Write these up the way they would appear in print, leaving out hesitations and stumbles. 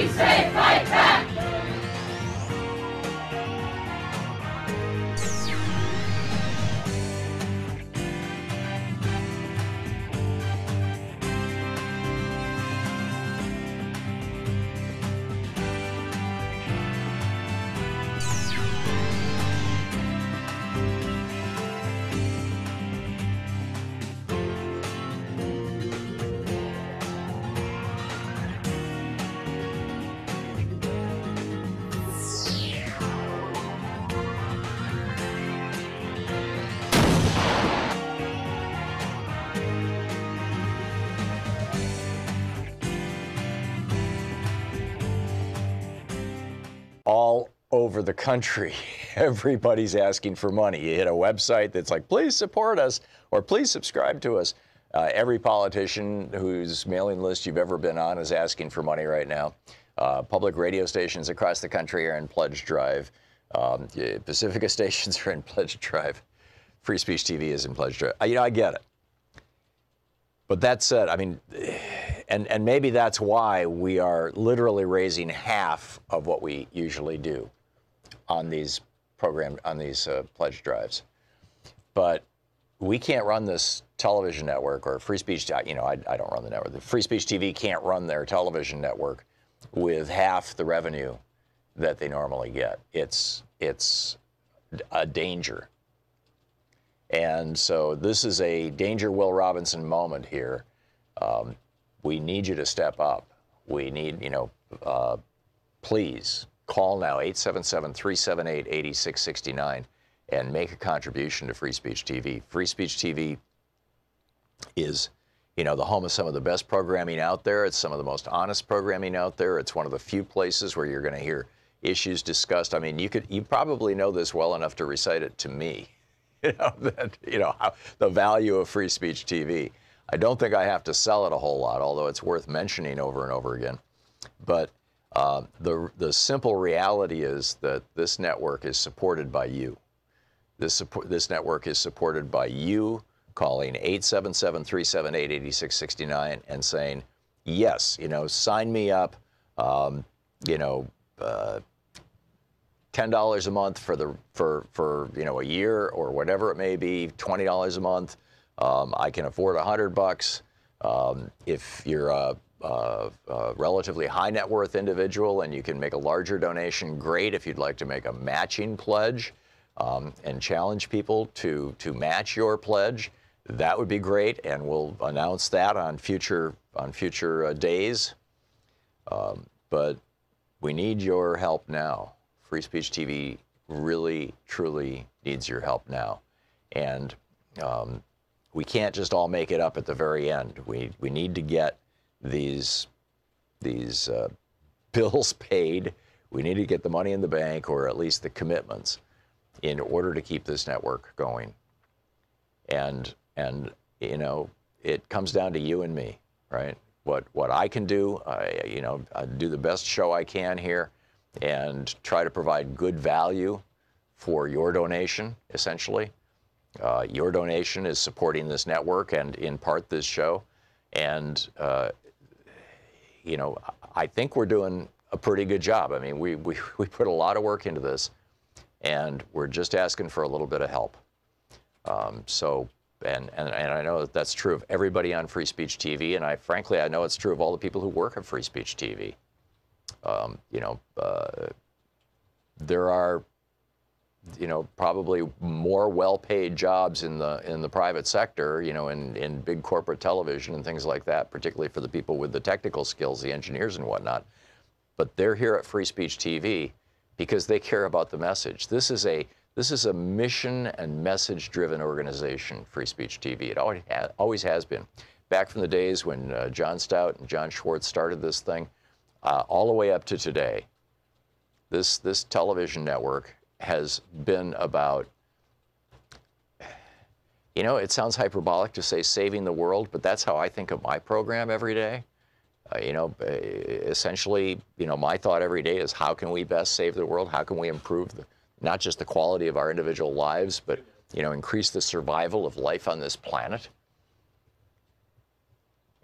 We say fight back! All over the country, everybody's asking for money. You hit a website that's like, please support us, or please subscribe to us. Every politician whose mailing list you've ever been on is asking for money right now. Public radio stations across the country are in pledge drive. Pacifica stations are in pledge drive. Free Speech TV is in pledge drive. I get it. But that said, I mean, and maybe that's why we are literally raising half of what we usually do on these pledge drives. But we can't run this television network, or Free Speech, I don't run the network. The Free Speech TV can't run their television network with half the revenue that they normally get. It's a danger. And so this is a danger Will Robinson moment here. We need you to step up. We need, please call now, 877-378-8669, and make a contribution to Free Speech TV. Free Speech TV is, the home of some of the best programming out there. It's some of the most honest programming out there. It's one of the few places where you're going to hear issues discussed. I mean, you probably know this well enough to recite it to me. How, the value of Free Speech TV. I don't think I have to sell it a whole lot, although it's worth mentioning over and over again. But the simple reality is that this network is supported by you. This network is supported by you calling 877-378-8669 and saying, yes, sign me up, $10 a month for a year or whatever it may be, $20 a month. I can afford $100. If you're a relatively high net worth individual and you can make a larger donation, great. If you'd like to make a matching pledge and challenge people to match your pledge, that would be great. And we'll announce that on future days. But we need your help now. Free Speech TV really, truly needs your help now. And we can't just all make it up at the very end. We need to get these bills paid. We need to get the money in the bank, or at least the commitments, in order to keep this network going. And it comes down to you and me, right? What I can do, I do the best show I can here, and try to provide good value for your donation, essentially. Your donation is supporting this network and, in part, this show. And, I think we're doing a pretty good job. I mean, we put a lot of work into this, and we're just asking for a little bit of help. And I know that's true of everybody on Free Speech TV, and frankly, I know it's true of all the people who work at Free Speech TV. There are, probably more well-paid jobs in the private sector, in big corporate television and things like that, particularly for the people with the technical skills, the engineers and whatnot. But they're here at Free Speech TV because they care about the message. This is a mission and message-driven organization, Free Speech TV. It always has been. Back from the days when John Stout and John Schwartz started this thing, all the way up to today, this television network has been about, it sounds hyperbolic to say saving the world, but that's how I think of my program every day. Essentially, my thought every day is, how can we best save the world? How can we improve not just the quality of our individual lives, but, increase the survival of life on this planet?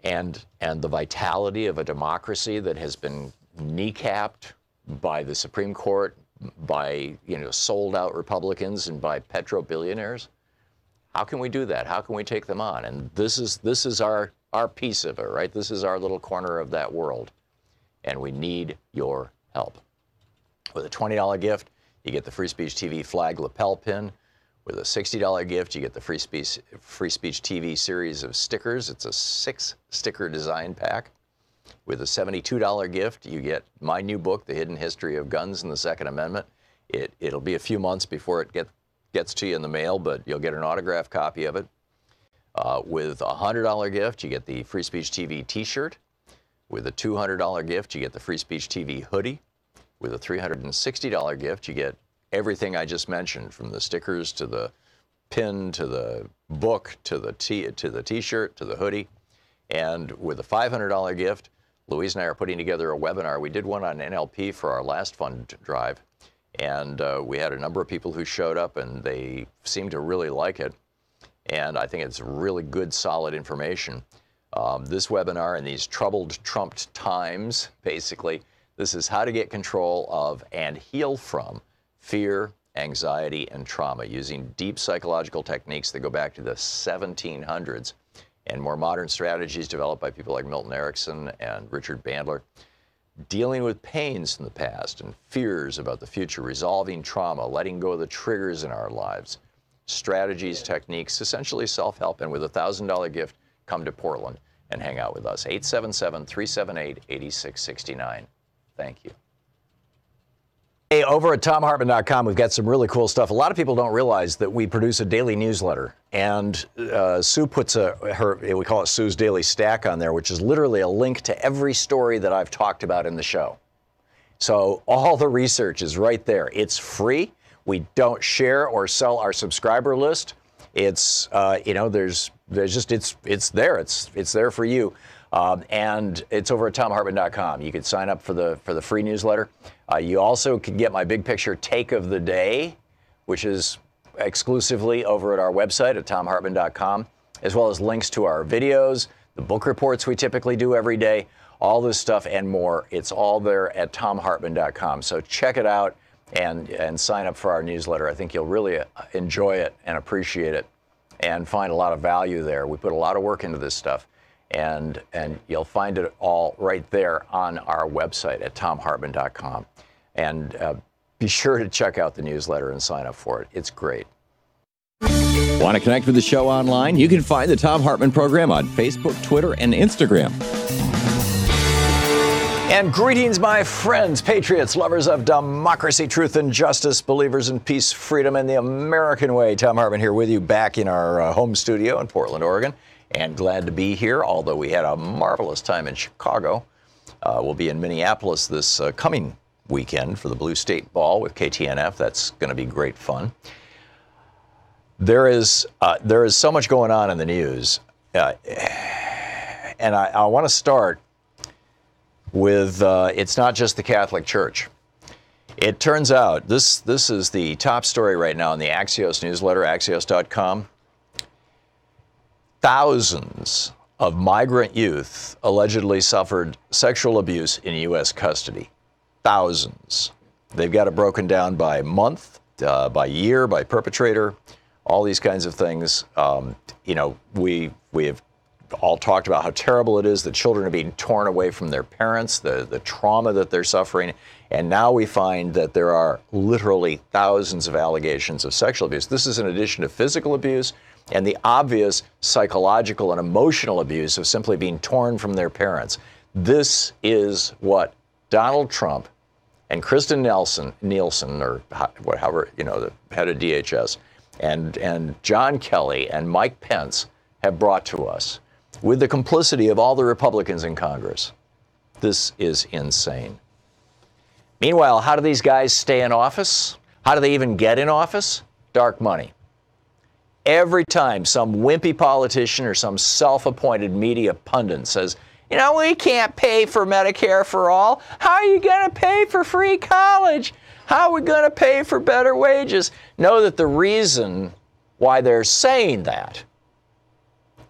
And the vitality of a democracy that has been kneecapped by the Supreme Court, by sold out Republicans and by petro billionaires? How can we do that? How can we take them on? And this is our piece of it, right? This is our little corner of that world. And we need your help. With a $20 gift, you get the Free Speech TV flag lapel pin. With a $60 gift, you get the Free Speech TV series of stickers. It's a 6-sticker design pack. With a $72 gift, you get my new book, The Hidden History of Guns and the Second Amendment. It'll be a few months before it gets to you in the mail, but you'll get an autographed copy of it. With a $100 gift, you get the Free Speech TV t-shirt. With a $200 gift, you get the Free Speech TV hoodie. With a $360 gift, you get everything I just mentioned, from the stickers to the pin to the book to the t-shirt to the hoodie. And with a $500 gift, Louise and I are putting together a webinar. We did one on NLP for our last fund drive, and we had a number of people who showed up, and they seemed to really like it. And I think it's really good, solid information. This webinar, in these troubled, trumped times, basically, this is how to get control of and heal from fear, anxiety, and trauma using deep psychological techniques that go back to the 1700s and more modern strategies developed by people like Milton Erickson and Richard Bandler. Dealing with pains in the past and fears about the future, resolving trauma, letting go of the triggers in our lives, strategies, techniques, essentially self-help. And with a $1,000 gift, come to Portland and hang out with us. 877-378-8669. Thank you. Hey, over at ThomHartmann.com, we've got some really cool stuff. A lot of people don't realize that we produce a daily newsletter, and Sue puts we call it Sue's Daily Stack on there, which is literally a link to every story that I've talked about in the show. So all the research is right there. It's free. We don't share or sell our subscriber list. It's there's just it's there. It's there for you. And it's over at ThomHartmann.com. You can sign up for the free newsletter. You also can get my big picture take of the day, which is exclusively over at our website at ThomHartmann.com, as well as links to our videos, the book reports we typically do every day, all this stuff and more. It's all there at ThomHartmann.com. So check it out and sign up for our newsletter. I think you'll really enjoy it and appreciate it and find a lot of value there. We put a lot of work into this stuff. And you'll find it all right there on our website at ThomHartmann.com. And be sure to check out the newsletter and sign up for it. It's great. Want to connect with the show online? You can find the Thom Hartmann Program on Facebook, Twitter, and Instagram. And greetings, my friends, patriots, lovers of democracy, truth, and justice, believers in peace, freedom, and the American way. Thom Hartmann here with you back in our home studio in Portland, Oregon. And glad to be here, although we had a marvelous time in Chicago. We'll be in Minneapolis this coming weekend for the Blue State Ball with KTNF. That's going to be great fun. There is so much going on in the news. And I want to start with, it's not just the Catholic Church. It turns out, this is the top story right now in the Axios newsletter, Axios.com. Thousands of migrant youth allegedly suffered sexual abuse in U.S. custody. Thousands. They've got it broken down by month, by year, by perpetrator, all these kinds of things. We have all talked about how terrible it is that children are being torn away from their parents, the trauma that they're suffering. And now we find that there are literally thousands of allegations of sexual abuse. This is in addition to physical abuse and the obvious psychological and emotional abuse of simply being torn from their parents. This is what Donald Trump and Kristen Nielsen, or however, the head of DHS, and John Kelly and Mike Pence have brought to us with the complicity of all the Republicans in Congress. This is insane. Meanwhile, how do these guys stay in office? How do they even get in office? Dark money. Every time some wimpy politician or some self-appointed media pundit says, we can't pay for Medicare for all. How are you going to pay for free college? How are we going to pay for better wages? Know that the reason why they're saying that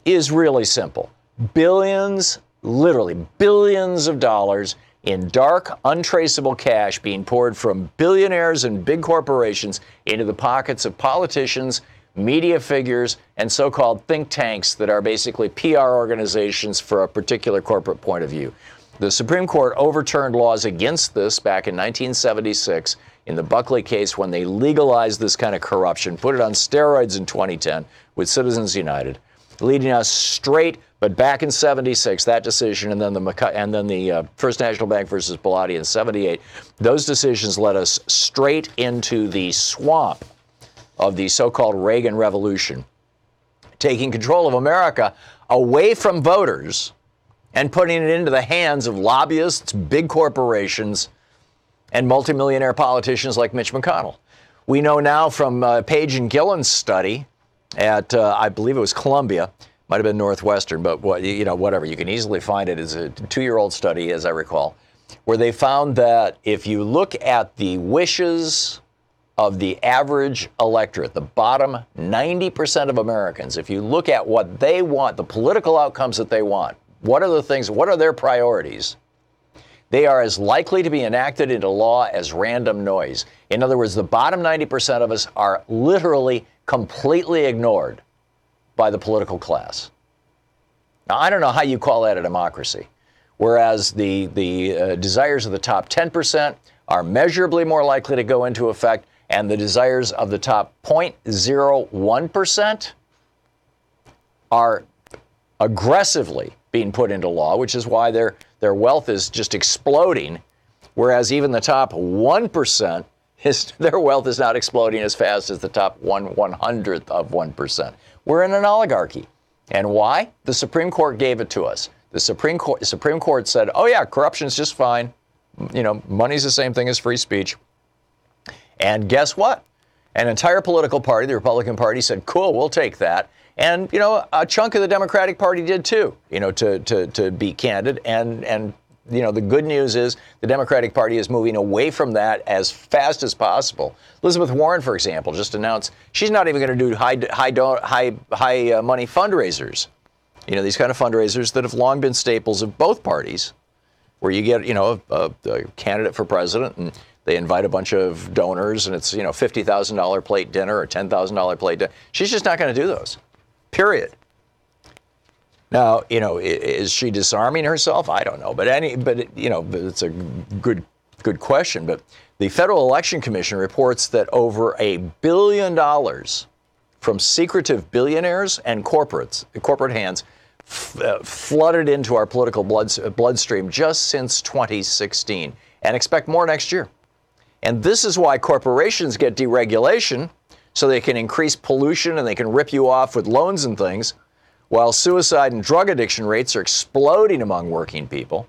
is really simple. Billions, literally billions of dollars in dark, untraceable cash being poured from billionaires and big corporations into the pockets of politicians, media figures, and so-called think tanks that are basically PR organizations for a particular corporate point of view. The Supreme Court overturned laws against this back in 1976 in the Buckley case when they legalized this kind of corruption, put it on steroids in 2010 with Citizens United, leading us straight. But back in 76, that decision, and then the First National Bank versus Bellotti in 78, those decisions led us straight into the swamp of the so-called Reagan Revolution, taking control of America away from voters and putting it into the hands of lobbyists, big corporations, and multimillionaire politicians like Mitch McConnell. We know now from Page and Gillen's study at, I believe it was Columbia, might have been Northwestern, but whatever. You can easily find it as a 2-year-old study, as I recall, where they found that if you look at the wishes of the average electorate, the bottom 90% of Americans, if you look at what they want, the political outcomes that they want, what are their priorities? They are as likely to be enacted into law as random noise. In other words, the bottom 90% of us are literally completely ignored by the political class. Now, I don't know how you call that a democracy, whereas the desires of the top 10% are measurably more likely to go into effect, and the desires of the top 0.01% are aggressively being put into law, which is why their wealth is just exploding, whereas even the top 1%, their wealth is not exploding as fast as the top 1/100th of 1%. We're in an oligarchy. And why? The Supreme Court gave it to us. The Supreme Court said, oh yeah, corruption's just fine. Money's the same thing as free speech. And guess what? An entire political party, the Republican Party, said, cool, we'll take that. And, a chunk of the Democratic Party did too, to be candid. And the good news is the Democratic Party is moving away from that as fast as possible. Elizabeth Warren, for example, just announced she's not even going to do high money fundraisers. These kind of fundraisers that have long been staples of both parties, where you get, a candidate for president and they invite a bunch of donors and it's, $50,000 plate dinner or $10,000 plate dinner. She's just not going to do those, period. Now, is she disarming herself? I don't know. But it's a good question. But the Federal Election Commission reports that over $1 billion from secretive billionaires and corporate hands flooded into our political bloodstream just since 2016, and expect more next year. And this is why corporations get deregulation, so they can increase pollution and they can rip you off with loans and things, while suicide and drug addiction rates are exploding among working people,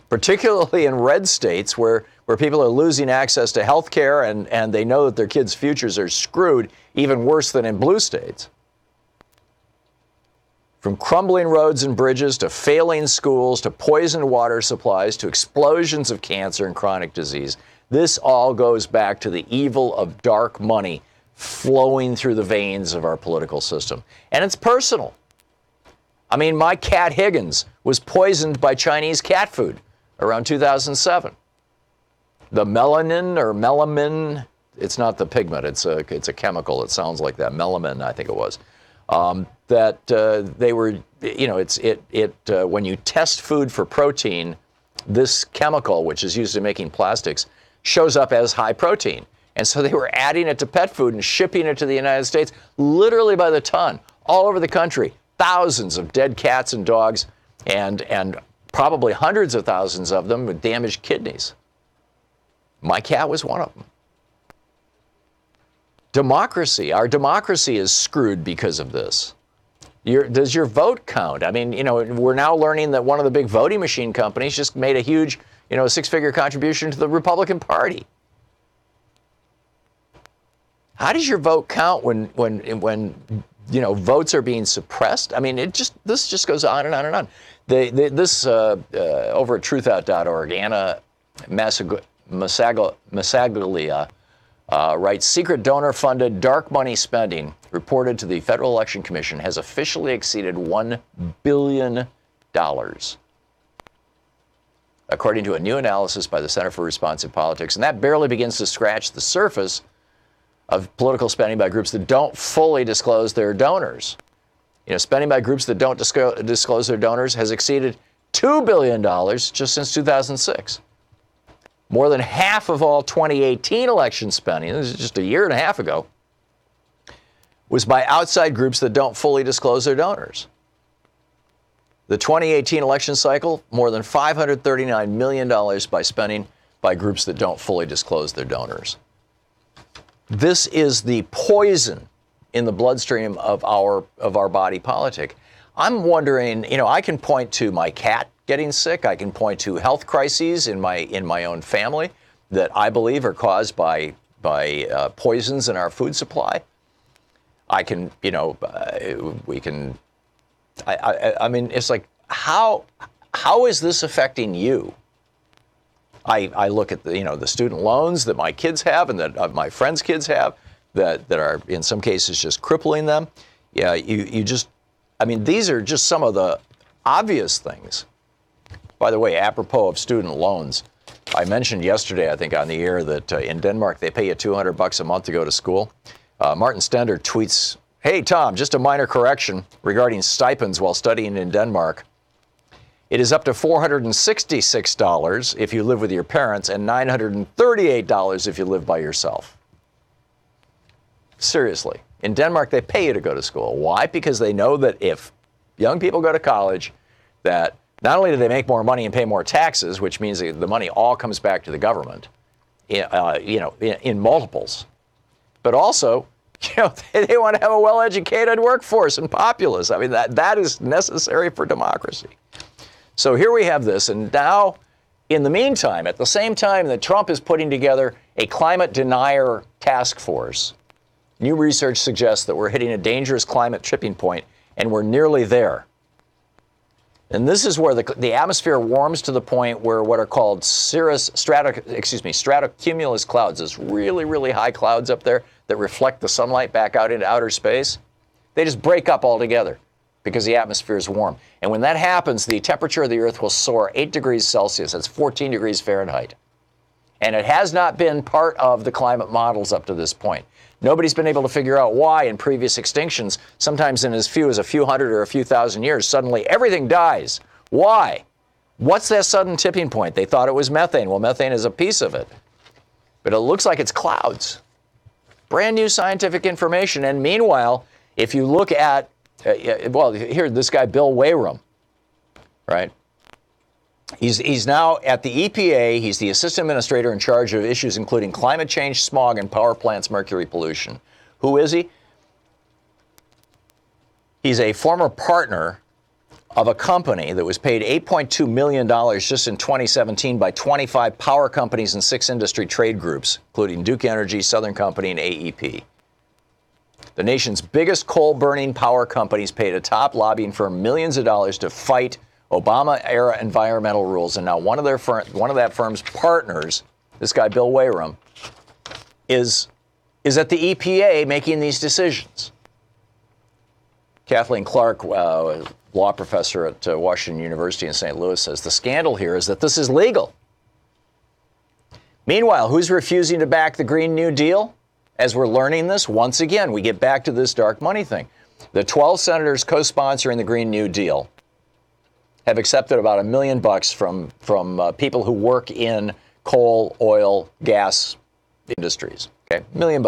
particularly in red states where people are losing access to health care and they know that their kids' futures are screwed, even worse than in blue states. From crumbling roads and bridges to failing schools to poisoned water supplies to explosions of cancer and chronic disease, this all goes back to the evil of dark money flowing through the veins of our political system. And it's personal. I mean, my cat Higgins was poisoned by Chinese cat food around 2007. The melamine, it's not the pigment, it's a chemical. It sounds like that, melamine, I think it was. They were, when you test food for protein, this chemical, which is used in making plastics, shows up as high protein. And so they were adding it to pet food and shipping it to the United States, literally by the ton, all over the country. Thousands of dead cats and dogs, and probably hundreds of thousands of them with damaged kidneys. My cat was one of them. Democracy, our democracy is screwed because of this. Does your vote count? I mean, we're now learning that one of the big voting machine companies just made a huge, six-figure contribution to the Republican Party. How does your vote count when votes are being suppressed? I mean, this just goes on and on and on. This over at truthout.org, Anna Masaglia writes, secret donor-funded dark money spending reported to the Federal Election Commission has officially exceeded $1 billion. according to a new analysis by the Center for Responsive Politics. And that barely begins to scratch the surface of political spending by groups that don't fully disclose their donors. Spending by groups that don't disclose their donors has exceeded $2 billion just since 2006. More than half of all 2018 election spending, this is just a year and a half ago, was by outside groups that don't fully disclose their donors. The 2018 election cycle, more than $539 million by spending by groups that don't fully disclose their donors. This is the poison in the bloodstream of our body politic. I'm wondering, I can point to my cat getting sick. I can point to health crises in my own family that I believe are caused by poisons in our food supply. I can, I mean, it's like, how is this affecting you? I look at the student loans that my kids have and that my friends' kids have that are in some cases just crippling them. Yeah, these are just some of the obvious things. By the way, apropos of student loans, I mentioned yesterday, I think on the air, that in Denmark they pay you $200 a month to go to school. Martin Stender tweets, "Hey Tom, just a minor correction regarding stipends while studying in Denmark. It is up to $466 if you live with your parents and $938 if you live by yourself." Seriously, in Denmark they pay you to go to school. Why? Because they know that if young people go to college, that not only do they make more money and pay more taxes, which means that the money all comes back to the government, in multiples, but also, they want to have a well-educated workforce and populace. I mean, that is necessary for democracy. So here we have this, and now, in the meantime, at the same time that Trump is putting together a climate denier task force, new research suggests that we're hitting a dangerous climate tipping point, and we're nearly there. And this is where the atmosphere warms to the point where what are called stratocumulus clouds, those really, really high clouds up there that reflect the sunlight back out into outer space, they just break up altogether because the atmosphere is warm. And when that happens, the temperature of the Earth will soar 8 degrees Celsius. That's 14 degrees Fahrenheit. And it has not been part of the climate models up to this point. Nobody's been able to figure out why in previous extinctions, sometimes in as few as a few hundred or a few thousand years, suddenly everything dies. Why? What's that sudden tipping point? They thought it was methane. Well, methane is a piece of it. But it looks like it's clouds. Brand new scientific information. And meanwhile, if you look at, here, this guy, Bill Wayrum, right? He's now at the EPA. He's the assistant administrator in charge of issues including climate change, smog, and power plants' mercury pollution. Who is he? He's a former partner of a company that was paid $8.2 million just in 2017 by 25 power companies and 6 industry trade groups, including Duke Energy, Southern Company, and AEP. The nation's biggest coal-burning power companies paid a top lobbying firm millions of dollars to fight Obama-era environmental rules, and now one of that firm's partners, this guy Bill Wayrum, is at the EPA making these decisions. Kathleen Clark, law professor at Washington University in St. Louis, says the scandal here is that this is legal. Meanwhile, who's refusing to back the Green New Deal? As we're learning this, once again, we get back to this dark money thing. The 12 senators co-sponsoring the Green New Deal have accepted about $1 million from people who work in coal, oil, gas industries. Okay, $1 million.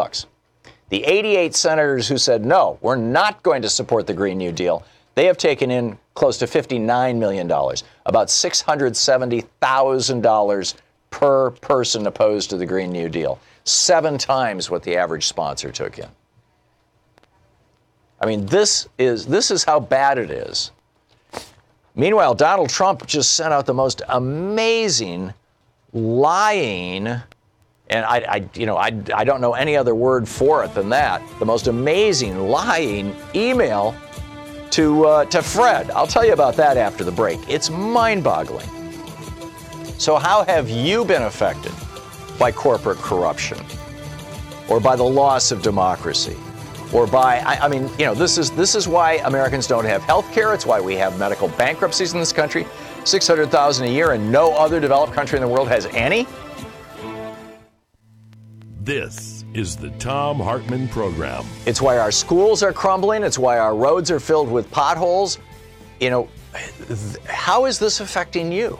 The 88 senators who said, no, we're not going to support the Green New Deal, they have taken in close to $59 million, about $670,000 per person opposed to the Green New Deal, 7 times what the average sponsor took in. I mean, this is how bad it is. Meanwhile, Donald Trump just sent out the most amazing lying, and I don't know any other word for it than that, the most amazing lying email to Fred. I'll tell you about that after the break. It's mind-boggling. So how have you been affected by corporate corruption or by the loss of democracy? Or by, this is why Americans don't have health care. It's why we have medical bankruptcies in this country. $600,000 a year, and no other developed country in the world has any? This is the Thom Hartmann Program. It's why our schools are crumbling. It's why our roads are filled with potholes. You know, how is this affecting you?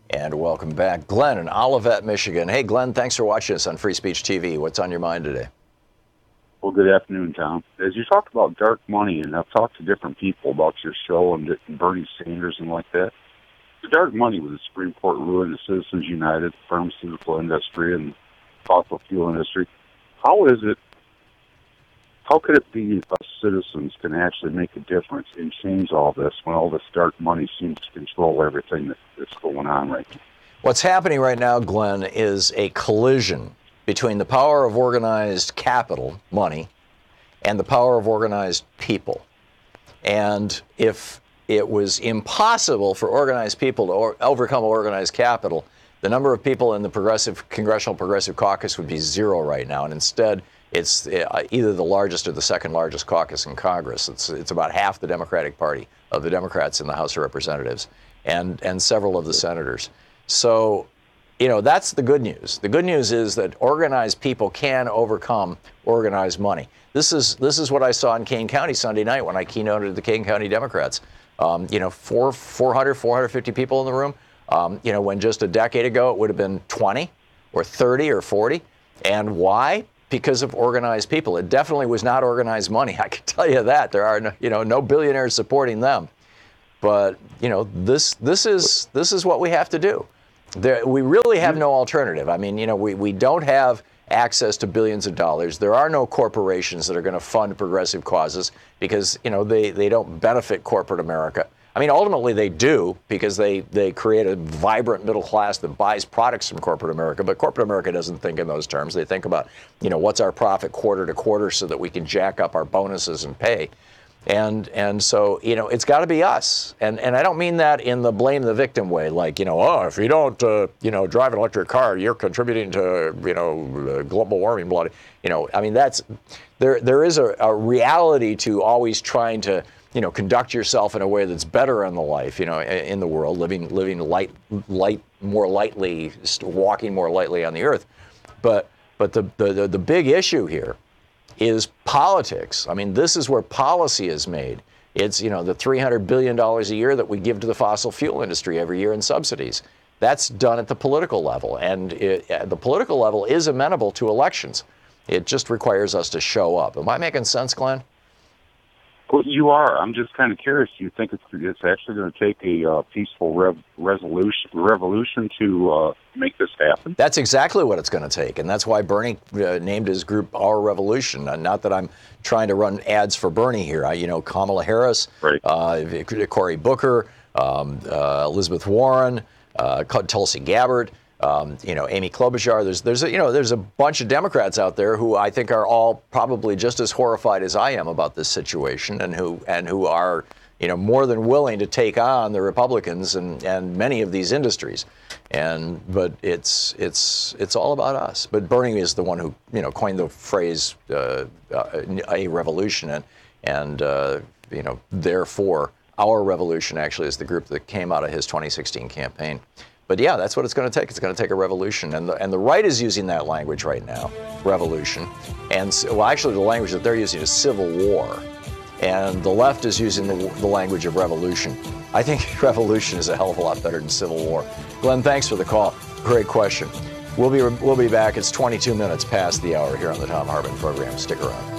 And welcome back. Glenn in Olivet, Michigan. Hey, Glenn, thanks for watching us on Free Speech TV. What's on your mind today? Well, good afternoon, Tom. As you talked about dark money, and I've talked to different people about your show and Bernie Sanders and like that, the dark money with the Supreme Court ruling, the Citizens United, the pharmaceutical industry, and fossil fuel industry, how could it be us citizens can actually make a difference and change all this when all this dark money seems to control everything that's going on right now? What's happening right now, Glenn, is a collision between the power of organized capital, money, and the power of organized people. And if it was impossible for organized people to overcome organized capital, the number of people in the Congressional Progressive Caucus would be zero right now. And instead, it's either the largest or the second largest caucus in Congress. It's about half the Democratic Party of the Democrats in the House of Representatives and several of the senators. So, you know, that's the good news. The good news is that organized people can overcome organized money. This is what I saw in Kane County Sunday night when I keynoted the Kane County Democrats. 450 people in the room. When just a decade ago it would have been 20 or 30 or 40. And why? Because of organized people. It definitely was not organized money. I can tell you that. There are no billionaires supporting them. But this is what we have to do. We really have no alternative. I mean, we don't have access to billions of dollars. There are no corporations that are going to fund progressive causes because, they don't benefit corporate America. I mean, ultimately they do because they create a vibrant middle class that buys products from corporate America. But corporate America doesn't think in those terms. They think about, what's our profit quarter to quarter so that we can jack up our bonuses and pay. And so, it's got to be us. And I don't mean that in the blame the victim way, like, if you don't, drive an electric car, you're contributing to, global warming, blood. I mean, there is a reality to always trying to, conduct yourself in a way that's better in the life, in the world, living light more lightly, walking more lightly on the earth. But the big issue here is politics. I mean, this is where policy is made. It's, the $300 billion a year that we give to the fossil fuel industry every year in subsidies. That's done at the political level. And the political level is amenable to elections. It just requires us to show up. Am I making sense, Glenn? Well, you are. I'm just kind of curious. Do you think it's actually going to take a peaceful revolution to make this happen? That's exactly what it's going to take, and that's why Bernie named his group Our Revolution. Not that I'm trying to run ads for Bernie here. Kamala Harris, right. Cory Booker, Elizabeth Warren, Tulsi Gabbard. Amy Klobuchar. There's a bunch of Democrats out there who I think are all probably just as horrified as I am about this situation, and who are more than willing to take on the Republicans and many of these industries. But it's all about us. But Bernie is the one who coined the phrase a revolution, and therefore our revolution actually is the group that came out of his 2016 campaign. But yeah, that's what it's going to take. It's going to take a revolution. And the right is using that language right now, revolution. And actually the language that they're using is civil war. And the left is using the language of revolution. I think revolution is a hell of a lot better than civil war. Glenn, thanks for the call. Great question. We'll be back. It's 22 minutes past the hour here on the Thom Hartmann Program. Stick around.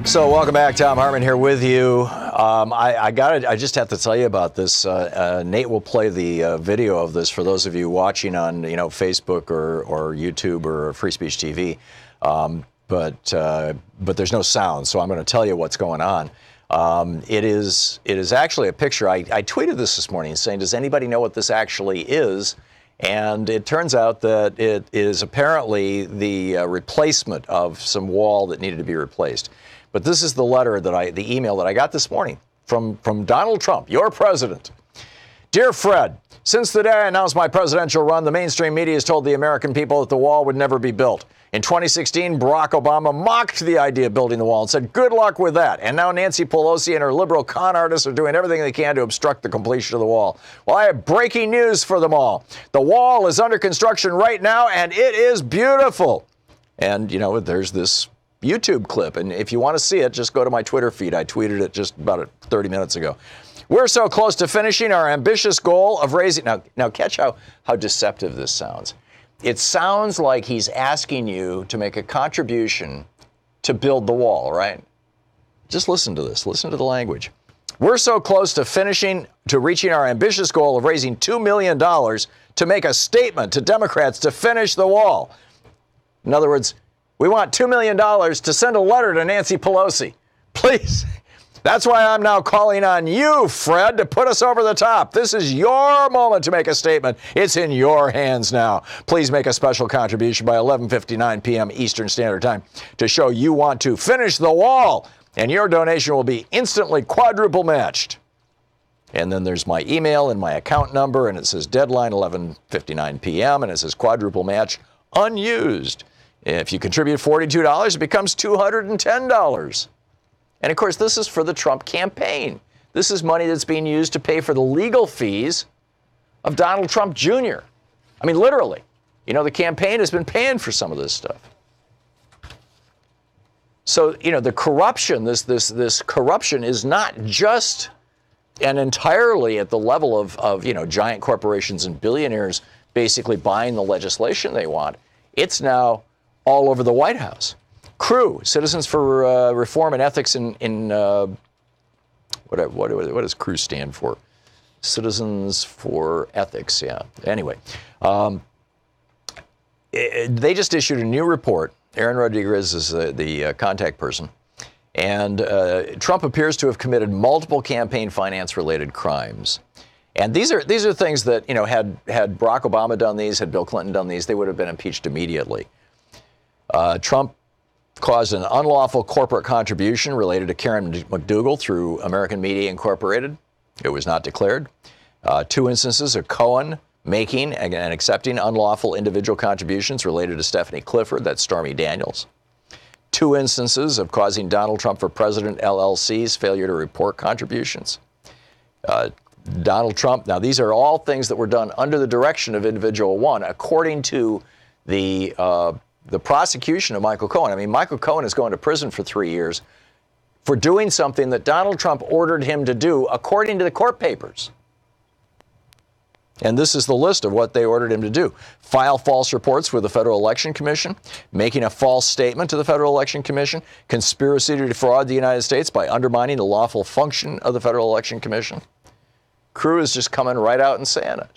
So welcome back. Thom Hartmann here with you. I just have to tell you about this. Nate will play the video of this for those of you watching on Facebook or YouTube or Free Speech TV. but there's no sound, so I'm going to tell you what's going on. It is actually a picture. I tweeted this morning saying, does anybody know what this actually is? And it turns out that it is apparently the replacement of some wall that needed to be replaced. But this is the the email that I got this morning from Donald Trump, your president. Dear Fred, since the day I announced my presidential run, the mainstream media has told the American people that the wall would never be built. In 2016, Barack Obama mocked the idea of building the wall and said, good luck with that. And now Nancy Pelosi and her liberal con artists are doing everything they can to obstruct the completion of the wall. Well, I have breaking news for them all. The wall is under construction right now, and it is beautiful. And, you know, there's this YouTube clip. And if you want to see it, just go to my Twitter feed. I tweeted it just about 30 minutes ago. We're so close to finishing our ambitious goal of raising... Now catch how deceptive this sounds. It sounds like he's asking you to make a contribution to build the wall, right? Just listen to this. Listen to the language. We're so close to reaching our ambitious goal of raising $2 million to make a statement to Democrats to finish the wall. In other words, we want $2 million to send a letter to Nancy Pelosi. Please. That's why I'm now calling on you, Fred, to put us over the top. This is your moment to make a statement. It's in your hands now. Please make a special contribution by 11:59 p.m. Eastern Standard Time to show you want to finish the wall, and your donation will be instantly quadruple matched. And then there's my email and my account number, and it says deadline 11:59 p.m., and it says quadruple match unused. If you contribute $42, it becomes $210. And, of course, this is for the Trump campaign. This is money that's being used to pay for the legal fees of Donald Trump Jr. I mean, literally. You know, the campaign has been paying for some of this stuff. So, you know, the corruption, this corruption is not just and entirely at the level of, you know, giant corporations and billionaires basically buying the legislation they want. It's now all over the White House. CREW, Citizens for Reform and Ethics in what does CREW stand for? Citizens for Ethics, yeah. Anyway, they just issued a new report. Aaron Rodriguez is the contact person. And Trump appears to have committed multiple campaign finance-related crimes. And these are things that, you know, had Barack Obama done these, had Bill Clinton done these, they would have been impeached immediately. Trump caused an unlawful corporate contribution related to Karen McDougal through American Media Incorporated. It was not declared. 2 instances of Cohen making and accepting unlawful individual contributions related to Stephanie Clifford, that's Stormy Daniels. 2 instances of causing Donald Trump for President LLC's failure to report contributions. Donald Trump, now these are all things that were done under the direction of individual one, according to the prosecution of Michael Cohen. I mean, Michael Cohen is going to prison for 3 years for doing something that Donald Trump ordered him to do, according to the court papers. And this is the list of what they ordered him to do. File false reports with the Federal Election Commission, making a false statement to the Federal Election Commission, conspiracy to defraud the United States by undermining the lawful function of the Federal Election Commission. CREW is just coming right out and saying it.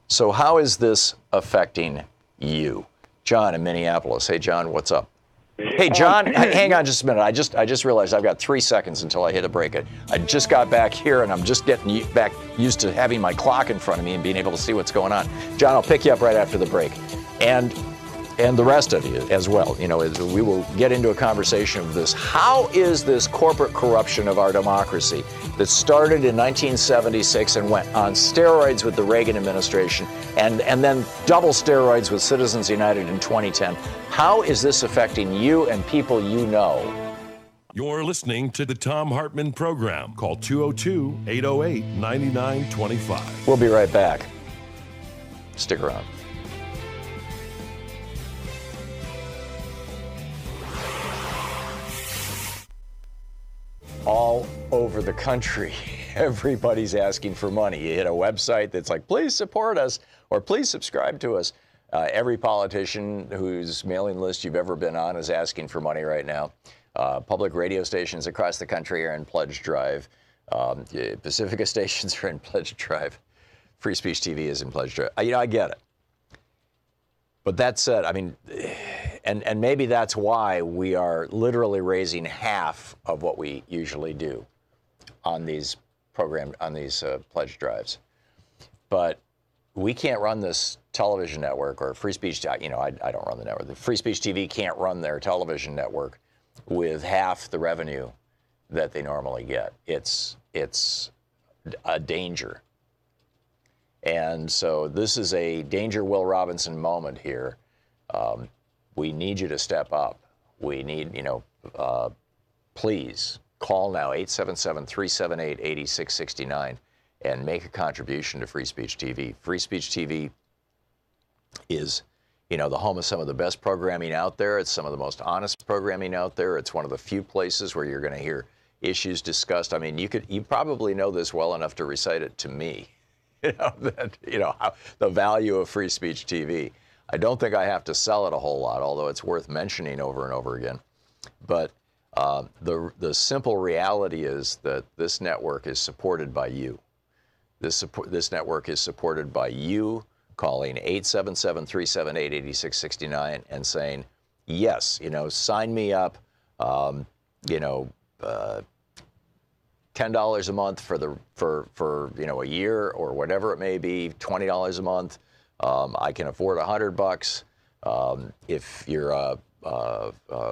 So how is this affecting you? John in Minneapolis. Hey, John, what's up? Hey, John, hang on just a minute. I just realized I've got 3 seconds until I hit a break. I just got back here, and I'm just getting back used to having my clock in front of me and being able to see what's going on. John, I'll pick you up right after the break. And the rest of you as well. You know, we will get into a conversation of this. How is this corporate corruption of our democracy that started in 1976 and went on steroids with the Reagan administration and then double steroids with Citizens United in 2010, how is this affecting you and people you know? You're listening to the Thom Hartmann Program. Call 202-808-9925. We'll be right back. Stick around. All over the country, everybody's asking for money. You hit a website that's like, please support us or please subscribe to us. Every politician whose mailing list you've ever been on is asking for money right now. Public radio stations across the country are in pledge drive. Pacifica stations are in pledge drive. Free Speech TV is in pledge drive. You know, I get it. But that said, I mean, And maybe that's why we are literally raising half of what we usually do on these pledge drives. But we can't run this television network or Free Speech. I don't run the network. The Free Speech TV can't run their television network with half the revenue that they normally get. It's a danger. And so this is a danger Will Robinson moment here. We need you to step up. We need, please call now, 877-378-8669, and make a contribution to Free Speech TV. Free Speech TV is, the home of some of the best programming out there. It's some of the most honest programming out there. It's one of the few places where you're going to hear issues discussed. I mean, you probably know this well enough to recite it to me. The value of Free Speech TV. I don't think I have to sell it a whole lot, although it's worth mentioning over and over again. But the simple reality is that this network is supported by you. This network is supported by you calling 877-378-8669 and saying, yes, sign me up, $10 a month for a year or whatever it may be, $20 a month. I can afford $100. If you're a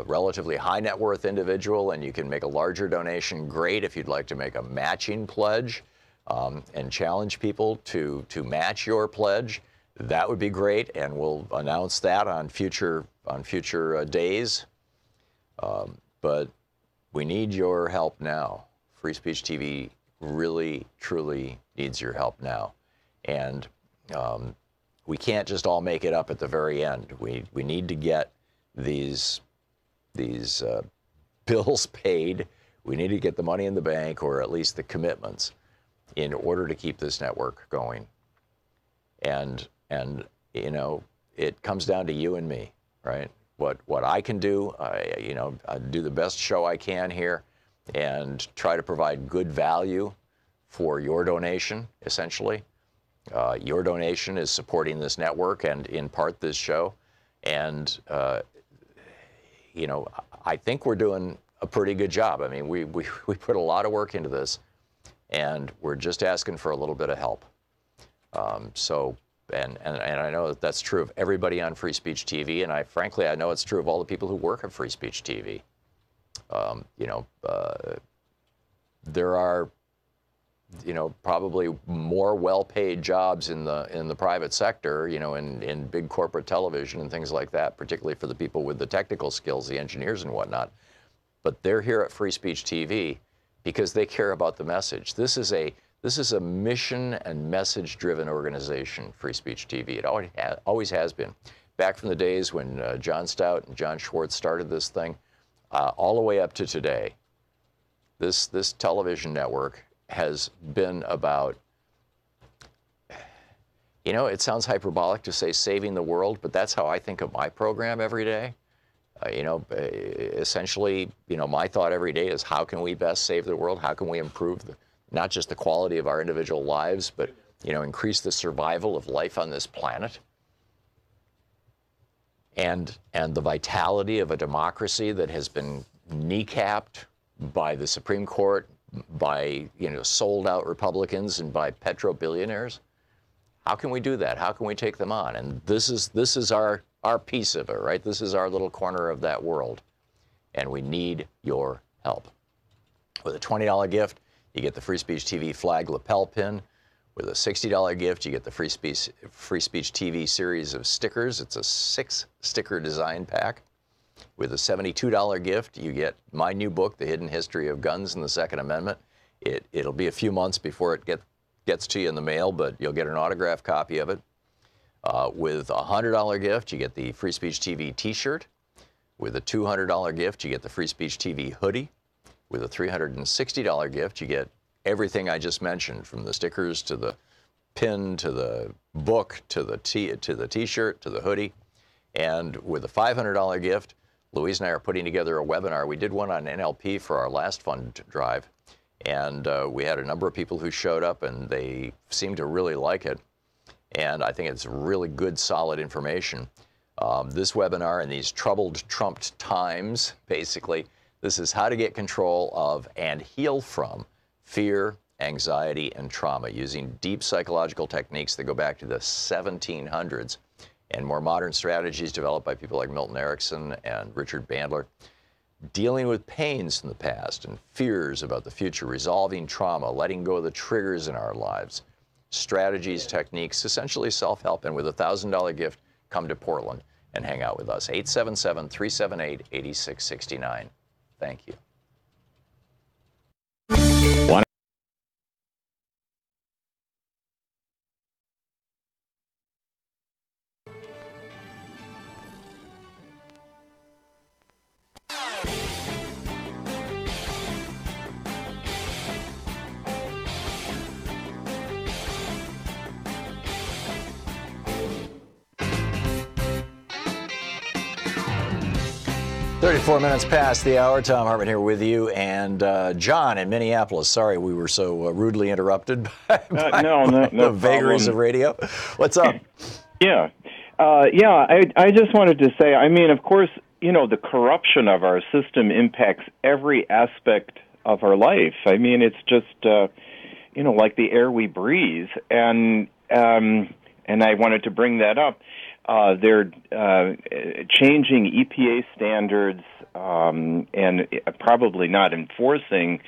relatively high net worth individual and you can make a larger donation, great. If you'd like to make a matching pledge and challenge people to match your pledge, that would be great. And we'll announce that on future days. But we need your help now. Free Speech TV really, truly needs your help now. And we can't just all make it up at the very end. We need to get these bills paid. We need to get the money in the bank, or at least the commitments, in order to keep this network going. And it comes down to you and me, right? What I can do, I do the best show I can here and try to provide good value for your donation, essentially. Your donation is supporting this network and, in part, this show. And, I think we're doing a pretty good job. I mean, we put a lot of work into this, and we're just asking for a little bit of help. And I know that's true of everybody on Free Speech TV, and I know it's true of all the people who work at Free Speech TV. There are, probably more well-paid jobs in the private sector, in big corporate television and things like that, particularly for the people with the technical skills, the engineers and whatnot. But they're here at Free Speech TV because they care about the message. This is a mission and message-driven organization, Free Speech TV. It always has been. Back from the days when John Stout and John Schwartz started this thing, all the way up to today, this television network has been about, it sounds hyperbolic to say saving the world, but that's how I think of my program every day. Essentially, my thought every day is, how can we best save the world? How can we improve not just the quality of our individual lives, but, increase the survival of life on this planet? And the vitality of a democracy that has been kneecapped by the Supreme Court, by sold out Republicans, and by petro-billionaires. How can we do that? How can we take them on? And this is our piece of it, right? This is our little corner of that world, and we need your help. With a $20 gift, you get the Free Speech TV flag lapel pin. With a $60 gift, you get the Free Speech TV series of stickers. It's a 6-sticker design pack. With a $72 gift, you get my new book, The Hidden History of Guns and the Second Amendment. It'll be a few months before it gets to you in the mail, but you'll get an autographed copy of it. With a $100 gift, you get the Free Speech TV t-shirt. With a $200 gift, you get the Free Speech TV hoodie. With a $360 gift, you get everything I just mentioned, from the stickers to the pin to the book to the t-shirt to the hoodie. And with a $500 gift, Louise and I are putting together a webinar. We did one on NLP for our last fund drive, and we had a number of people who showed up, and they seemed to really like it. And I think it's really good, solid information. This webinar in these troubled, trumped times, basically, this is how to get control of and heal from fear, anxiety, and trauma using deep psychological techniques that go back to the 1700s and more modern strategies developed by people like Milton Erickson and Richard Bandler. Dealing with pains from the past and fears about the future, resolving trauma, letting go of the triggers in our lives, strategies, techniques, essentially self-help. And with a $1,000 gift, come to Portland and hang out with us. 877-378-8669. Thank you. One 34 minutes past the hour. Thom Hartmann here with you. And John in Minneapolis. Sorry we were so rudely interrupted by the vagaries of radio. What's up? I just wanted to say, I mean, of course, you know, the corruption of our system impacts every aspect of our life. I mean, it's just, you know, like the air we breathe. And I wanted to bring that up. They're changing EPA standards and probably not enforcing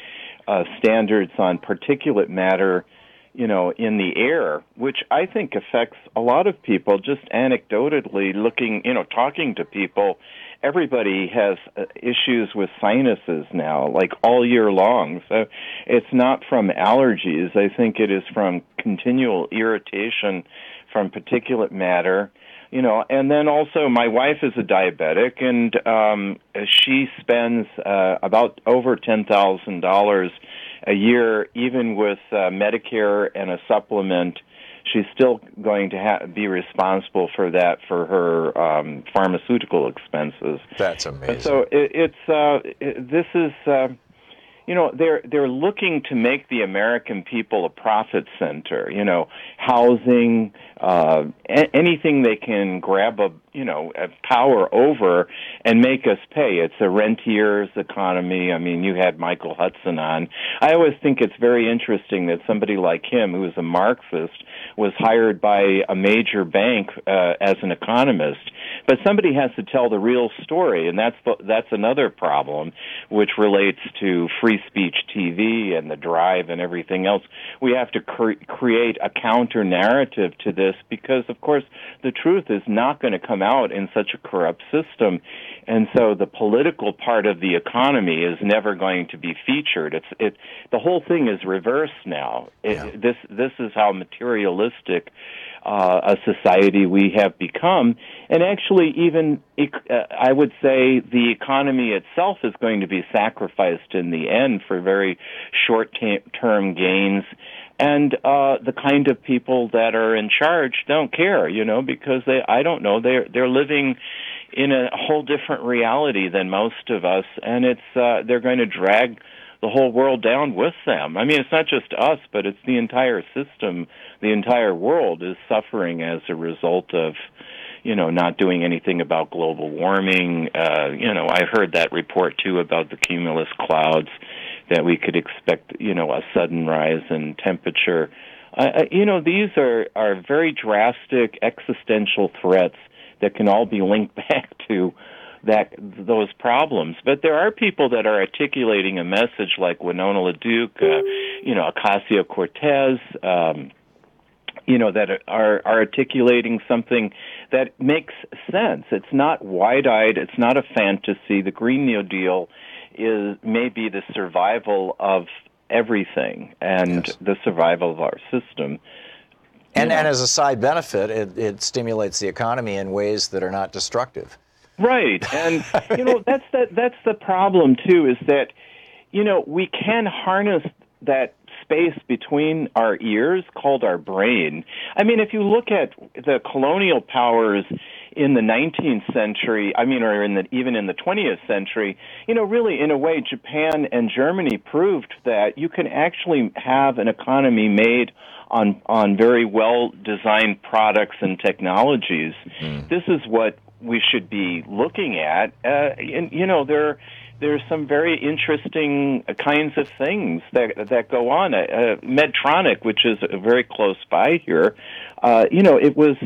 standards on particulate matter, you know, in the air, which I think affects a lot of people. Just anecdotally looking, you know, talking to people, everybody has issues with sinuses now, like all year long. So it's not from allergies. I think it is from continual irritation from particulate matter. You know, and then also my wife is a diabetic, and she spends about over $10,000 a year, even with Medicare and a supplement. She's still going to be responsible for that for her pharmaceutical expenses. That's amazing. So this is. You know, they're looking to make the American people a profit center. You know, housing, anything they can grab a power over and make us pay. It's a rentier's economy. I mean, you had Michael Hudson on. I always think it's very interesting that somebody like him, who is a Marxist, was hired by a major bank as an economist. But somebody has to tell the real story, and that's another problem, which relates to free speech TV and the Drive and everything else. We have to create a counter narrative to this because, of course, the truth is not going to come out in such a corrupt system, and so the political part of the economy is never going to be featured. The whole thing is reversed now. This is how materialistic a society we have become, and actually even I would say the economy itself is going to be sacrificed in the end for very short-term gains, and the kind of people that are in charge don't care, you know, because they're living in a whole different reality than most of us, and they're going to drag the whole world down with them. I mean, it's not just us, but it's the entire system. The entire world is suffering as a result of, you know, not doing anything about global warming. You know, I heard that report, too, about the cumulus clouds, that we could expect, you know, a sudden rise in temperature. You know, these are very existential threats that can all be linked back to those problems. But there are people that are articulating a message like Winona LaDuke, you know, Ocasio-Cortez, you know, that are articulating something that makes sense. It's not wide-eyed. It's not a fantasy. The Green New Deal is maybe the survival of everything and the survival of our system. And as a side benefit, it stimulates the economy in ways that are not destructive. Right, and you know that's the problem too. Is that, you know, we can harness that space between our ears called our brain. I mean, if you look at the colonial powers in the 19th century, I mean, or even in the 20th century, you know, really, in a way, Japan and Germany proved that you can actually have an economy made on very well-designed products and technologies. This is what we should be looking at. And there's some very interesting kinds of things that go on. Medtronic, which is very close by here, it was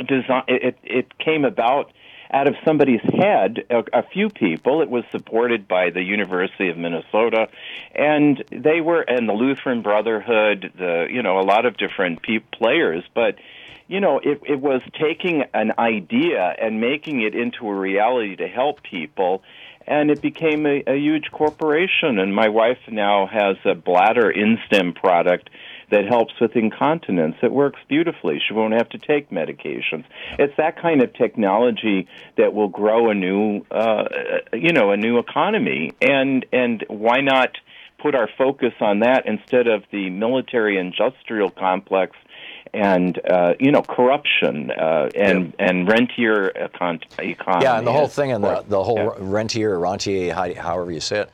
designed. It came about out of somebody's head, a few people. It was supported by the University of Minnesota, and and the Lutheran Brotherhood, a lot of different players, but it was taking an idea and making it into a reality to help people, and it became a huge corporation. And my wife now has a bladder InStem product that helps with incontinence. It works beautifully. She won't have to take medications. It's that kind of technology that will grow a new economy. And why not put our focus on that instead of the military-industrial complex and corruption and rentier economy? Yeah, and the whole thing, and the whole rentier, however you say it,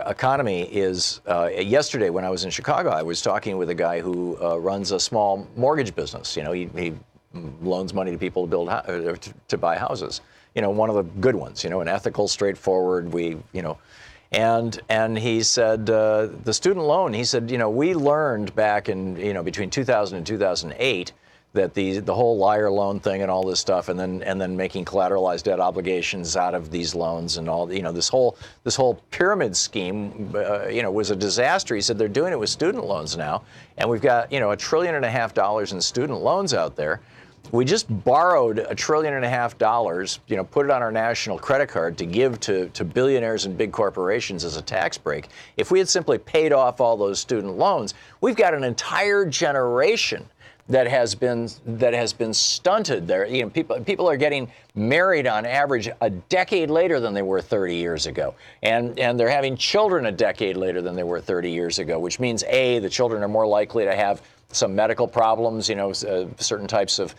economy is. Yesterday, when I was in Chicago, I was talking with a guy who runs a small mortgage business. He loans money to people to build to buy houses. One of the good ones. An ethical, straightforward. And he said the student loan. He said, we learned back in between 2000 and 2008 that the whole liar loan thing and all this stuff, and then making collateralized debt obligations out of these loans and all, this whole pyramid scheme, was a disaster. He said they're doing it with student loans now, and we've got $1.5 trillion in student loans out there. We just borrowed $1.5 trillion, put it on our national credit card to give to billionaires and big corporations as a tax break. If we had simply paid off all those student loans, we've got an entire generation that has been stunted. There, people are getting married on average a decade later than they were 30 years ago, and they're having children a decade later than they were 30 years ago, which means the children are more likely to have some medical problems, certain types of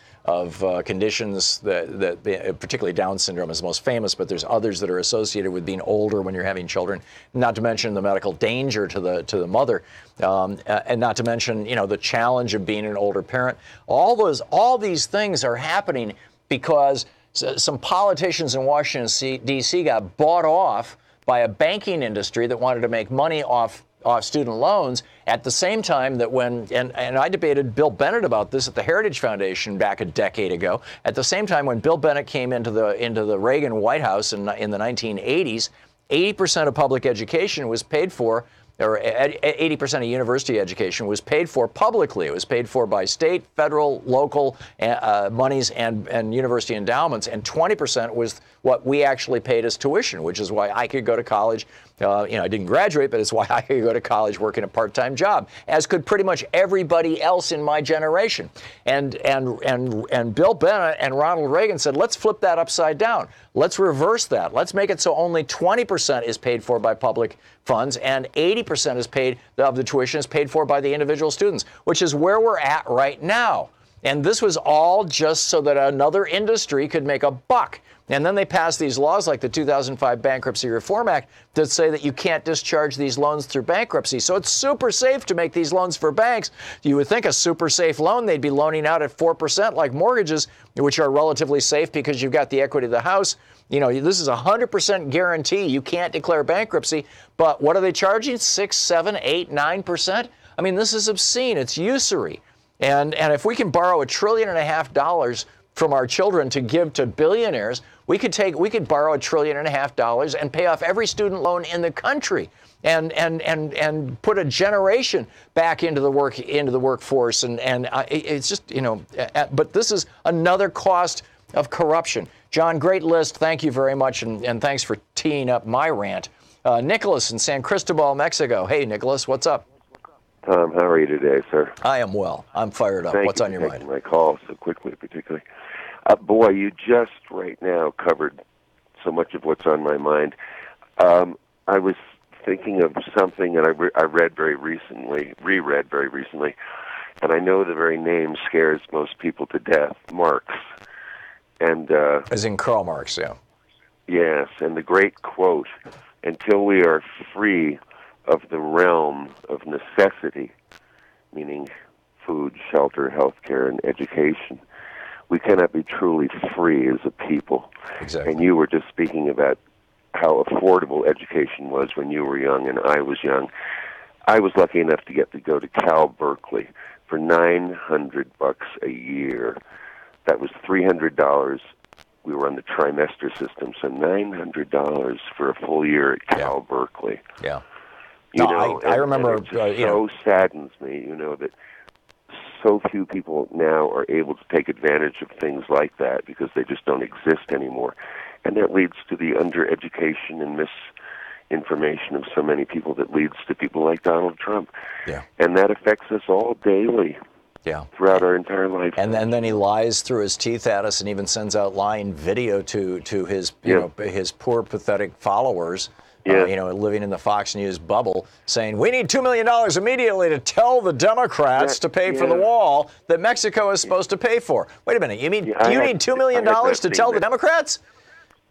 conditions that particularly Down syndrome is most famous, but there's others that are associated with being older when you're having children. Not to mention the medical danger to the mother, and not to mention the challenge of being an older parent. All these things are happening because some politicians in Washington D.C. got bought off by a banking industry that wanted to make money off student loans at the same time that and I debated Bill Bennett about this at the Heritage Foundation back a decade ago. At the same time when Bill Bennett came into the Reagan White House in the 1980s, 80% of public education was paid for, or 80% of university education was paid for publicly. It was paid for by state, federal, local monies and university endowments, and 20% was what we actually paid as tuition, which is why I could go to college. I didn't graduate, but it's why I could go to college working a part-time job, as could pretty much everybody else in my generation. And Bill Bennett and Ronald Reagan said, let's flip that upside down. Let's reverse that. Let's make it so only 20% is paid for by public funds and 80% of the tuition is paid for by the individual students, which is where we're at right now. And this was all just so that another industry could make a buck. And then they passed these laws like the 2005 Bankruptcy Reform Act that say that you can't discharge these loans through bankruptcy. So it's super safe to make these loans for banks. You would think a super safe loan, they'd be loaning out at 4% like mortgages, which are relatively safe because you've got the equity of the house. This is a 100% guarantee. You can't declare bankruptcy. But what are they charging? 6, 7, 8, 9%? I mean, this is obscene. It's usury. And if we can borrow $1.5 trillion from our children to give to billionaires, we could borrow $1.5 trillion and pay off every student loan in the country, and put a generation back into the workforce. And it's just but this is another cost of corruption. John, great list. Thank you very much, and thanks for teeing up my rant. Nicholas in San Cristobal, Mexico. Hey, Nicholas, what's up? Tom, how are you today, sir? I am well. I'm fired up. What's on your mind? Thank you for taking my call so quickly, particularly. Boy, you just right now covered so much of what's on my mind. I was thinking of something that I reread very recently, and I know the very name scares most people to death, Marx. And as in Karl Marx, yeah. Yes, and the great quote, until we are free of the realm of necessity, meaning food, shelter, healthcare, and education, we cannot be truly free as a people. Exactly. And you were just speaking about how affordable education was when you were young and I was young. I was lucky enough to get to go to Cal Berkeley for $900 a year. That was $300. We were on the trimester system, so $900 for a full year at Cal Berkeley. Yeah. You No, know, I remember. And it just so saddens me, you know, that so few people now are able to take advantage of things like that because they just don't exist anymore. And that leads to the undereducation and misinformation of so many people that leads to people like Donald Trump. Yeah. And that affects us all daily. Yeah. Throughout our entire life. And then he lies through his teeth at us and even sends out lying video to his his poor, pathetic followers. Living in the Fox News bubble, saying we need $2 million immediately to tell the Democrats to pay for the wall that Mexico is supposed to pay for. Wait a minute, you mean do you need $2 million to tell the Democrats?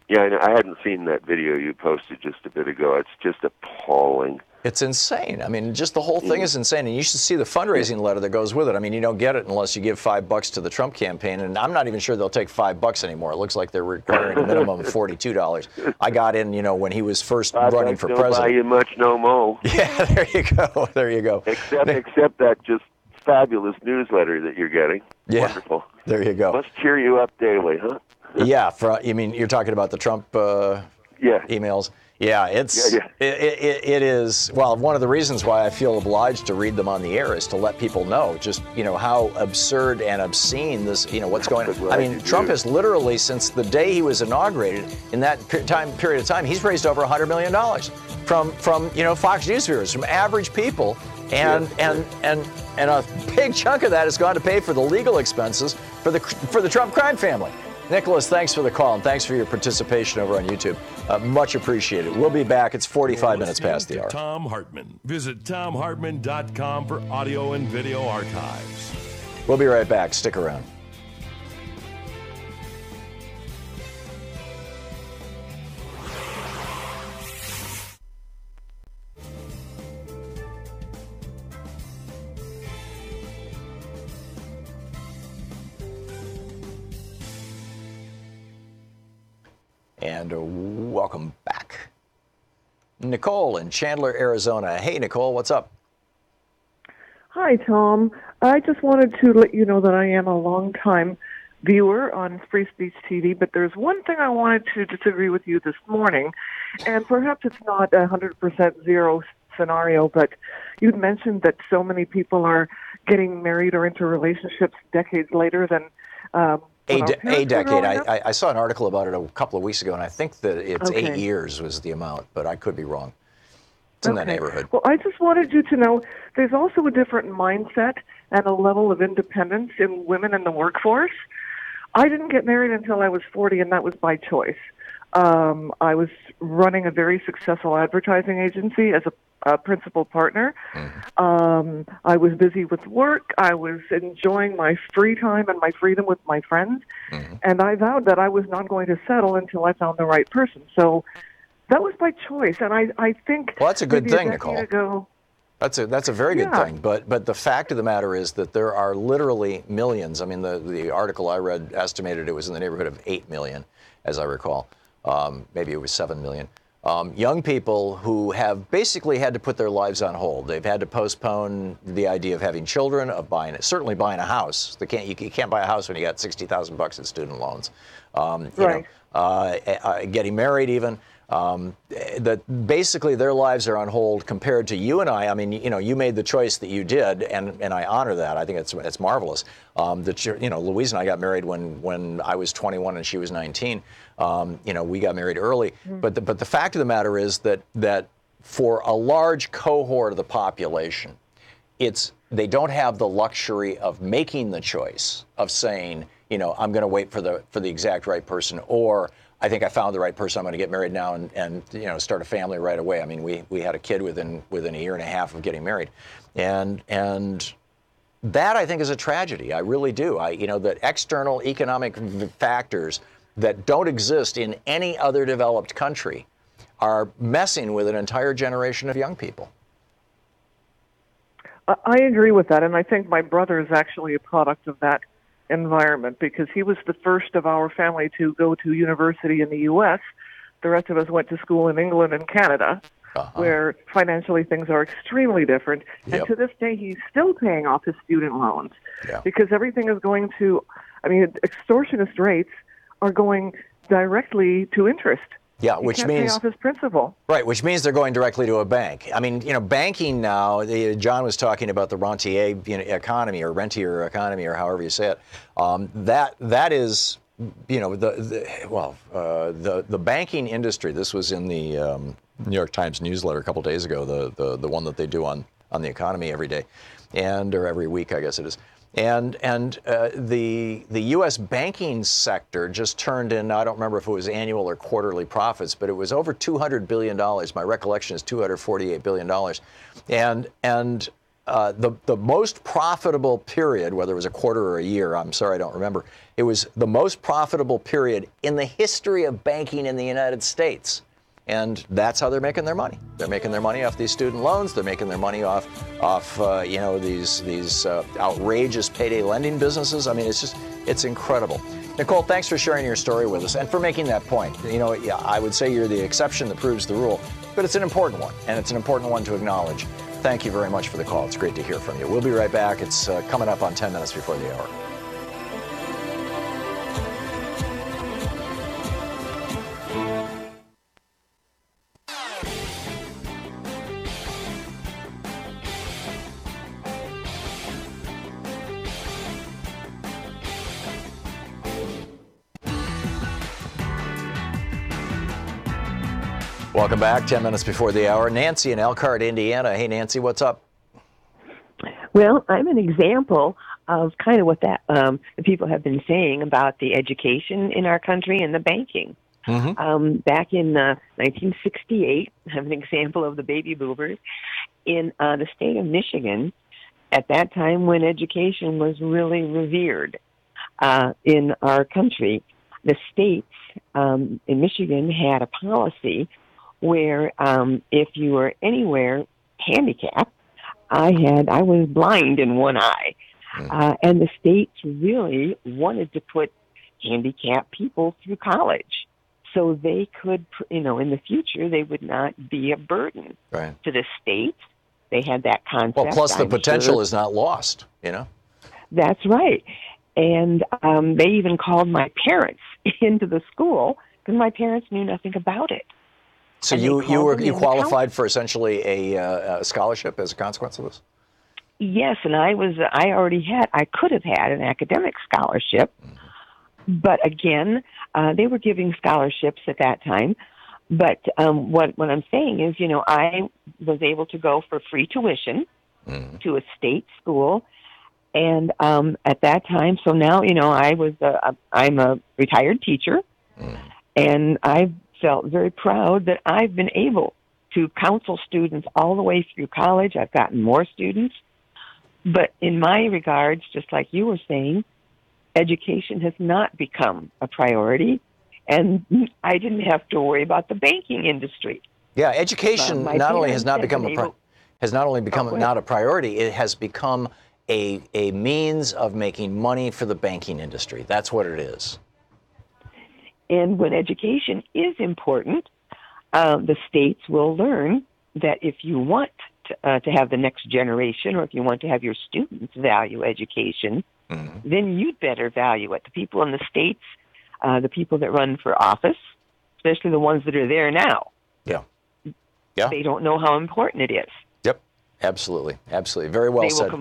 Yeah, I hadn't seen that video you posted just a bit ago. It's just appalling. It's insane. I mean, just the whole thing is insane. And you should see the fundraising letter that goes with it. I mean, you don't get it unless you give $5 to the Trump campaign. And I'm not even sure they'll take $5 anymore. It looks like they're requiring a minimum of $42. I got in, when he was first running for president. Don't buy you much no more. Yeah, there you go. There you go. Except that just fabulous newsletter that you're getting. Yeah. Wonderful. There you go. Must cheer you up daily, huh? Yeah. You mean you're talking about the Trump emails? Yeah, it is. Well, one of the reasons why I feel obliged to read them on the air is to let people know just, how absurd and obscene this, what's going on. I mean, Trump has literally, since the day he was inaugurated, in that period of time, he's raised over $100 million from Fox News viewers, from average people. And a big chunk of that has gone to pay for the legal expenses for the Trump crime family. Nicholas, thanks for the call, and thanks for your participation over on YouTube. Much appreciated. We'll be back. It's 45 minutes past the hour. Thom Hartmann. Visit thomhartmann.com for audio and video archives. We'll be right back. Stick around. And welcome back. Nicole in Chandler, Arizona. Hey, Nicole, what's up? Hi, Tom. I just wanted to let you know that I am a longtime viewer on Free Speech TV, but there's one thing I wanted to disagree with you this morning, and perhaps it's not a 100% zero scenario, but you'd mentioned that so many people are getting married or into relationships decades later than a decade. I saw an article about it a couple of weeks ago, and I think that it's 8 years was the amount, but I could be wrong. It's in that neighborhood. Well, I just wanted you to know there's also a different mindset and a level of independence in women in the workforce. I didn't get married until I was 40, and that was by choice. I was running a very successful advertising agency as a principal partner. I was busy with work. I was enjoying my free time and my freedom with my friends. And I vowed that I was not going to settle until I found the right person. So that was by choice. And I think... Well, that's a good thing, Nicole. Ago, that's a very good thing. But the fact of the matter is that there are literally millions. I mean, the article I read estimated it was in the neighborhood of 8 million, as I recall. Maybe it was 7 million. Young people who have basically had to put their lives on hold. They've had to postpone the idea of having children, of certainly buying a house. You can't buy a house when you got $60,000 in student loans. Getting married even. That basically their lives are on hold compared to you and I. I mean, you made the choice that you did, and I honor that. I think it's marvelous. Louise and I got married when I was 21 and she was 19. We got married early. But the fact of the matter is that for a large cohort of the population, they don't have the luxury of making the choice of saying, I'm going to wait for the exact right person, or I think I found the right person. I'm going to get married now and start a family right away. I mean, we had a kid within a year and a half of getting married, and that I think is a tragedy. I really do. That external economic factors that don't exist in any other developed country are messing with an entire generation of young people. I agree with that, and I think my brother is actually a product of that environment because he was the first of our family to go to university in the U.S. The rest of us went to school in England and Canada, where financially things are extremely different. Yep. And to this day, he's still paying off his student loans Yeah. because everything is going to, extortionist rates are going directly to interest. Yeah, He which can't means pay off his principal. Right, which means they're going directly to a bank. I mean, banking now. John was talking about the rentier economy or rentier economy or however you say it. That is, the banking industry. This was in the New York Times newsletter a couple days ago. The one that they do on the economy every day, or every week, I guess it is. And the U.S. banking sector just turned in, I don't remember if it was annual or quarterly profits, but it was over $200 billion. My recollection is $248 billion. And the most profitable period, whether it was a quarter or a year, I'm sorry, I don't remember, it was the most profitable period in the history of banking in the United States. And that's how they're making their money. They're making their money off these student loans. They're making their money off these outrageous payday lending businesses. I mean, it's incredible. Nicole, thanks for sharing your story with us and for making that point. I would say you're the exception that proves the rule, but it's an important one, and it's an important one to acknowledge. Thank you very much for the call. It's great to hear from you. We'll be right back. It's coming up on 10 minutes before the hour. Welcome back. 10 minutes before the hour. Nancy in Elkhart, Indiana. Hey, Nancy, what's up? Well, I'm an example of kind of what that the people have been saying about the education in our country and the banking. Mm-hmm. Back in 1968, I have an example of the baby boomers in the state of Michigan. At that time, when education was really revered in our country, the states in Michigan had a policy where if you were anywhere handicapped, I was blind in one eye, and the states really wanted to put handicapped people through college so they could, in the future, they would not be a burden to the states. They had that concept. Well, plus the potential is not lost, That's right. And they even called my parents into the school because my parents knew nothing about it. So you qualified for essentially a scholarship as a consequence of this? Yes, and I could have had an academic scholarship, but again, they were giving scholarships at that time. But what I'm saying is, I was able to go for free tuition to a state school, and at that time, so now I'm a retired teacher, and I felt very proud that I've been able to counsel students all the way through college. I've gotten more students. But in my regards, just like you were saying, education has not become a priority, and I didn't have to worry about the banking industry. Yeah, education not only has not become not a priority, it has become a means of making money for the banking industry. That's what it is. And when education is important, the states will learn that if you want to have the next generation, or if you want to have your students value education, then you'd better value it. The people in the states, the people that run for office, especially the ones that are there now, they don't know how important it is. Yep, absolutely. Very well said. They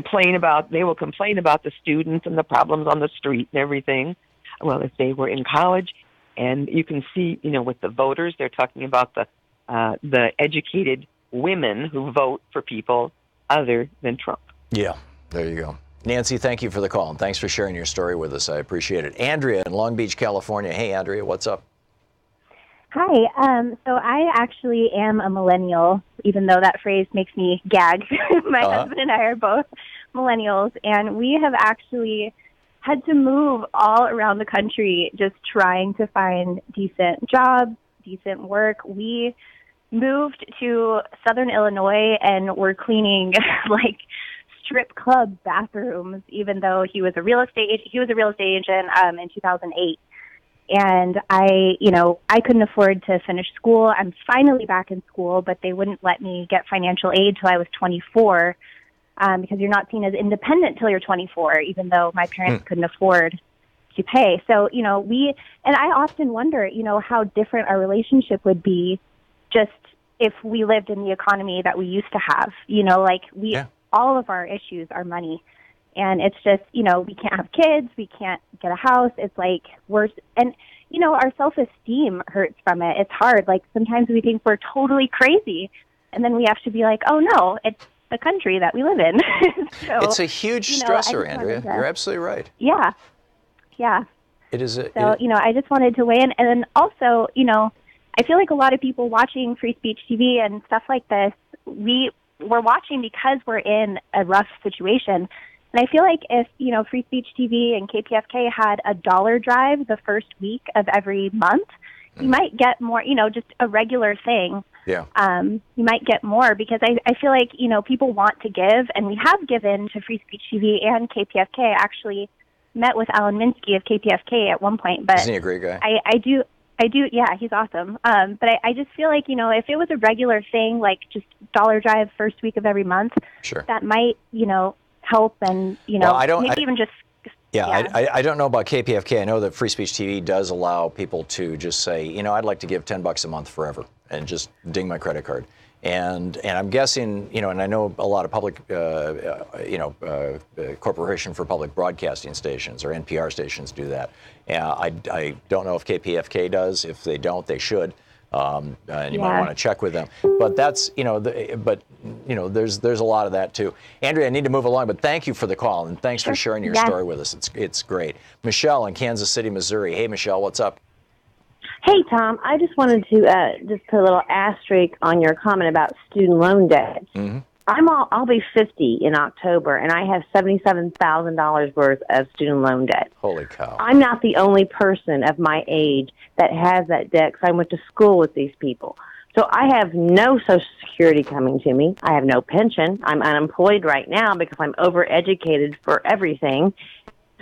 will complain about the students and the problems on the street and everything. Well, if they were in college. And you can see, with the voters, they're talking about the educated women who vote for people other than Trump. Yeah, there you go. Nancy, thank you for the call, and thanks for sharing your story with us. I appreciate it. Andrea in Long Beach, California. Hey, Andrea, what's up? Hi. So I actually am a millennial, even though that phrase makes me gag. My husband and I are both millennials, and we have actually had to move all around the country just trying to find decent jobs, decent work. We moved to Southern Illinois and we're cleaning strip club bathrooms, even though he was a real estate agent in 2008. And I couldn't afford to finish school. I'm finally back in school, but they wouldn't let me get financial aid till I was 24, because you're not seen as independent till you're 24, even though my parents couldn't afford to pay. So, and I often wonder, how different our relationship would be just if we lived in the economy that we used to have. All of our issues are money. And it's just, we can't have kids, we can't get a house. It's like worse. And, our self-esteem hurts from it. It's hard. Like, sometimes we think we're totally crazy. And then we have to be like, oh, no, it's the country that we live in. So, it's a huge stressor, Andrea. You're absolutely right. Yeah. Yeah. It is. I just wanted to weigh in. And then also, I feel like a lot of people watching free speech TV and stuff like this, we're watching because we're in a rough situation. And I feel like if, Free Speech TV and KPFK had a dollar drive the first week of every month, you might get more, just a regular thing. Yeah. You might get more because I feel like, people want to give, and we have given to Free Speech TV and KPFK. I actually met with Alan Minsky of KPFK at one point. But isn't he a great guy? I do, yeah, he's awesome. But I just feel like, if it was a regular thing, like just dollar drive first week of every month, sure, that might, help and, maybe even just... Yeah, I don't know about KPFK. I know that Free Speech TV does allow people to just say, I'd like to give $10 a month forever and just ding my credit card. And I'm guessing, and I know a lot of public, Corporation for Public Broadcasting stations or NPR stations do that. I don't know if KPFK does. If they don't, they should. And you might want to check with them. But that's, there's a lot of that too. Andrea, I need to move along, but thank you for the call and thanks for sharing your story with us. It's great. Michelle in Kansas City, Missouri. Hey, Michelle, what's up? Hey, Tom. I just wanted to just put a little asterisk on your comment about student loan debt. Mm-hmm. I'll be 50 in October, and I have $77,000 worth of student loan debt. Holy cow! I'm not the only person of my age that has that debt because I went to school with these people. So I have no Social Security coming to me. I have no pension. I'm unemployed right now because I'm overeducated for everything.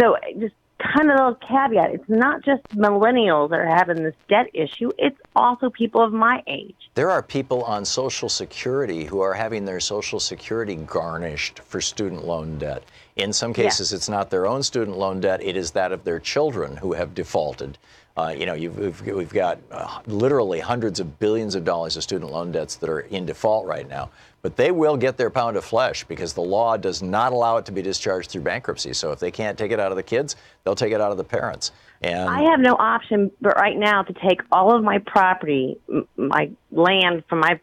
So just kind of a little caveat. It's not just millennials that are having this debt issue. It's also people of my age. There are people on Social Security who are having their Social Security garnished for student loan debt. In some cases, it's not their own student loan debt. It is that of their children who have defaulted. We've got literally hundreds of billions of dollars of student loan debts that are in default right now. But they will get their pound of flesh because the law does not allow it to be discharged through bankruptcy. So if they can't take it out of the kids, they'll take it out of the parents. And I have no option but right now to take all of my property, my land from my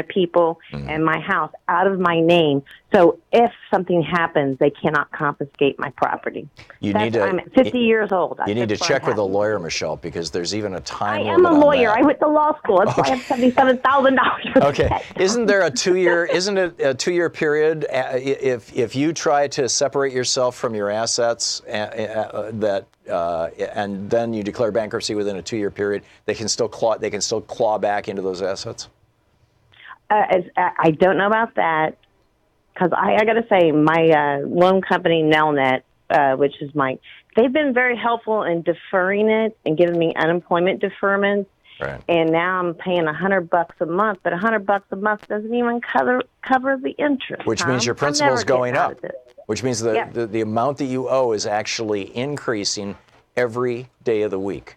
people and my house out of my name. So if something happens, they cannot confiscate my property. I'm 50 years old. You need to check with a lawyer, Michelle, because there's even a time limit. I am a lawyer. On that. I went to law school. That's why I have $77,000. Okay. Isn't there a 2-year? Isn't it a 2-year period if you try to separate yourself from your assets and then you declare bankruptcy within a 2-year period? They can still claw back into those assets. I don't know about that because I got to say my loan company, Nelnet, which is they've been very helpful in deferring it and giving me unemployment deferments. Right. And now I'm paying $100 a month, but $100 a month doesn't even cover the interest. Which means your principal is going up. Which means the amount that you owe is actually increasing every day of the week.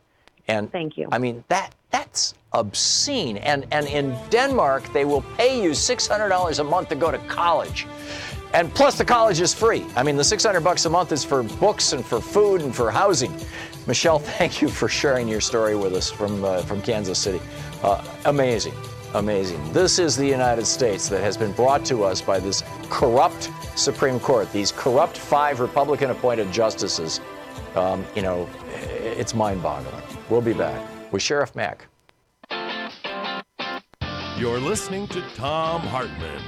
And thank you. I mean that's obscene. And in Denmark they will pay you $600 a month to go to college. And plus the college is free. I mean the $600 a month is for books and for food and for housing. Michelle, thank you for sharing your story with us from Kansas City. Amazing. This is the United States that has been brought to us by this corrupt Supreme Court, these corrupt 5 Republican-appointed justices. It's mind-boggling. We'll be back with Sheriff Mack. You're listening to Thom Hartmann.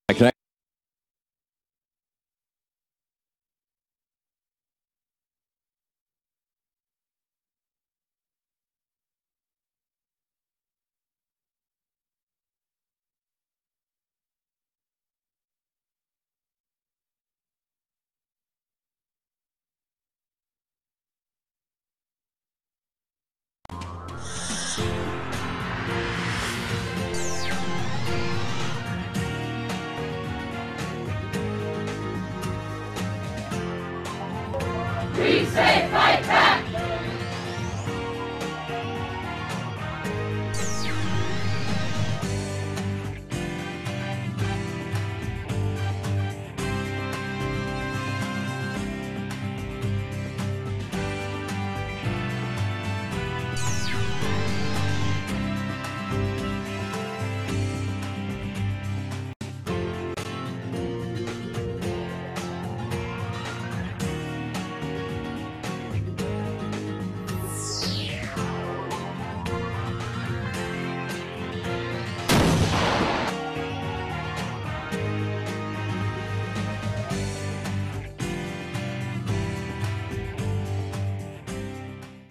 Connect. We say fight back!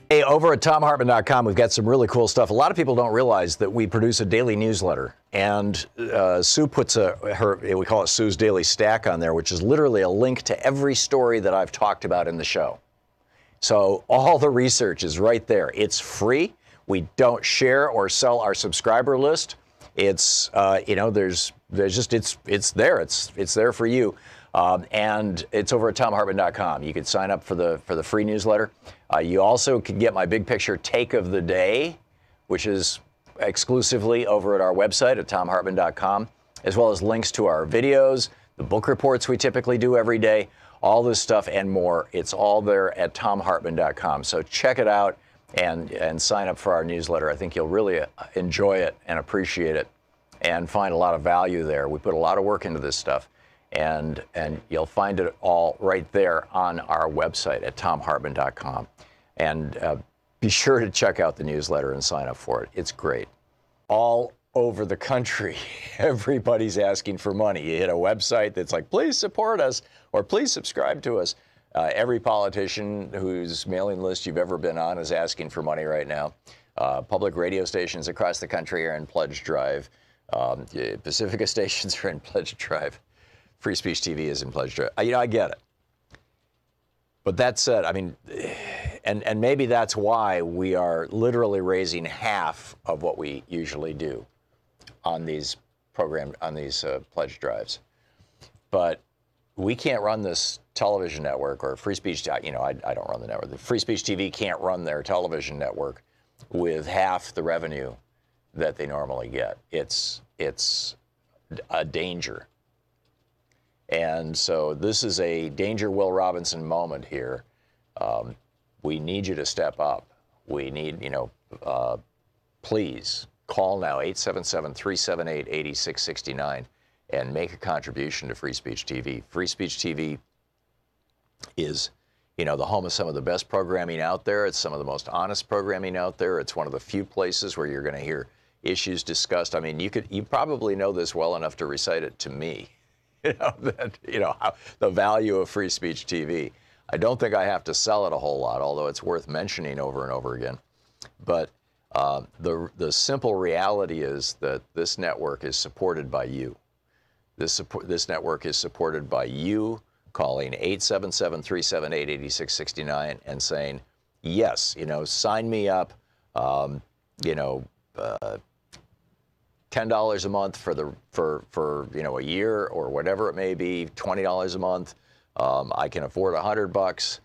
Hey, over at ThomHartmann.com, we've got some really cool stuff. A lot of people don't realize that we produce a daily newsletter, and Sue puts we call it Sue's Daily Stack on there, which is literally a link to every story that I've talked about in the show. So all the research is right there. It's free. We don't share or sell our subscriber list. It's there's just it's there. It's there for you. And it's over at ThomHartmann.com. You can sign up for the free newsletter. You also can get my big picture take of the day, which is exclusively over at our website at ThomHartmann.com, as well as links to our videos, the book reports we typically do every day, all this stuff and more. It's all there at ThomHartmann.com. So check it out and sign up for our newsletter. I think you'll really enjoy it and appreciate it and find a lot of value there. We put a lot of work into this stuff. And you'll find it all right there on our website at ThomHartmann.com. And be sure to check out the newsletter and sign up for it. It's great. All over the country, everybody's asking for money. You hit a website that's like, please support us, or please subscribe to us. Every politician whose mailing list you've ever been on is asking for money right now. Public radio stations across the country are in pledge drive. Pacifica stations are in pledge drive. Free Speech TV is in pledge drive. I get it. But that said, I mean, and maybe that's why we are literally raising half of what we usually do on these pledge drives. But we can't run this television network or Free Speech. I don't run the network. The Free Speech TV can't run their television network with half the revenue that they normally get. It's a danger. And so this is a danger Will Robinson moment here. We need you to step up. We need, please call now, 877-378-8669, and make a contribution to Free Speech TV. Free Speech TV is, the home of some of the best programming out there. It's some of the most honest programming out there. It's one of the few places where you're going to hear issues discussed. I mean, you probably know this well enough to recite it to me. The value of Free Speech TV. I don't think I have to sell it a whole lot, although it's worth mentioning over and over again. But the simple reality is that this network is supported by you. This network is supported by you calling 877-378-8669 and saying, yes, sign me up, $10 a month for a year or whatever it may be, $20 a month. I can afford $100.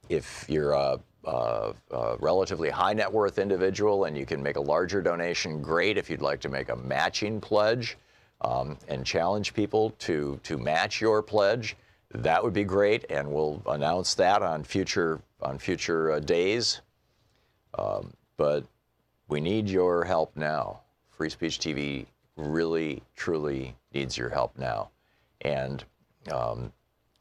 If you're a relatively high net worth individual and you can make a larger donation, great. If you'd like to make a matching pledge and challenge people to match your pledge, that would be great. And we'll announce that on future days. But we need your help now. Free Speech TV really, truly needs your help now. And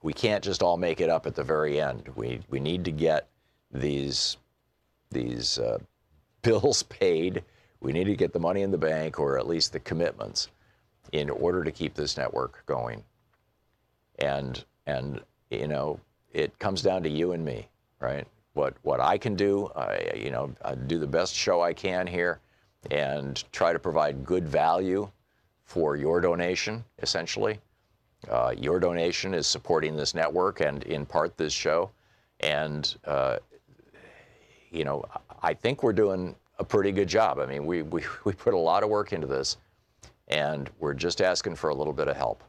we can't just all make it up at the very end. We need to get these bills paid. We need to get the money in the bank, or at least the commitments. in order to keep this network going. And it comes down to you and me, right? What I can do, I do the best show I can here and try to provide good value for your donation, essentially. Your donation is supporting this network and in part this show. And, I think we're doing a pretty good job. I mean, we put a lot of work into this, and we're just asking for a little bit of help.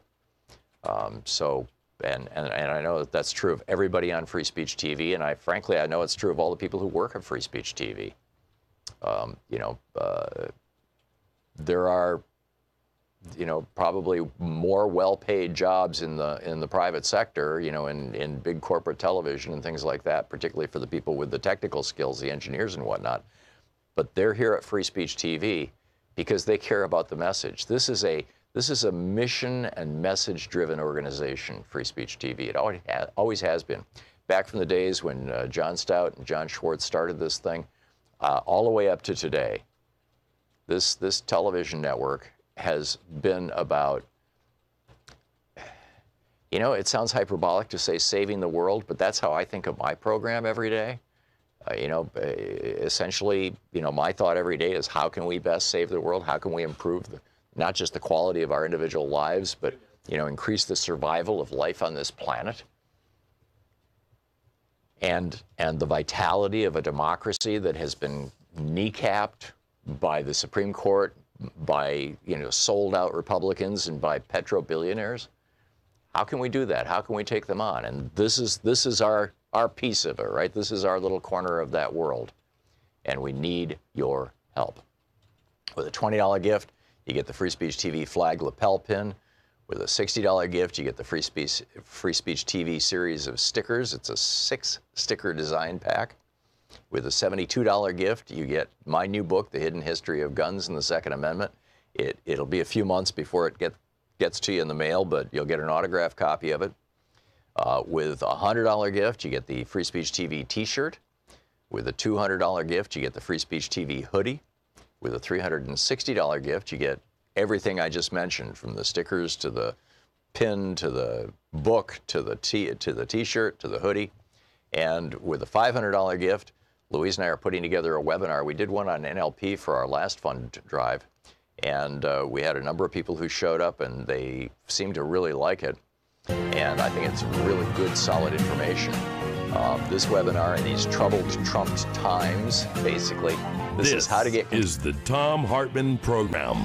And I know that's true of everybody on Free Speech TV, and frankly, I know it's true of all the people who work at Free Speech TV. There are, probably more well-paid jobs in the private sector, in big corporate television and things like that, particularly for the people with the technical skills, the engineers and whatnot. But they're here at Free Speech TV because they care about the message. This is a mission and message-driven organization, Free Speech TV. It always has been. Back from the days when John Stout and John Schwartz started this thing, all the way up to today, this television network has been about, it sounds hyperbolic to say saving the world, but that's how I think of my program every day. Essentially, my thought every day is how can we best save the world? How can we improve not just the quality of our individual lives, but increase the survival of life on this planet, and the vitality of a democracy that has been kneecapped by the Supreme Court, by sold out Republicans, and by petro-billionaires. How can we do that? How can we take them on? And this is our piece of it, right? This is our little corner of that world, and we need your help. With a $20 gift, you get the Free Speech TV flag lapel pin. With a $60 gift, you get the Free Speech TV series of stickers. It's a 6-sticker design pack. With a $72 gift, you get my new book, The Hidden History of Guns and the Second Amendment. It'll be a few months before it gets to you in the mail, but you'll get an autographed copy of it. With a $100 gift, you get the Free Speech TV t-shirt. With a $200 gift, you get the Free Speech TV hoodie. With a $360 gift, you get everything I just mentioned, from the stickers to the pin to the book to the t-shirt to the hoodie. And with a $500 gift, Louise and I are putting together a webinar. We did one on NLP for our last fund drive, and we had a number of people who showed up, and they seemed to really like it. And I think it's really good, solid information. This webinar in these troubled, trumped times, basically, this is how to get... This is the Thom Hartmann Program.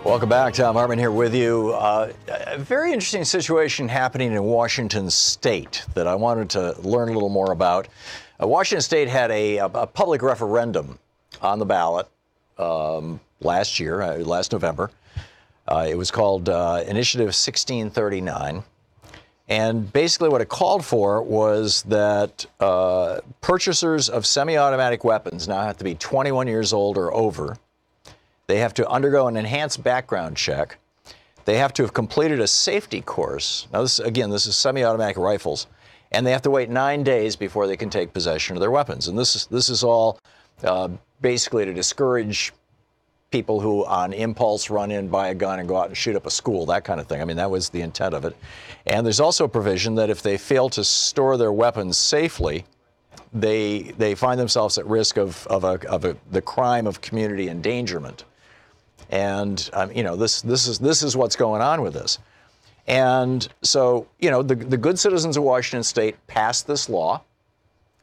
Welcome back. Thom Hartmann here with you. A very interesting situation happening in Washington State that I wanted to learn a little more about. Washington State had a public referendum on the ballot last November. It was called Initiative 1639. And basically what it called for was that purchasers of semi-automatic weapons now have to be 21 years old or over. They have to undergo an enhanced background check. They have to have completed a safety course. Now, this is semi-automatic rifles. And they have to wait 9 days before they can take possession of their weapons. And this is all basically to discourage people who on impulse run in, buy a gun, and go out and shoot up a school, that kind of thing. I mean, that was the intent of it. And there's also a provision that if they fail to store their weapons safely, they find themselves at risk of the crime of community endangerment. And this is what's going on with this. And so, the good citizens of Washington State passed this law.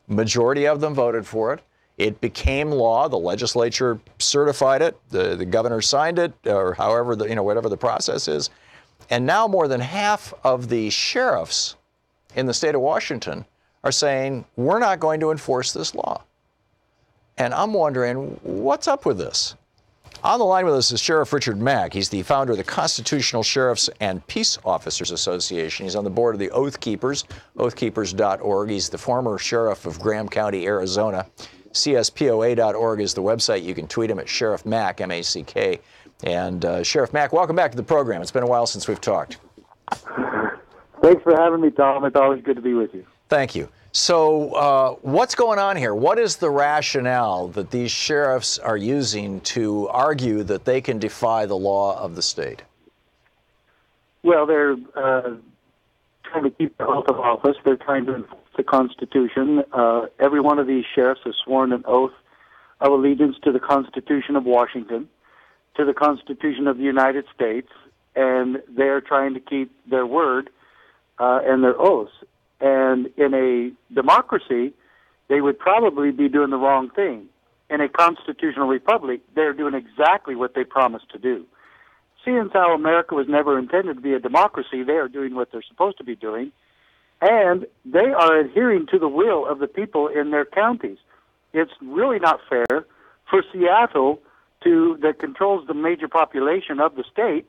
Majority of them voted for it. It became law. The legislature certified it. The governor signed it, or however whatever the process is. And now more than half of the sheriffs in the state of Washington are saying, we're not going to enforce this law. And I'm wondering, what's up with this? On the line with us is Sheriff Richard Mack. He's the founder of the Constitutional Sheriffs and Peace Officers Association. He's on the board of the Oath Keepers, oathkeepers.org. He's the former sheriff of Graham County, Arizona. CSPOA.org is the website. You can tweet him at Sheriff Mack, M-A-C-K. And Sheriff Mack, welcome back to the program. It's been a while since we've talked. Thanks for having me, Tom. It's always good to be with you. Thank you. So what's going on here? What is the rationale that these sheriffs are using to argue that they can defy the law of the state? Well, they're trying to keep the oath of office. They're trying to enforce the Constitution. Every one of these sheriffs has sworn an oath of allegiance to the Constitution of Washington, to the Constitution of the United States, and they're trying to keep their word and their oaths. And in a democracy, they would probably be doing the wrong thing. In a constitutional republic, they're doing exactly what they promised to do. Seeing how America was never intended to be a democracy, they are doing what they're supposed to be doing, and they are adhering to the will of the people in their counties. It's really not fair for Seattle, that controls the major population of the state,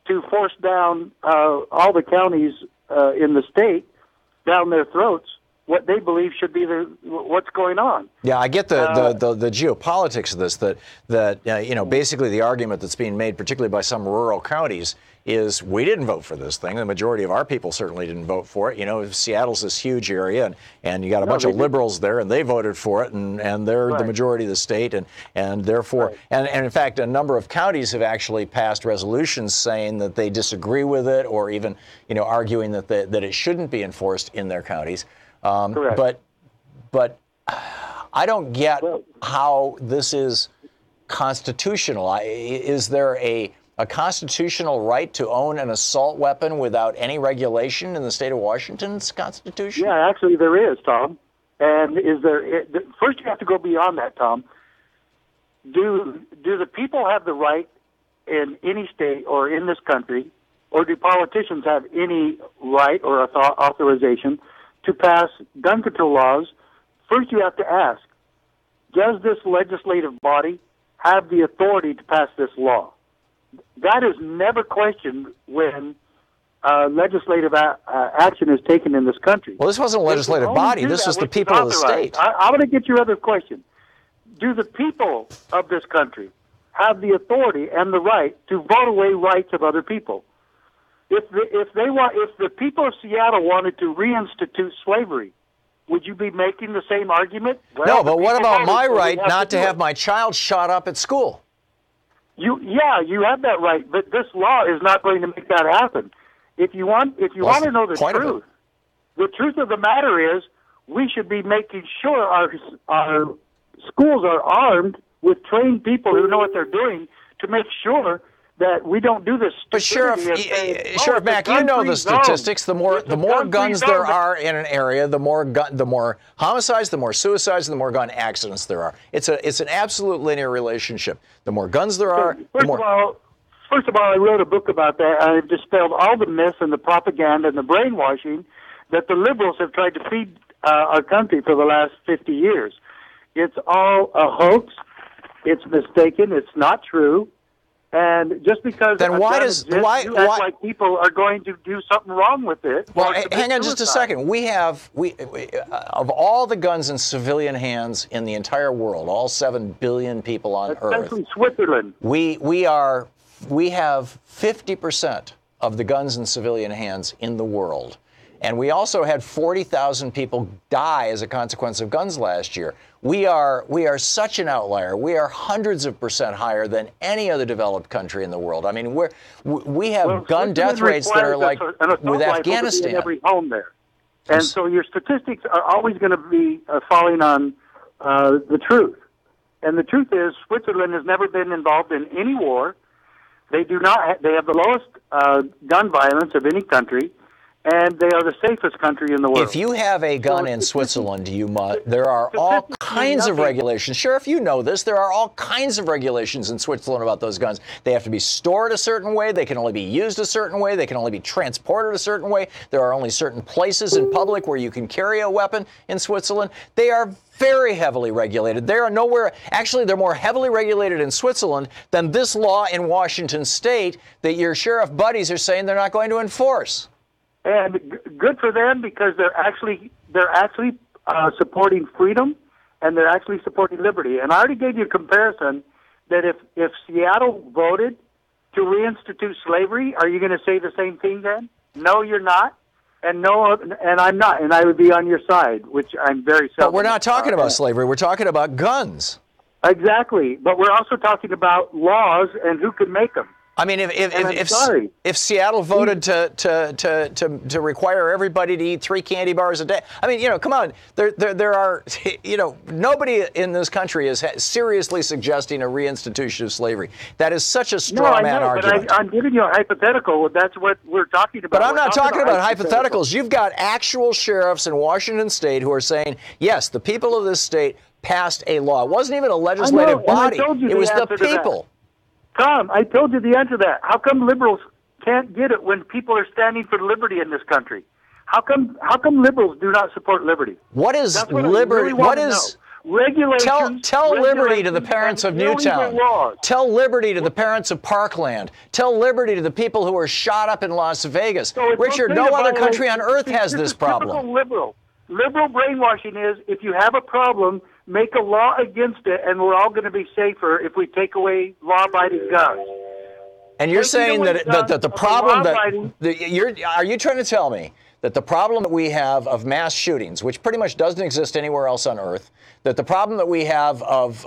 to force down all the counties in the state down their throats what they believe should be what's going on. Yeah, I get the geopolitics of this. That basically the argument that's being made, particularly by some rural counties, is we didn't vote for this thing. The majority of our people certainly didn't vote for it. Seattle's this huge area, and you got a bunch of liberals there, and they voted for it, and they're the majority of the state, and therefore, and in fact, a number of counties have actually passed resolutions saying that they disagree with it, or even arguing that it shouldn't be enforced in their counties. But I don't get how this is constitutional. Is there a constitutional right to own an assault weapon without any regulation in the state of Washington's Constitution? Yeah, actually there is, Tom. And first you have to go beyond that, Tom. Do the people have the right in any state or in this country, or do politicians have any right or authorization to pass gun control laws? First you have to ask, does this legislative body have the authority to pass this law? That is never questioned when legislative action is taken in this country. Well, this wasn't a legislative body. This was the people of the state. I want to get your other question. Do the people of this country have the authority and the right to vote away rights of other people? If the people of Seattle wanted to reinstitute slavery, would you be making the same argument? Well, no, but what about my right not to have my child shot up at school? You have that right, but this law is not going to make that happen. If you want to know the truth, the truth of the matter is we should be making sure our schools are armed with trained people who know what they're doing to make sure that we don't do this. But Sheriff Mack, you know the statistics. The more guns there are in an area, the more homicides, the more suicides, and the more gun accidents there are. It's an absolute linear relationship. The more guns there are, First of all, I wrote a book about that. I dispelled all the myths and the propaganda and the brainwashing that the liberals have tried to feed our country for the last 50 years. It's all a hoax. It's mistaken. It's not true. And just because then why like people are going to do something wrong with it? Well, hang on just a second. We of all the guns in civilian hands in the entire world, all 7 billion people on Earth, especially Switzerland, we have 50% of the guns in civilian hands in the world. And we also had 40,000 people die as a consequence of guns last year. We are such an outlier. We are hundreds of % higher than any other developed country in the world. I mean, we have gun death rates that are like with Afghanistan. In every home there, and so your statistics are always going to be falling on the truth. And the truth is, Switzerland has never been involved in any war. They do not. They have the lowest gun violence of any country. And they are the safest country in the world. If you have a gun in Switzerland, there are all kinds of regulations. Sheriff, you know this. There are all kinds of regulations in Switzerland about those guns. They have to be stored a certain way. They can only be used a certain way. They can only be transported a certain way. There are only certain places in public where you can carry a weapon in Switzerland. They are very heavily regulated. They are nowhere. Actually, they're more heavily regulated in Switzerland than this law in Washington State that your sheriff buddies are saying they're not going to enforce. And good for them, because they're actually supporting freedom, and they're actually supporting liberty. And I already gave you a comparison that if Seattle voted to reinstitute slavery, are you going to say the same thing then? No, you're not. And I'm not. And I would be on your side, which I'm very seldom. But we're not talking about slavery. We're talking about guns. Exactly. But we're also talking about laws and who can make them. I mean, sorry. if Seattle voted to require everybody to eat 3 candy bars a day, I mean, come on, there are, nobody in this country is seriously suggesting a reinstitution of slavery. That is such a straw man argument. But I'm giving you a hypothetical. That's what we're talking about. But I'm not talking about hypotheticals. You've got actual sheriffs in Washington State who are saying, yes, the people of this state passed a law. It wasn't even a legislative body. It was the people. Tom, I told you the answer to that. How come liberals can't get it when people are standing for liberty in this country? How come liberals do not support liberty? What is liberty? What is regulations? Tell liberty to the parents of Newtown. Tell liberty to the parents of Parkland. Tell liberty to the people who were shot up in Las Vegas. So Richard, no other country on earth has this problem. Liberal brainwashing is if you have a problem, make a law against it, and we're all going to be safer if we take away law-abiding guns. And you're saying that the problem are you trying to tell me that the problem that we have of mass shootings, which pretty much doesn't exist anywhere else on earth, that the problem that we have of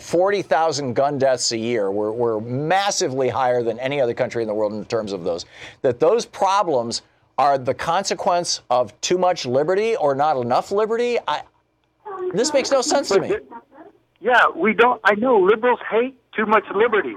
40,000 gun deaths a year, we're massively higher than any other country in the world in terms of those, that those problems are the consequence of too much liberty or not enough liberty? This makes no sense to me. Yeah, we don't. I know liberals hate too much liberty,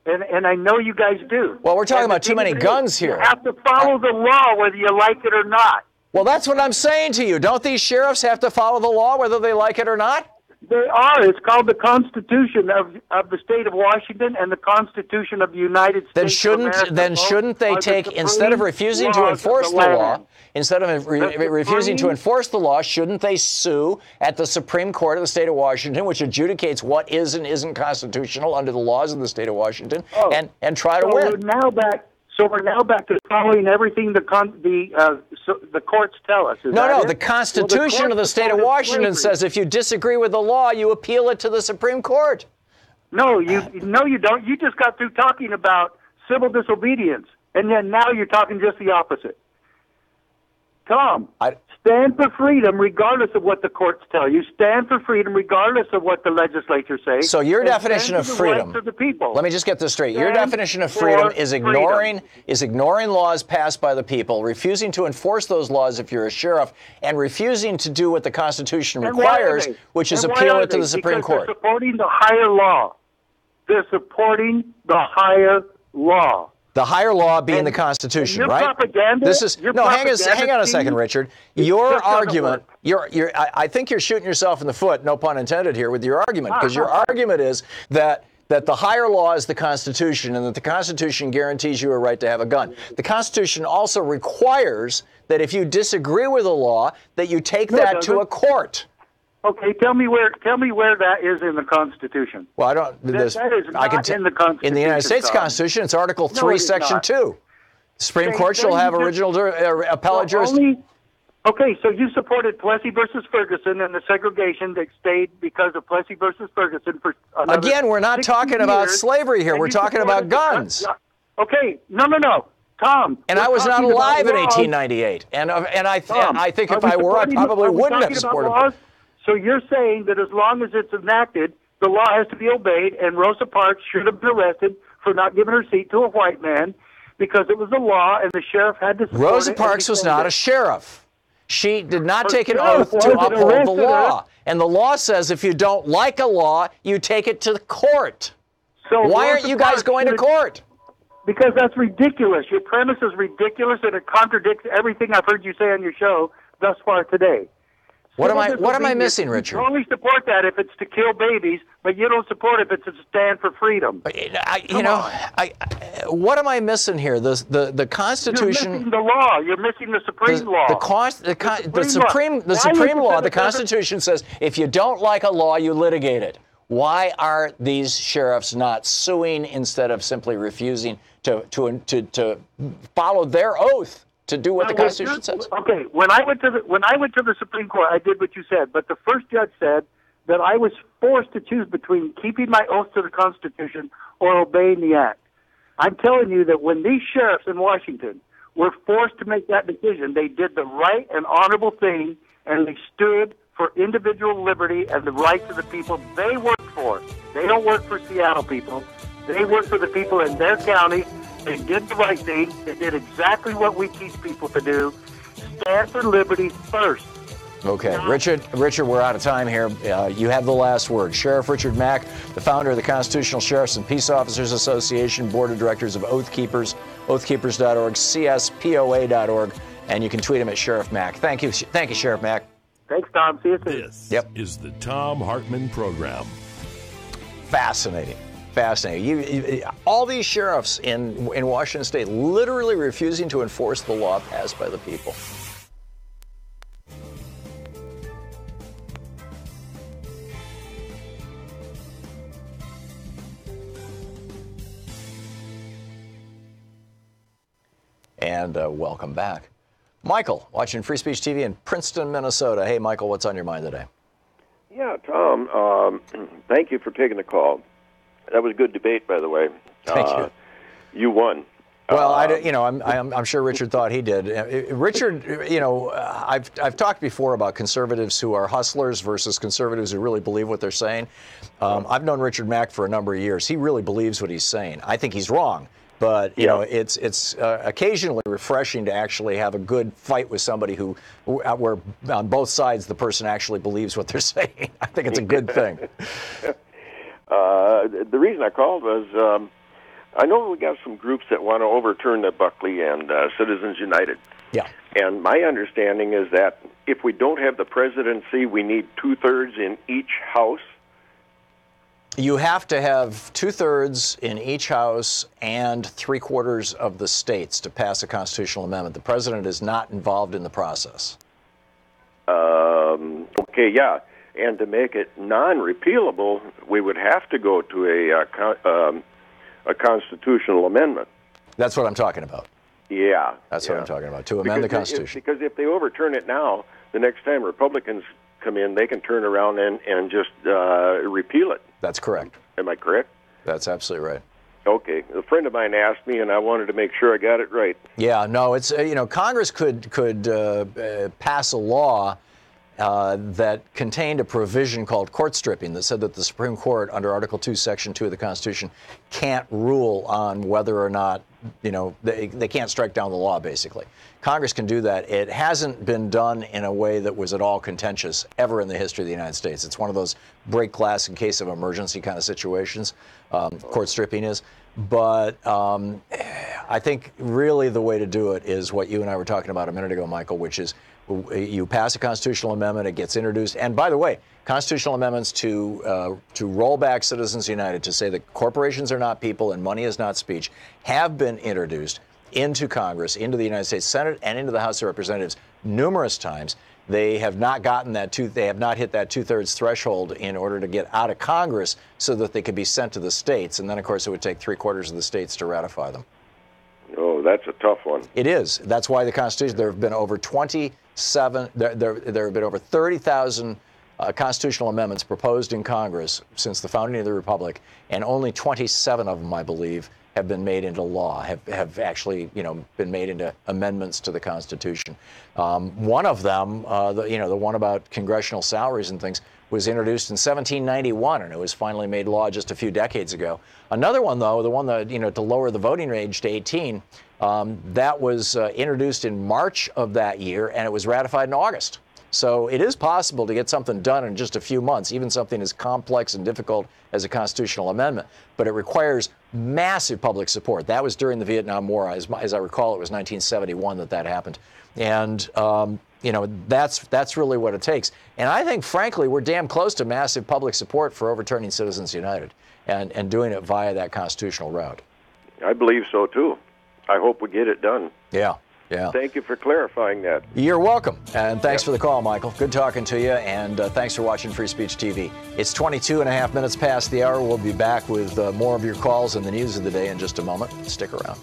and I know you guys do. Well, we're talking about too many guns here. You have to follow the law whether you like it or not. Well, that's what I'm saying to you. Don't these sheriffs have to follow the law whether they like it or not? They are. It's called the Constitution of the state of Washington and the Constitution of the United States. Shouldn't they take, instead of refusing to enforce the law, instead of refusing to enforce the law, shouldn't they sue at the Supreme Court of the state of Washington, which adjudicates what is and isn't constitutional under the laws of the state of Washington, and try to win? We're now back to following everything the courts tell us. The Constitution of the state of Washington says if you disagree with the law, you appeal it to the Supreme Court. No, you don't. You just got through talking about civil disobedience, and then now you're talking just the opposite. Tom, stand for freedom regardless of what the courts tell you. Stand for freedom regardless of what the legislature says. So your definition of freedom, let me just get this straight. Your definition of freedom is ignoring laws passed by the people, refusing to enforce those laws if you're a sheriff, and refusing to do what the Constitution requires, which is appeal it to the Supreme Court. They're supporting the higher law. They're supporting the higher law. The higher law being the Constitution, right? Propaganda, hang on a second, Richard. Your argument, I think you're shooting yourself in the foot, no pun intended here, with your argument, because your argument is that the higher law is the Constitution and that the Constitution guarantees you a right to have a gun. The Constitution also requires that if you disagree with a law, that you take that to a court. Okay, tell me where that is in the Constitution. Well, I don't. That is not in the Constitution. In the United States Constitution, it's Article 3, Section 2. The Supreme Court shall have original appellate jurisdiction. Okay, so you supported Plessy versus Ferguson and the segregation that stayed because of Plessy versus Ferguson for Again, we're not talking about slavery here. We're talking about guns. Okay, no. Tom. And I was not alive in 1898. And I think if I were, I probably wouldn't have supported it. So you're saying that as long as it's enacted, the law has to be obeyed, and Rosa Parks should have been arrested for not giving her seat to a white man because it was a law and the sheriff had to support it. Rosa Parks was not a sheriff. She did not take an oath to uphold the law. And the law says if you don't like a law, you take it to the court. So why aren't you guys going to court? Because that's ridiculous. Your premise is ridiculous, and it contradicts everything I've heard you say on your show thus far today. What am I missing, Richard? You only support that if it's to kill babies, but you don't support it if it's to stand for freedom. What am I missing here? The Constitution. You're missing the law. You're missing the Supreme Law. The Supreme Law. The Constitution says if you don't like a law, you litigate it. Why are these sheriffs not suing instead of simply refusing to follow their oath to do what the Constitution says? Okay, when I went to the Supreme Court, I did what you said, but the first judge said that I was forced to choose between keeping my oath to the Constitution or obeying the Act. I'm telling you that when these sheriffs in Washington were forced to make that decision, they did the right and honorable thing, and they stood for individual liberty and the rights of the people they work for. They don't work for Seattle people. They work for the people in their county. They did the right thing. They did exactly what we teach people to do. Stand for liberty first. Okay, Richard, we're out of time here. You have the last word. Sheriff Richard Mack, the founder of the Constitutional Sheriffs and Peace Officers Association, Board of Directors of Oath Keepers, oathkeepers.org, cspoa.org, and you can tweet him at Sheriff Mack. Thank you, Sheriff Mack. Thanks, Tom. See you soon. This is the Thom Hartmann Program. Fascinating. All these sheriffs in Washington State literally refusing to enforce the law passed by the people. And welcome back. Michael, watching Free Speech TV in Princeton, Minnesota. Hey, Michael, what's on your mind today? Yeah, Tom, thank you for taking the call. That was a good debate, by the way. Thank you. You won. Well, I'm sure Richard thought he did. Richard, I've talked before about conservatives who are hustlers versus conservatives who really believe what they're saying. I've known Richard Mack for a number of years. He really believes what he's saying. I think he's wrong. But, you know, it's occasionally refreshing to actually have a good fight with somebody where on both sides the person actually believes what they're saying. I think it's a good thing. The reason I called was I know we got some groups that want to overturn the Buckley and Citizens United. Yeah. And my understanding is that if we don't have the presidency, we need 2/3 in each house. You have to have 2/3 in each house and 3/4 of the states to pass a constitutional amendment. The president is not involved in the process. Okay, yeah. And to make it non-repealable, we would have to go to a constitutional amendment. That's what I'm talking about. Yeah. That's what I'm talking about, to amend the Constitution. Because if they overturn it now, the next time Republicans come in, they can turn around and just repeal it. That's correct. Am I correct? That's absolutely right. Okay. A friend of mine asked me, and I wanted to make sure I got it right. Yeah, no, it's, Congress could pass a law that contained a provision called court stripping that said that the Supreme Court, under Article 2, Section 2 of the Constitution, can't rule on whether or not, they can't strike down the law, basically. Congress can do that. It hasn't been done in a way that was at all contentious ever in the history of the United States. It's one of those break glass in case of emergency kind of situations, court stripping is. But I think really the way to do it is what you and I were talking about a minute ago, Michael, which is you pass a constitutional amendment, it gets introduced. And by the way, constitutional amendments to roll back Citizens United, to say that corporations are not people and money is not speech, have been introduced into Congress, into the United States Senate, and into the House of Representatives numerous times. They have not gotten they have not hit that 2/3 threshold in order to get out of Congress so that they could be sent to the states. And then, of course, it would take 3/4 of the states to ratify them. Oh, that's a tough one. It is. That's why the Constitution, there have been over 27, there have been over 30,000 constitutional amendments proposed in Congress since the founding of the Republic, and only 27 of them, I believe, have been made into law, have actually, been made into amendments to the Constitution. One of them, the one about congressional salaries and things, was introduced in 1791, and it was finally made law just a few decades ago. Another one, though, the one that, to lower the voting age to 18, that was introduced in March of that year, and it was ratified in August. So it is possible to get something done in just a few months, even something as complex and difficult as a constitutional amendment. But it requires massive public support. That was during the Vietnam War. As I recall, it was 1971 that happened. And, that's really what it takes. And I think, frankly, we're damn close to massive public support for overturning Citizens United and doing it via that constitutional route. I believe so, too. I hope we get it done. Yeah. Yeah. Thank you for clarifying that. You're welcome. And thanks for the call, Michael. Good talking to you. And thanks for watching Free Speech TV. It's 22.5 minutes past the hour. We'll be back with more of your calls and the news of the day in just a moment. Stick around.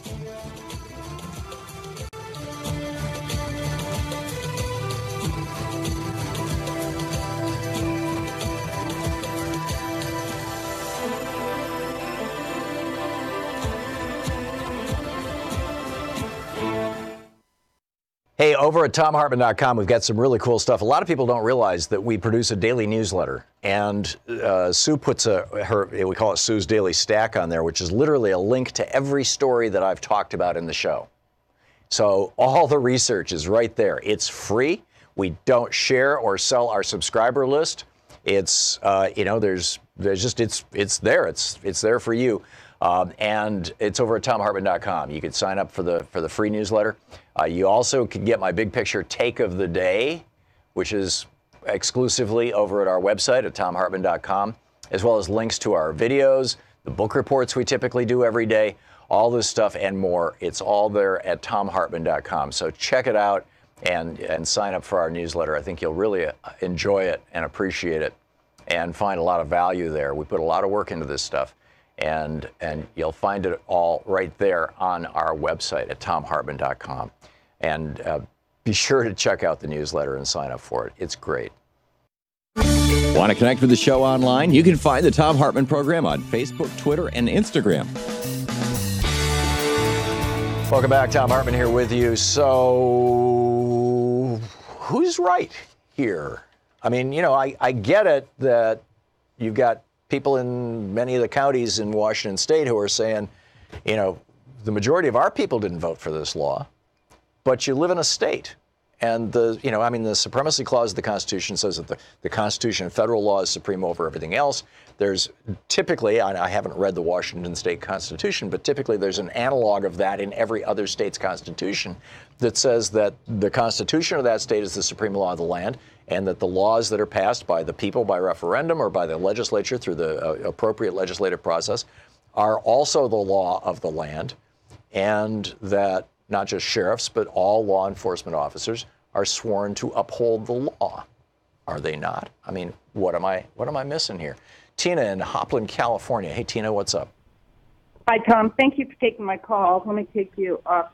Hey, over at ThomHartmann.com, we've got some really cool stuff. A lot of people don't realize that we produce a daily newsletter, and Sue puts we call it Sue's Daily Stack on there, which is literally a link to every story that I've talked about in the show. So all the research is right there. It's free. We don't share or sell our subscriber list. It's there's just it's there. It's there for you. And it's over at ThomHartmann.com. You can sign up for the free newsletter. You also can get my big picture take of the day, which is exclusively over at our website at ThomHartmann.com, as well as links to our videos, the book reports we typically do every day, all this stuff and more. It's all there at ThomHartmann.com. So check it out and sign up for our newsletter. I think you'll really enjoy it and appreciate it and find a lot of value there. We put a lot of work into this stuff. And you'll find it all right there on our website at ThomHartmann.com. And be sure to check out the newsletter and sign up for it. It's great. Want to connect with the show online? You can find the Thom Hartmann Program on Facebook, Twitter, and Instagram. Welcome back. Thom Hartmann here with you. So who's right here? I mean, I get it that you've got people in many of the counties in Washington State who are saying, the majority of our people didn't vote for this law, but you live in a state. And the Supremacy Clause of the Constitution says that the Constitution and federal law is supreme over everything else. There's typically, I haven't read the Washington State Constitution, but typically there's an analog of that in every other state's constitution that says that the Constitution of that state is the supreme law of the land, and that the laws that are passed by the people by referendum or by the legislature through the appropriate legislative process are also the law of the land, and that not just sheriffs, but all law enforcement officers are sworn to uphold the law. Are they not? I mean, what am I missing here? Tina in Hopland, California. Hey, Tina, what's up? Hi, Tom. Thank you for taking my call. Let me take you up.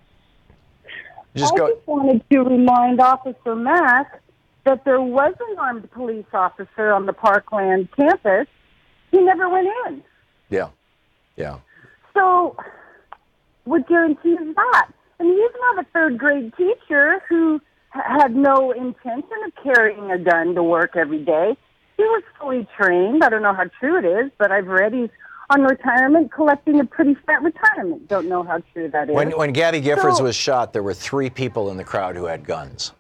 I just wanted to remind Officer Mack that there was an armed police officer on the Parkland campus. He never went in. Yeah. So what guarantees that? And you even have a third-grade teacher who had no intention of carrying a gun to work every day. He was fully trained. I don't know how true it is, but I've read he's on retirement collecting a pretty fat retirement. Don't know how true that is. When Gabby Giffords was shot, there were 3 people in the crowd who had guns,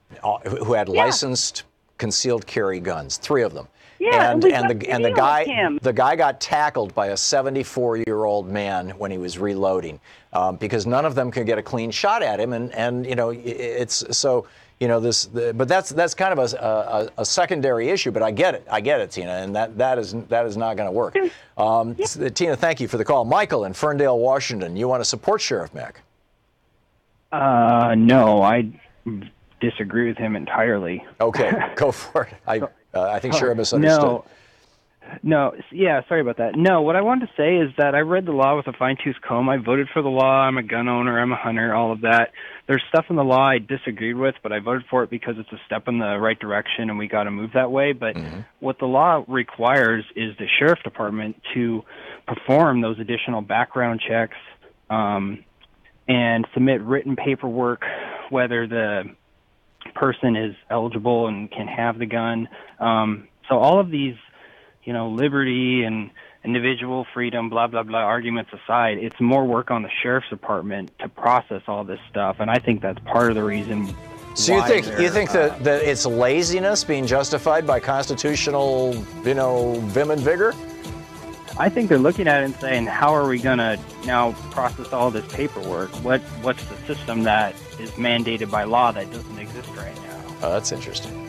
who had licensed concealed carry guns, 3 of them. Yeah, and the guy got tackled by a 74-year-old man when he was reloading, because none of them could get a clean shot at him, and it's so. But that's kind of a secondary issue. But I get it, Tina, and that is not going to work. Tina, thank you for the call. Michael in Ferndale, Washington, you want to support Sheriff Mack? No, I disagree with him entirely. Okay, go for it. I think Sheriff misunderstood. Yeah, sorry about that. No, what I wanted to say is that I read the law with a fine-tooth comb. I voted for the law. I'm a gun owner. I'm a hunter, all of that. There's stuff in the law I disagreed with, but I voted for it because it's a step in the right direction, and we got to move that way. But what the law requires is the sheriff department to perform those additional background checks and submit written paperwork, whether the person is eligible and can have the gun. So all of these liberty and individual freedom, blah, blah, blah, arguments aside, it's more work on the sheriff's department to process all this stuff, and I think that's part of the reason. So you think that it's laziness being justified by constitutional, vim and vigor? I think they're looking at it and saying, how are we going to now process all this paperwork? What's the system that is mandated by law that doesn't exist right now? Oh, that's interesting.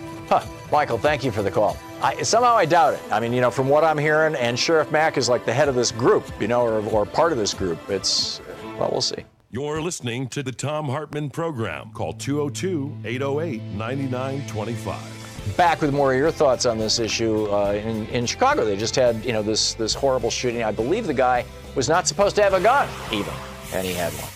Michael, thank you for the call. Somehow I doubt it. I mean, from what I'm hearing, and Sheriff Mack is like the head of this group, or part of this group. We'll see. You're listening to the Thom Hartmann Program. Call 202-808-9925. Back with more of your thoughts on this issue. In Chicago, they just had, this horrible shooting. I believe the guy was not supposed to have a gun, even, and he had one.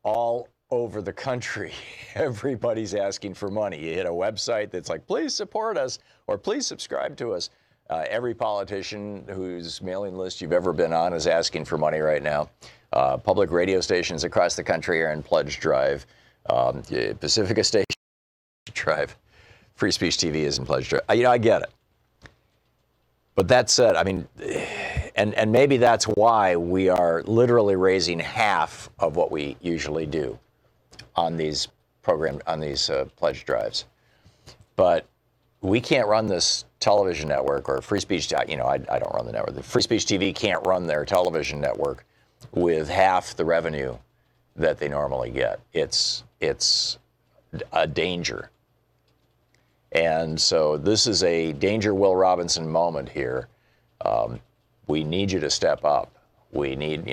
All over the country, everybody's asking for money. You hit a website that's like, please support us or please subscribe to us. Every politician whose mailing list you've ever been on is asking for money right now. Public radio stations across the country are in pledge drive. Pacifica Station drive. Free Speech TV is in pledge drive. I get it. But that said, I mean, and maybe that's why we are literally raising half of what we usually do on these pledge drives. But we can't run this television network or Free Speech. I don't run the network. The Free Speech TV can't run their television network with half the revenue that they normally get. It's a danger. And so this is a danger Will Robinson moment here. We need you to step up. We need,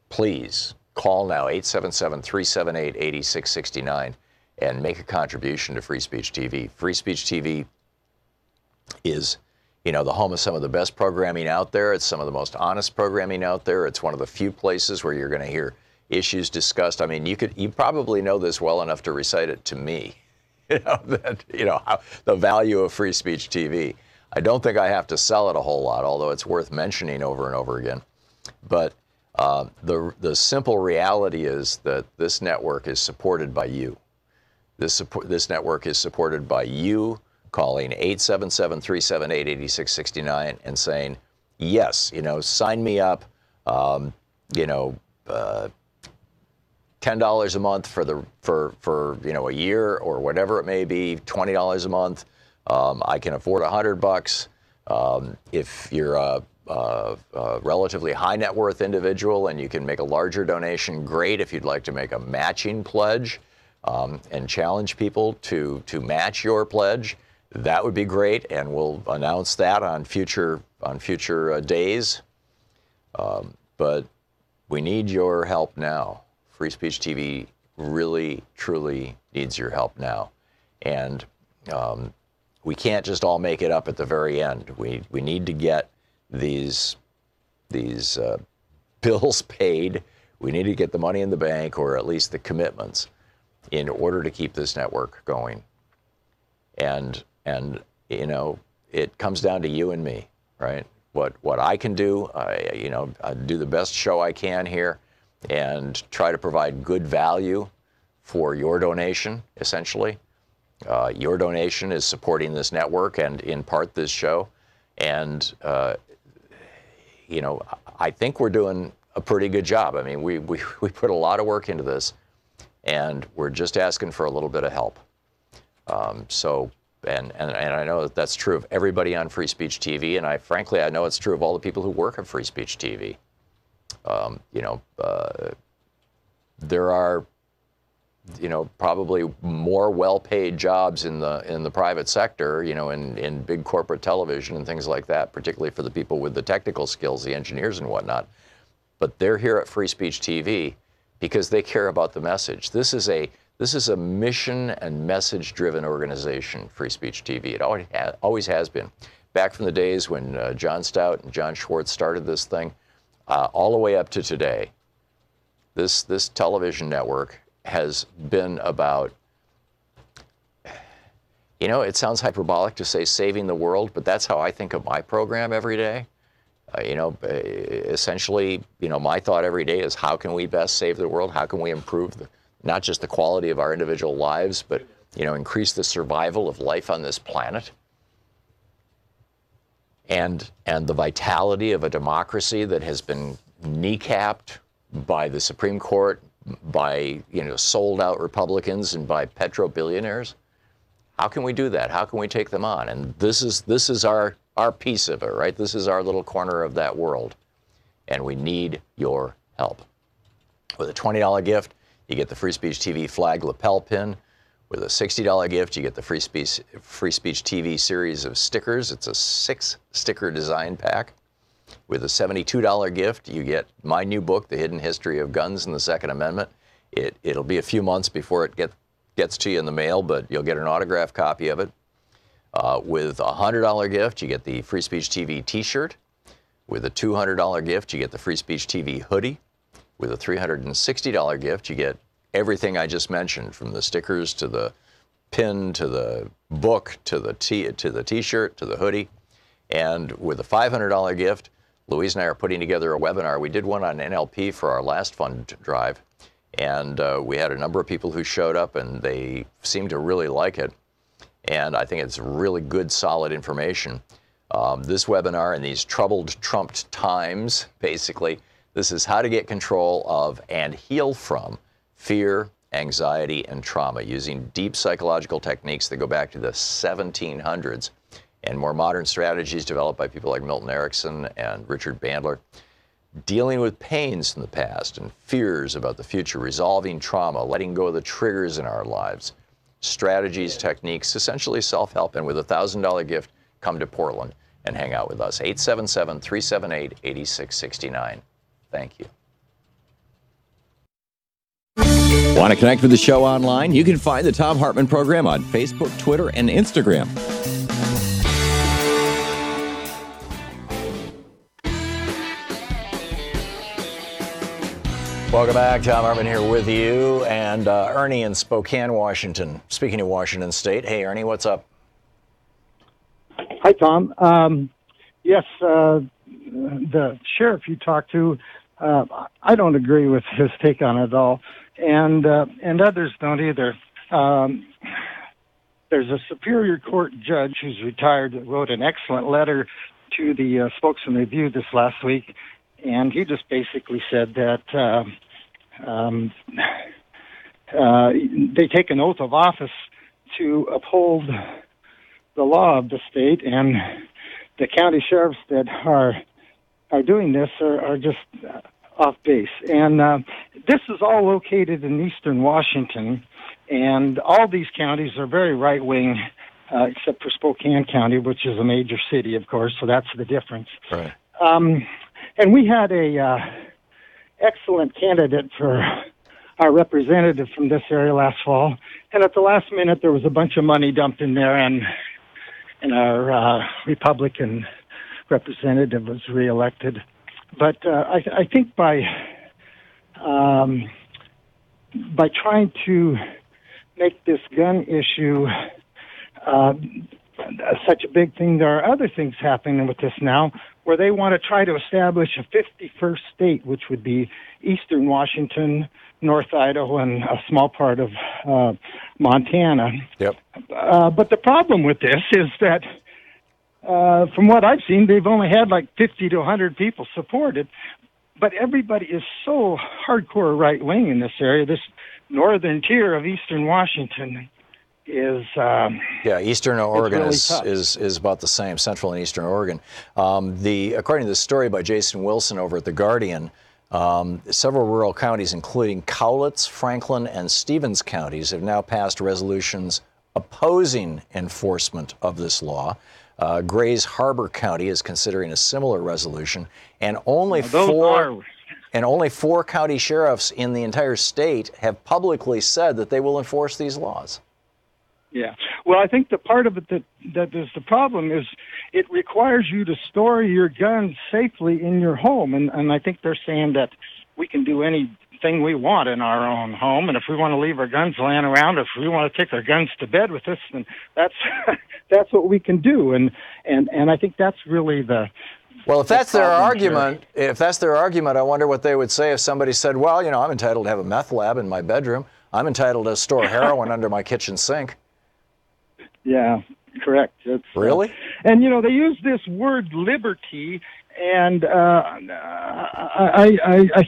please call now, 877-378-8669, and make a contribution to Free Speech TV. Free Speech TV is, the home of some of the best programming out there. It's some of the most honest programming out there. It's one of the few places where you're going to hear issues discussed. I mean, you probably know this well enough to recite it to me. How, the value of Free Speech TV. I don't think I have to sell it a whole lot, although it's worth mentioning over and over again. But the simple reality is that this network is supported by you. This network is supported by you calling 877-378-8669 and saying, yes, sign me up, $10 a month for a year or whatever it may be, $20 a month. I can afford $100. If you're a relatively high net worth individual and you can make a larger donation, great. If you'd like to make a matching pledge and challenge people to match your pledge, that would be great. And we'll announce that on future days. But we need your help now. Free Speech TV really, truly needs your help now. And we can't just all make it up at the very end. We need to get these bills paid. We need to get the money in the bank, or at least the commitments, in order to keep this network going. And it comes down to you and me, right? What I can do, I do the best show I can here and try to provide good value for your donation, essentially. Your donation is supporting this network and, in part, this show. And, I think we're doing a pretty good job. I mean, we put a lot of work into this, and we're just asking for a little bit of help. And I know that's true of everybody on Free Speech TV, and frankly, I know it's true of all the people who work at Free Speech TV. There are, probably more well-paid jobs in the private sector, in big corporate television and things like that, particularly for the people with the technical skills, the engineers and whatnot. But they're here at Free Speech TV because they care about the message. This is a mission and message-driven organization, Free Speech TV. It always has been. Back from the days when John Stout and John Schwartz started this thing, all the way up to today, this television network has been about, it sounds hyperbolic to say saving the world, but that's how I think of my program every day. Essentially, my thought every day is, how can we best save the world? How can we improve not just the quality of our individual lives, but, increase the survival of life on this planet? And the vitality of a democracy that has been kneecapped by the Supreme Court, by sold out Republicans, and by petro-billionaires. How can we do that? How can we take them on? And this is our piece of it, right? This is our little corner of that world, and we need your help. With a $20 gift, you get the Free Speech TV flag lapel pin. With a $60 gift, you get the Free Speech TV series of stickers. It's a 6-sticker design pack. With a $72 gift, you get my new book, The Hidden History of Guns and the Second Amendment. It'll be a few months before it gets to you in the mail, but you'll get an autographed copy of it. With a $100 gift, you get the Free Speech TV t-shirt. With a $200 gift, you get the Free Speech TV hoodie. With a $360 gift, you get everything I just mentioned, from the stickers to the pin to the book to the T-shirt to the hoodie. And with a $500 gift, Louise and I are putting together a webinar. We did one on NLP for our last fund drive, and we had a number of people who showed up, and they seemed to really like it. And I think it's really good, solid information. This webinar, in these troubled, trumped times, basically, this is how to get control of and heal from fear, anxiety, and trauma using deep psychological techniques that go back to the 1700s and more modern strategies developed by people like Milton Erickson and Richard Bandler. Dealing with pains from the past and fears about the future, resolving trauma, letting go of the triggers in our lives, strategies, techniques, essentially self-help. And with a $1,000 gift, come to Portland and hang out with us. 877-378-8669. Thank you. Want to connect with the show online? You can find the Thom Hartmann Program on Facebook, Twitter, and Instagram. Welcome back. Thom Hartmann here with you, and Ernie in Spokane, Washington. Speaking of Washington State, hey Ernie, what's up? Hi, Tom. Yes, the sheriff you talked to, I don't agree with his take on it at all, and others don't either. There's a Superior Court judge who's retired that wrote an excellent letter to the Spokesman Review this last week, and he just basically said that they take an oath of office to uphold the law of the state, and the county sheriffs that are doing this are just off base. And this is all located in eastern Washington, and all these counties are very right-wing, except for Spokane County, which is a major city, of course, so that's the difference. Right. And we had a excellent candidate for our representative from this area last fall, and at the last minute there was a bunch of money dumped in there, and our Republican representative was reelected. But I think by trying to make this gun issue such a big thing, there are other things happening with this now, where they want to try to establish a 51st state, which would be eastern Washington, North Idaho, and a small part of Montana. Yep. But the problem with this is that, from what I've seen, they've only had like 50 to 100 people support it. But everybody is so hardcore right-wing in this area. This northern tier of eastern Washington is Eastern Oregon really is about the same, Central and Eastern Oregon. According to the story by Jason Wilson over at The Guardian, several rural counties, including Cowlitz, Franklin, and Stevens counties, have now passed resolutions opposing enforcement of this law. Grays Harbor County is considering a similar resolution, and only four county sheriffs in the entire state have publicly said that they will enforce these laws. Yeah. Well, I think the part of it that is the problem is it requires you to store your guns safely in your home. And I think they're saying that we can do anything we want in our own home. And if we want to leave our guns laying around, if we want to take our guns to bed with us, then that's what we can do. And I think that's really Well, if that's their argument, I wonder what they would say if somebody said, well, I'm entitled to have a meth lab in my bedroom. I'm entitled to store heroin under my kitchen sink. Yeah, correct. Really? And they use this word liberty, and I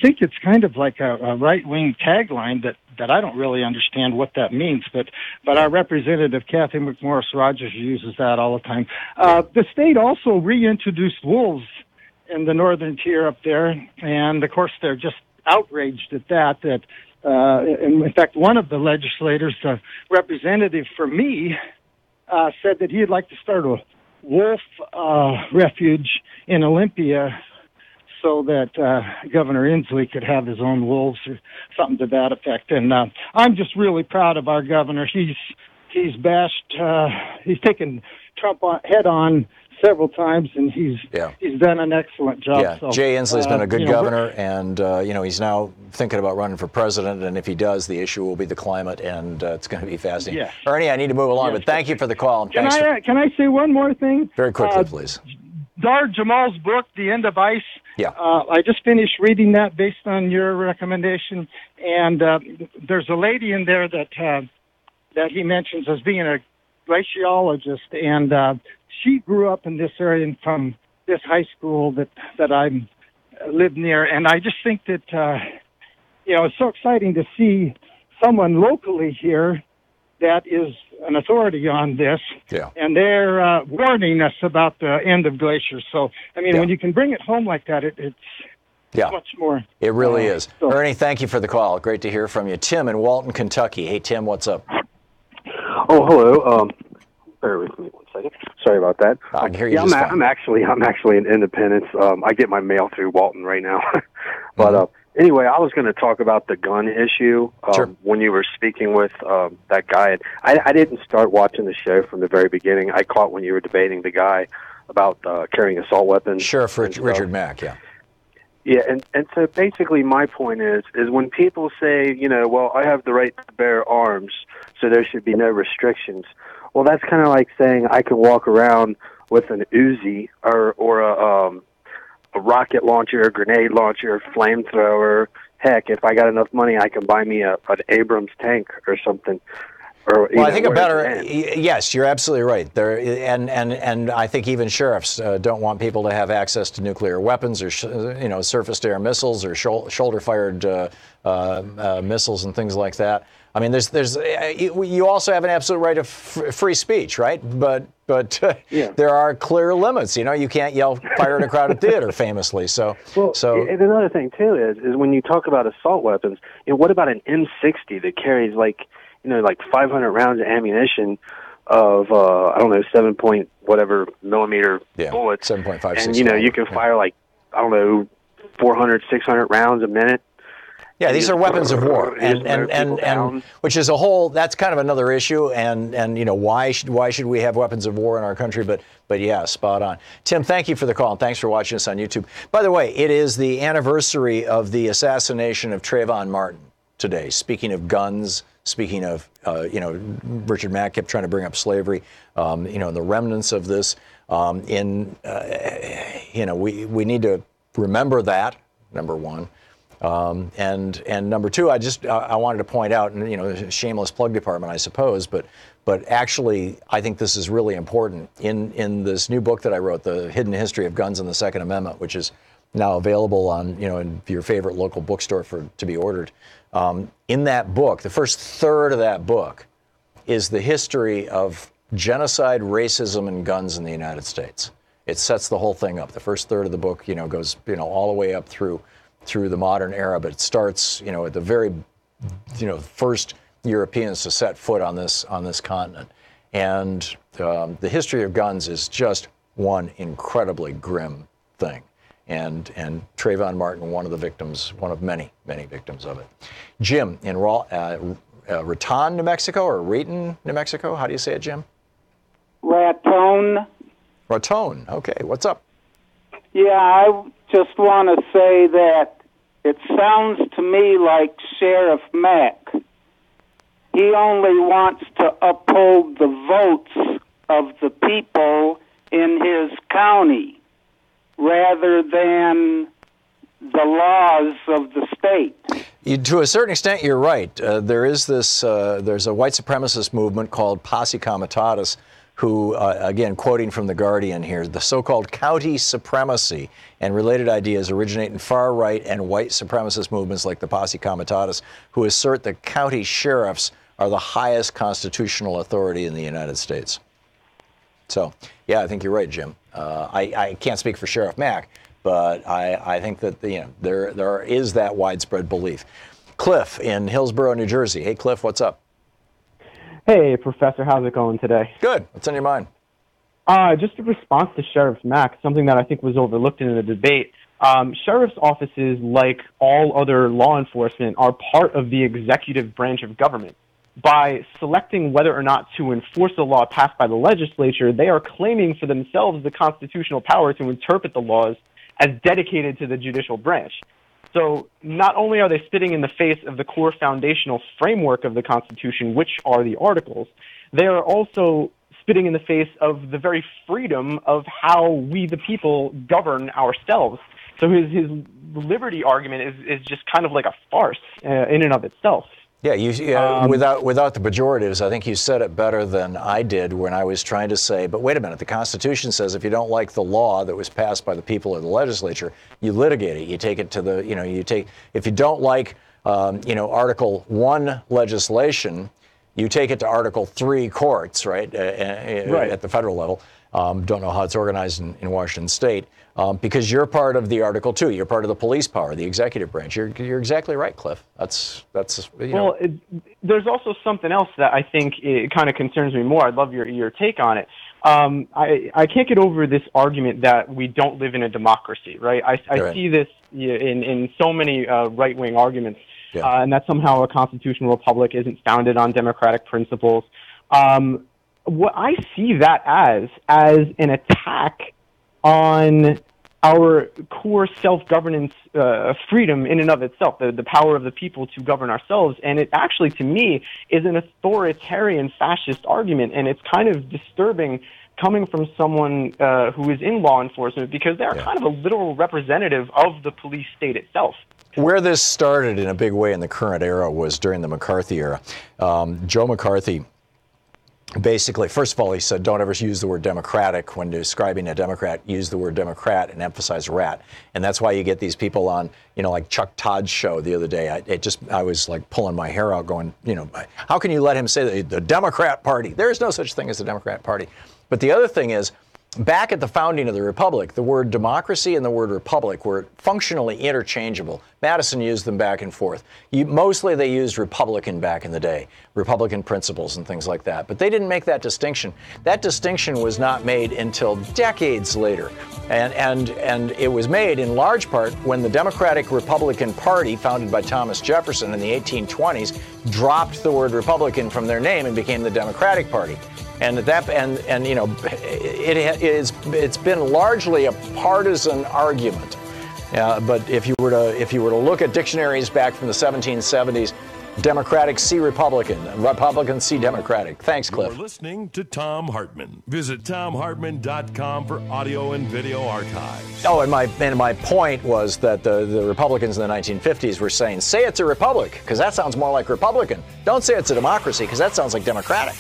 think it's kind of like a right-wing tagline that I don't really understand what that means. But our representative Kathy McMorris Rogers uses that all the time. The state also reintroduced wolves in the northern tier up there, and of course they're just outraged at that. In fact, one of the legislators, the representative for me, said that he'd like to start a wolf refuge in Olympia so that Governor Inslee could have his own wolves or something to that effect. And I'm just really proud of our governor. He's bashed, he's taken Trump head on several times, and he's done an excellent job. Yeah, So, Jay Inslee's been a good you know, governor, and he's now thinking about running for president. And if he does, the issue will be the climate, and it's going to be fascinating. Yes. Ernie, I need to move along, Yes. but thank you for the call. And Can thanks I say one more thing? very quickly, please. Dar Jamal's book, The End of Ice. Yeah. I just finished reading that based on your recommendation, and there's a lady in there that he mentions as being a glaciologist, and she grew up in this area and from this high school that I live near, and I just think that it's so exciting to see someone locally here that is an authority on this, and they're warning us about the end of glaciers. So, I mean, when you can bring it home like that, it's much more. It really is. So. Ernie, thank you for the call. Great to hear from you. Tim in Walton, Kentucky. Hey, Tim, what's up? Oh, hello. Bear with me one second. Sorry about that. I can hear you just fine. I'm actually in Independence. I get my mail through Walton right now. But anyway, I was going to talk about the gun issue when you were speaking with that guy. I didn't start watching the show from the very beginning. I caught when you were debating the guy about carrying assault weapons. Sheriff Richard Mack, yeah. Yeah, and so basically my point is when people say, well, I have the right to bear arms, so there should be no restrictions. Well, that's kind of like saying I can walk around with an Uzi or a rocket launcher, a grenade launcher, a flamethrower. Heck, if I got enough money, I can buy me an Abrams tank or something. Well, I think yes, you're absolutely right. There, and I think even sheriffs don't want people to have access to nuclear weapons or surface-to-air missiles or shoulder-fired missiles and things like that. I mean, you also have an absolute right of free speech, right? But there are clear limits. You can't yell "fire" in a crowded theater, famously. So and another thing too is when you talk about assault weapons, what about an M60 that carries like 500 rounds of ammunition of 7 point whatever millimeter bullets, 7.56, and you can fire 400, 600 rounds a minute. Yeah, these are weapons of war, and which is that's kind of another issue, and why should we have weapons of war in our country? But yeah, spot on. Tim, thank you for the call, and thanks for watching us on YouTube. By the way, it is the anniversary of the assassination of Trayvon Martin today. Speaking of guns, speaking of Richard Mack kept trying to bring up slavery, the remnants of this. We need to remember that, number one. And number two, I wanted to point out, and shameless plug department, I suppose, but actually, I think this is really important in this new book that I wrote, The Hidden History of Guns and the Second Amendment, which is now available on in your favorite local bookstore to be ordered. In that book, the first third of that book is the history of genocide, racism, and guns in the United States. It sets the whole thing up. The first third of the book, goes all the way up through the modern era, but it starts, at the very, first Europeans to set foot on this continent. And the history of guns is just one incredibly grim thing. And Trayvon Martin, one of the victims, one of many, many victims of it. Jim in Raton, New Mexico, or Raton, New Mexico? How do you say it, Jim? Raton. Raton. Okay, what's up? Yeah, I just want to say that it sounds to me like Sheriff Mack. He only wants to uphold the votes of the people in his county rather than the laws of the state. To a certain extent, you're right. There is this, there's a white supremacist movement called Posse Comitatus, who, again, quoting from The Guardian here, the so-called county supremacy and related ideas originate in far-right and white supremacist movements like the Posse Comitatus, who assert that county sheriffs are the highest constitutional authority in the United States. So, yeah, I think you're right, Jim. I can't speak for Sheriff Mack, but I think that there is that widespread belief. Cliff in Hillsborough, New Jersey. Hey, Cliff, what's up? Hey, Professor, how's it going today? Good. What's on your mind? Just a response to Sheriff Mack, something that I think was overlooked in the debate. Sheriff's offices, like all other law enforcement, are part of the executive branch of government. by selecting whether or not to enforce a law passed by the legislature, they are claiming for themselves the constitutional power to interpret the laws as dedicated to the judicial branch. So not only are they spitting in the face of the core foundational framework of the Constitution, which are the Articles, they are also spitting in the face of the very freedom of how we, the people, govern ourselves. So his liberty argument is just kind of like a farce in and of itself. Yeah, without the pejoratives, I think you said it better than I did when I was trying to say, but wait a minute, the Constitution says if you don't like the law that was passed by the people or the legislature, you litigate it. You take it to the, if you don't like, Article 1 legislation, you take it to Article 3 courts, right, at the federal level. Don't know how it's organized in Washington State, because you're part of the Article 2. You're part of the police power, the executive branch. You're exactly right, Cliff. That's Well, there's also something else that I think it kind of concerns me more. I'd love your take on it. I can't get over this argument that we don't live in a democracy, right? I see this in so many right-wing arguments, and that somehow a constitutional republic isn't founded on democratic principles. What I see that as an attack on our core self-governance freedom in and of itself, the power of the people to govern ourselves. And it actually, to me, is an authoritarian fascist argument, and it's kind of disturbing coming from someone who is in law enforcement, because they're kind of a literal representative of the police state itself. Where this started in a big way in the current era was during the McCarthy era. Joe McCarthy basically, first of all, he said, don't ever use the word democratic when describing a Democrat. Use the word Democrat and emphasize rat. And that's why you get these people on, like Chuck Todd's show the other day. I was like pulling my hair out going, how can you let him say that the Democrat Party? There is no such thing as the Democrat Party. But the other thing is, back at the founding of the Republic, the word democracy and the word republic were functionally interchangeable. Madison used them back and forth. Mostly they used Republican back in the day, Republican principles and things like that. But they didn't make that distinction. That distinction was not made until decades later. And it was made in large part when the Democratic Republican Party, founded by Thomas Jefferson in the 1820s, dropped the word Republican from their name and became the Democratic Party. And it's been largely a partisan argument. But if you were to look at dictionaries back from the 1770s, Democratic see Republican, Republican see Democratic. Thanks, Cliff. You're listening to Thom Hartmann. Visit ThomHartmann.com for audio and video archives. Oh, and my point was that the Republicans in the 1950s were saying, say it's a republic, because that sounds more like Republican. Don't say it's a democracy, because that sounds like Democratic.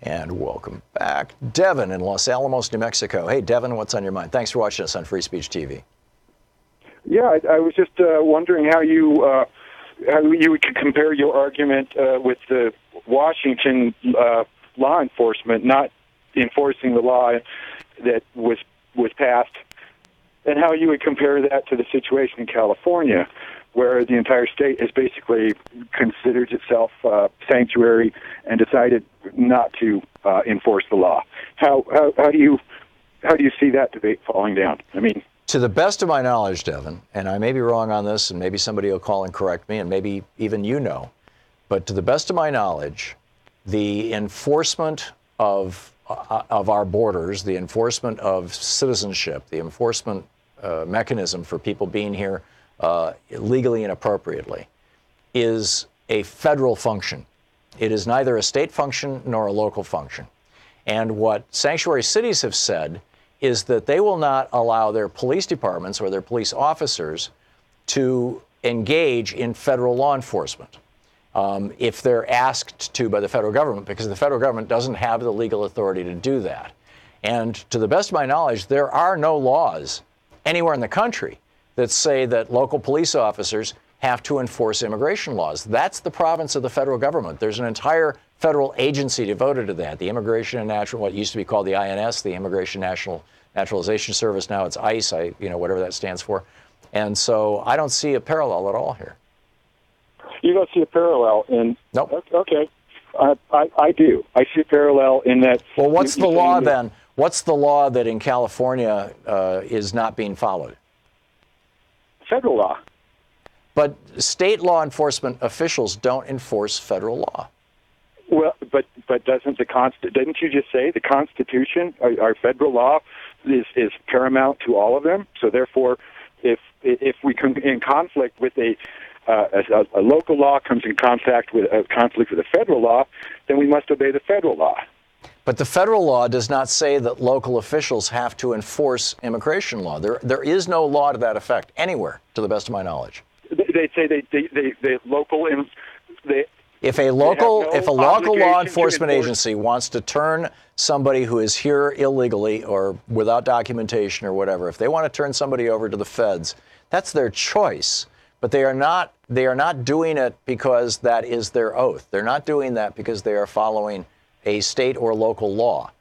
And welcome back. Devin in Los Alamos, New Mexico. Hey, Devin, what's on your mind? Thanks for watching us on Free Speech TV. Yeah, I was just wondering how you would compare your argument with the Washington law enforcement not enforcing the law that was passed, and how you would compare that to the situation in California, where the entire state has basically considered itself sanctuary and decided not to enforce the law. How do you see that debate falling down? I mean, to the best of my knowledge, Devin, and I may be wrong on this, and maybe somebody will call and correct me, and maybe even but to the best of my knowledge, the enforcement of our borders, the enforcement of citizenship, the enforcement mechanism for people being here legally and appropriately is a federal function. It is neither a state function nor a local function. And what sanctuary cities have said is that they will not allow their police departments or their police officers to engage in federal law enforcement if they're asked to by the federal government, because the federal government doesn't have the legal authority to do that. And to the best of my knowledge, there are no laws anywhere in the country that say that local police officers have to enforce immigration laws. That's the province of the federal government. There's an entire federal agency devoted to that, the Immigration and what used to be called the INS, the Immigration Naturalization Service. Now it's ICE, whatever that stands for. And so I don't see a parallel at all here. You don't see a parallel? Nope. Okay. I do. I see a parallel in that. Well, what's the law then? What's the law that in California is not being followed? Federal law. But state law enforcement officials don't enforce federal law. Well, but doesn't didn't you just say the Constitution, our federal law, is paramount to all of them? So therefore, if we come in conflict with a local law comes in conflict with a federal law, then we must obey the federal law. But the federal law does not say that local officials have to enforce immigration law. There is no law to that effect anywhere, to the best of my knowledge. They say they local. If a local law enforcement agency wants to turn somebody who is here illegally or without documentation or whatever, if they want to turn somebody over to the feds, that's their choice. But they are not doing it because that is their oath. They're not doing that because they are following a state or local law.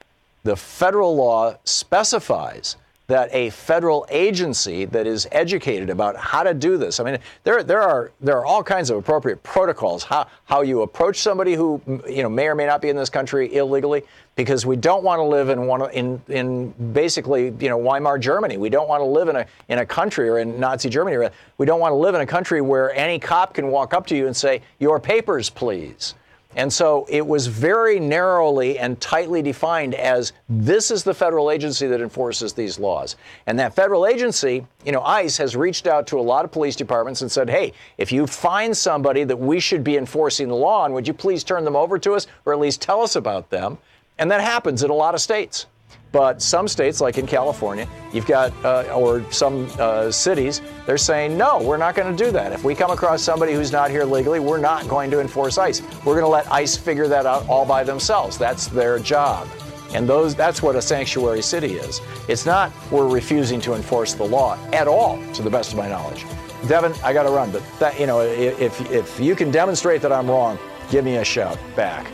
The federal law specifies that a federal agency that is educated about how to do this. I mean, there are all kinds of appropriate protocols how you approach somebody who may or may not be in this country illegally, because we don't want to live in basically Weimar Germany. We don't want to live in a country, or in Nazi Germany. We don't want to live in a country where any cop can walk up to you and say, "Your papers, please." And so it was very narrowly and tightly defined as this is the federal agency that enforces these laws. And that federal agency, ICE, has reached out to a lot of police departments and said, hey, if you find somebody that we should be enforcing the law on, would you please turn them over to us, or at least tell us about them? And that happens in a lot of states. But some states, like in California, you've got, or some cities, they're saying, no, we're not going to do that. If we come across somebody who's not here legally, we're not going to enforce ICE. We're going to let ICE figure that out all by themselves. That's their job. And that's what a sanctuary city is. It's not we're refusing to enforce the law at all, to the best of my knowledge. Devin, I got to run, but if you can demonstrate that I'm wrong, give me a shout back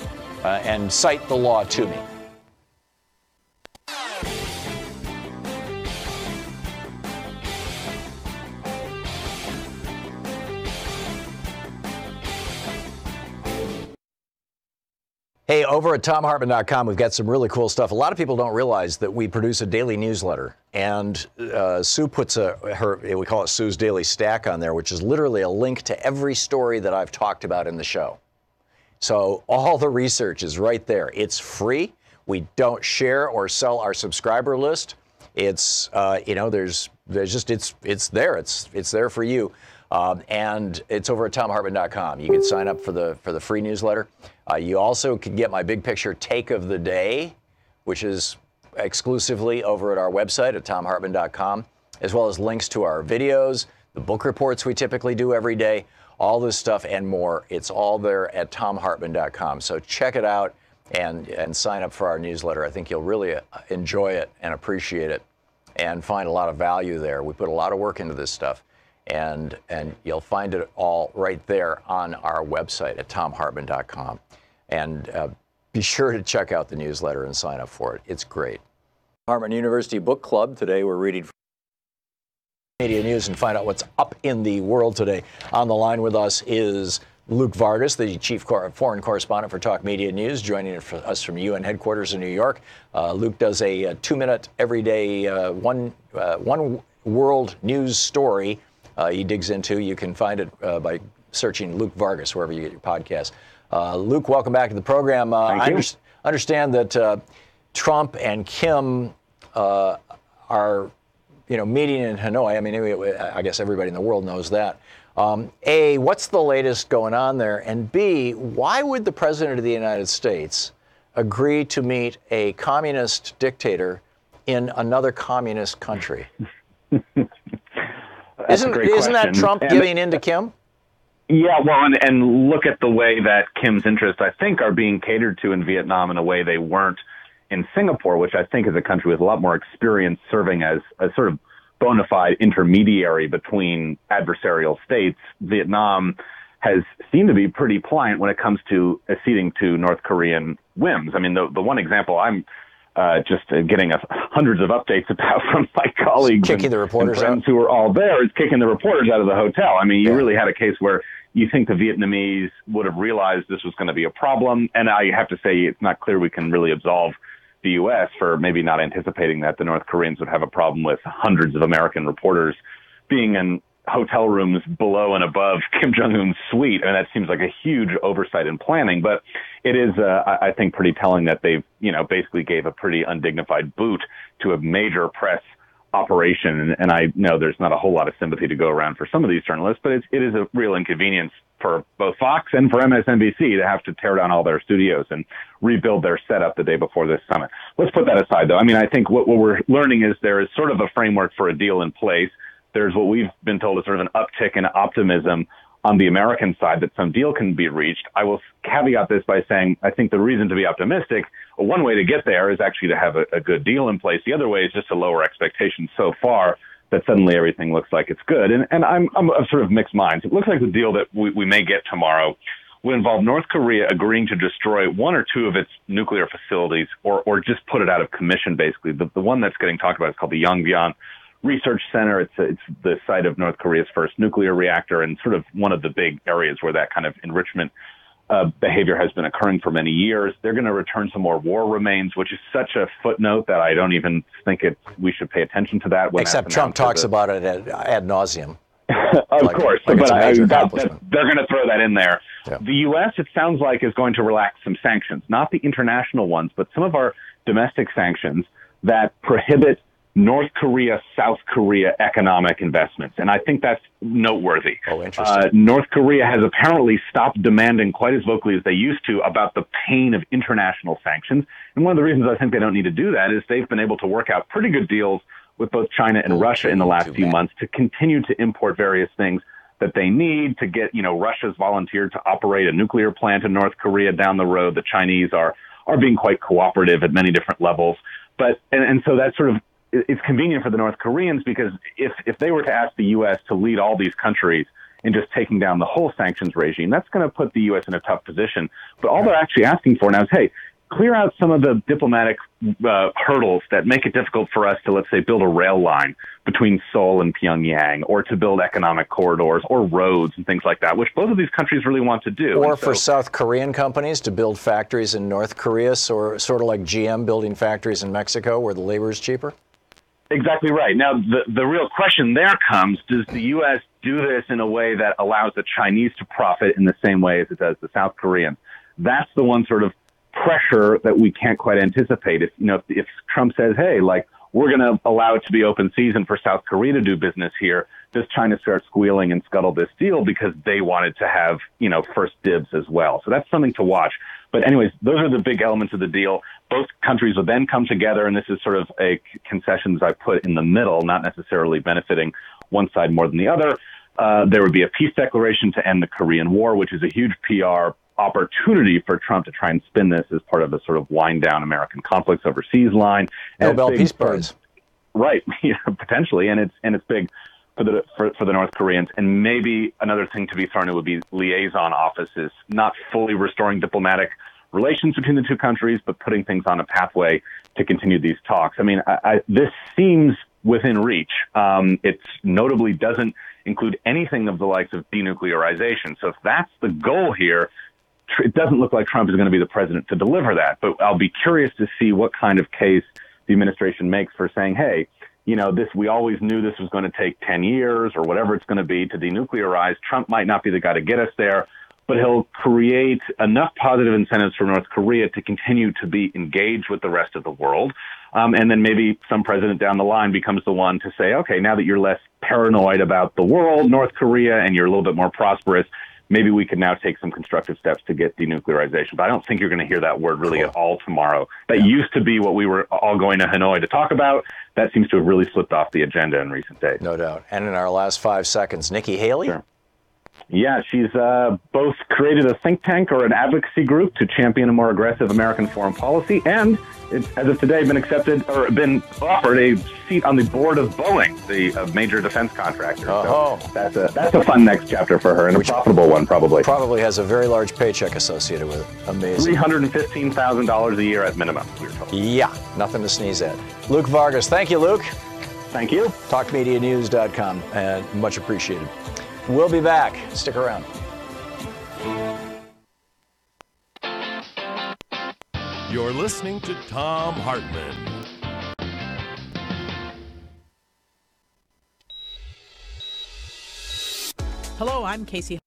and cite the law to me. Hey, over at ThomHartmann.com, we've got some really cool stuff. A lot of people don't realize that we produce a daily newsletter, and Sue puts we call it Sue's Daily Stack on there, which is literally a link to every story that I've talked about in the show. So all the research is right there. It's free. We don't share or sell our subscriber list. It's there's just it's there. It's there for you. And it's over at ThomHartmann.com. You can sign up for the free newsletter. You also can get my big picture take of the day, which is exclusively over at our website at ThomHartmann.com, as well as links to our videos, the book reports we typically do every day, all this stuff and more. It's all there at ThomHartmann.com. So check it out and sign up for our newsletter. I think you'll really enjoy it and appreciate it and find a lot of value there. We put a lot of work into this stuff. And you'll find it all right there on our website at ThomHartmann.com. And be sure to check out the newsletter and sign up for it. It's great. Hartman University Book Club. Today we're reading media news and find out what's up in the world today. On the line with us is Luke Vargas, the chief foreign correspondent for Talk Media News, joining us from UN headquarters in New York. Luke does a 2-minute everyday one world news story he digs into. You can find it by searching Luke Vargas wherever you get your podcast. Luke, welcome back to the program. I understand that Trump and Kim are, meeting in Hanoi. I mean, I guess everybody in the world knows that. A, what's the latest going on there? And B, why would the President of the United States agree to meet a communist dictator in another communist country? Isn't that Trump giving in to Kim? Yeah, well, and look at the way that Kim's interests, I think, are being catered to in Vietnam in a way they weren't in Singapore, which I think is a country with a lot more experience serving as a sort of bona fide intermediary between adversarial states. Vietnam has seemed to be pretty pliant when it comes to acceding to North Korean whims. I mean, the one example I'm just getting hundreds of updates about from my colleagues kicking the reporters and friends who are all there is kicking the reporters out of the hotel. I mean, you really had a case where you think the Vietnamese would have realized this was going to be a problem. And I have to say, it's not clear we can really absolve the U.S. for maybe not anticipating that the North Koreans would have a problem with hundreds of American reporters being in hotel rooms below and above Kim Jong-un's suite. And that seems like a huge oversight in planning. But it is, I think, pretty telling that they've, basically gave a pretty undignified boot to a major press operation. And I know there's not a whole lot of sympathy to go around for some of these journalists, but it is a real inconvenience for both Fox and for MSNBC to have to tear down all their studios and rebuild their setup the day before this summit. Let's put that aside, though. I mean, I think what we're learning is there is sort of a framework for a deal in place. There's what we've been told is sort of an uptick in optimism on the American side that some deal can be reached. I will caveat this by saying I think the reason to be optimistic, one way to get there is actually to have a good deal in place. The other way is just to lower expectations so far that suddenly everything looks like it's good. And I'm of sort of mixed minds. It looks like the deal that we may get tomorrow will involve North Korea agreeing to destroy one or two of its nuclear facilities or just put it out of commission, basically. The one that's getting talked about is called the Yongbyon Research Center. It's the site of North Korea's first nuclear reactor and sort of one of the big areas where that kind of enrichment behavior has been occurring for many years. They're going to return some more war remains, which is such a footnote that I don't even think we should pay attention to that. Except Trump talks about it ad nauseum. Of course, but they're going to throw that in there. Yeah. The U.S., it sounds like, is going to relax some sanctions, not the international ones, but some of our domestic sanctions that prohibit North Korea, South Korea economic investments. And I think that's noteworthy. Oh, interesting. North Korea has apparently stopped demanding quite as vocally as they used to about the pain of international sanctions. And one of the reasons I think they don't need to do that is they've been able to work out pretty good deals with both China and Russia in the last few months to continue to import various things that they need to get, Russia's volunteered to operate a nuclear plant in North Korea down the road. The Chinese are being quite cooperative at many different levels. But, and so that's sort of, it's convenient for the North Koreans because if they were to ask the U.S. to lead all these countries in just taking down the whole sanctions regime, that's going to put the U.S. in a tough position. But all they're actually asking for now is, hey, clear out some of the diplomatic hurdles that make it difficult for us to, let's say, build a rail line between Seoul and Pyongyang, or to build economic corridors or roads and things like that, which both of these countries really want to do. Or for South Korean companies to build factories in North Korea, so sort of like GM building factories in Mexico where the labor is cheaper? Exactly right. Now, the real question there comes, does the U.S. do this in a way that allows the Chinese to profit in the same way as it does the South Koreans? That's the one sort of pressure that we can't quite anticipate. If Trump says, hey, we're going to allow it to be open season for South Korea to do business here, does China start squealing and scuttle this deal because they wanted to have, first dibs as well? So that's something to watch. But anyways, those are the big elements of the deal. Both countries will then come together, and this is sort of a concessions I put in the middle, not necessarily benefiting one side more than the other. There would be a peace declaration to end the Korean War, which is a huge PR opportunity for Trump to try and spin this as part of a sort of wind down American conflicts overseas line. Nobel Peace Prize. Right, potentially, and it's big for the North Koreans. And maybe another thing to be thrown in would be liaison offices, not fully restoring diplomatic relations between the two countries, but putting things on a pathway to continue these talks. I mean, this seems within reach. It notably doesn't include anything of the likes of denuclearization. So if that's the goal here, it doesn't look like Trump is going to be the president to deliver that. But I'll be curious to see what kind of case the administration makes for saying, hey, we always knew this was going to take 10 years or whatever it's going to be to denuclearize. Trump might not be the guy to get us there, but he'll create enough positive incentives for North Korea to continue to be engaged with the rest of the world. And then maybe some president down the line becomes the one to say, okay, now that you're less paranoid about the world, North Korea, and you're a little bit more prosperous, maybe we could now take some constructive steps to get denuclearization. But I don't think you're going to hear that word really at all tomorrow. That used to be what we were all going to Hanoi to talk about. That seems to have really slipped off the agenda in recent days. No doubt. And in our last 5 seconds, Nikki Haley? Sure. Yeah, she's both created a think tank or an advocacy group to champion a more aggressive American foreign policy, and as of today, been offered a seat on the board of Boeing, the major defense contractor. Oh, so that's a fun next chapter for her, and a profitable one probably. Probably has a very large paycheck associated with it. Amazing. $315,000 a year at minimum, we were told. Yeah, nothing to sneeze at. Luke Vargas, thank you, Luke. Thank you. TalkMediaNews.com, and much appreciated. We'll be back. Stick around. You're listening to Thom Hartmann. Hello, I'm Casey.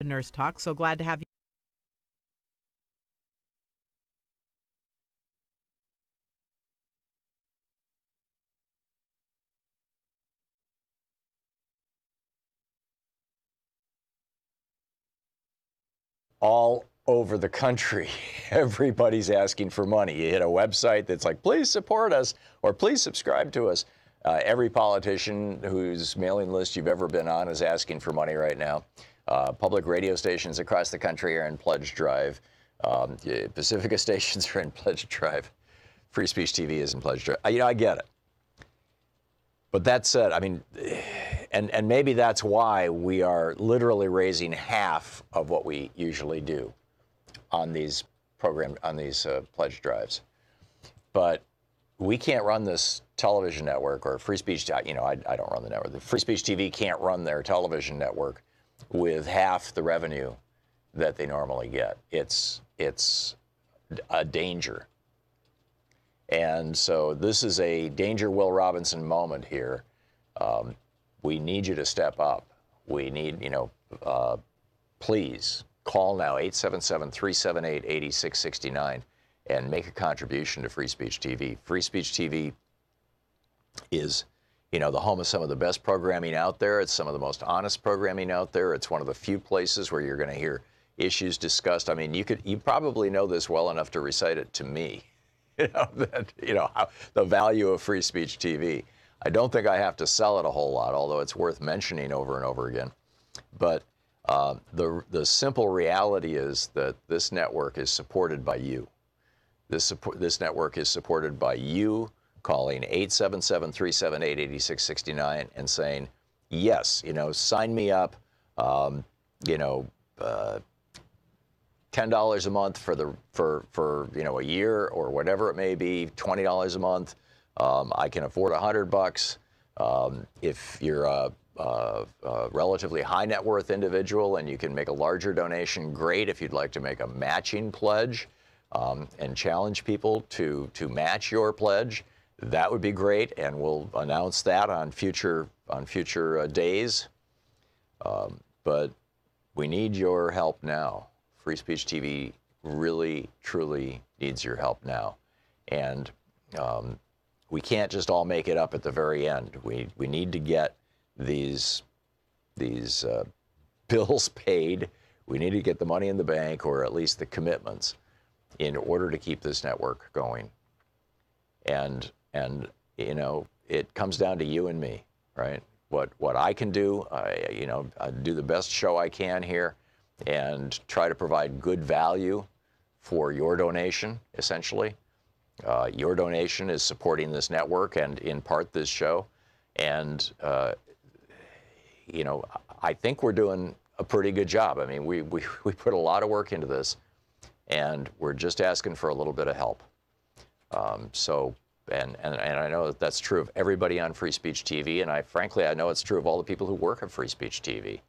Nurse Talk. So glad to have you. All over the country, everybody's asking for money. You hit a website that's like, please support us or please subscribe to us. Every politician whose mailing list you've ever been on is asking for money right now. Public radio stations across the country are in pledge drive. Pacifica stations are in pledge drive. Free Speech TV is in pledge drive. I get it. But that said, I mean, and maybe that's why we are literally raising half of what we usually do on these pledge drives. But we can't run this television network or Free Speech. I don't run the network. The Free Speech TV can't run their television network with half the revenue that they normally get. It's a danger. And so this is a danger Will Robinson moment here. We need you to step up. We need, please call now, 877-378-8669, and make a contribution to Free Speech TV. Free Speech TV is, the home of some of the best programming out there. It's some of the most honest programming out there. It's one of the few places where you're going to hear issues discussed. I mean, you probably know this well enough to recite it to me. The value of Free Speech TV. I don't think I have to sell it a whole lot, although it's worth mentioning over and over again. But the simple reality is that this network is supported by you. This network is supported by you calling 877-378-8669 and saying, yes, sign me up, $10 a month for a year or whatever it may be, $20 a month. I can afford $100. If you're a relatively high net worth individual and you can make a larger donation, great. If you'd like to make a matching pledge and challenge people to match your pledge, that would be great. And we'll announce that on future days. But we need your help now. Free Speech TV really, truly needs your help now. And we can't just all make it up at the very end. We need to get these bills paid. We need to get the money in the bank, or at least the commitments, in order to keep this network going. And it comes down to you and me, right? What I can do, I do the best show I can here, and try to provide good value for your donation, essentially. Your donation is supporting this network and, in part, this show. And, I think we're doing a pretty good job. I mean, we put a lot of work into this, and we're just asking for a little bit of help. And I know that that's true of everybody on Free Speech TV, and I know it's true of all the people who work at Free Speech TV.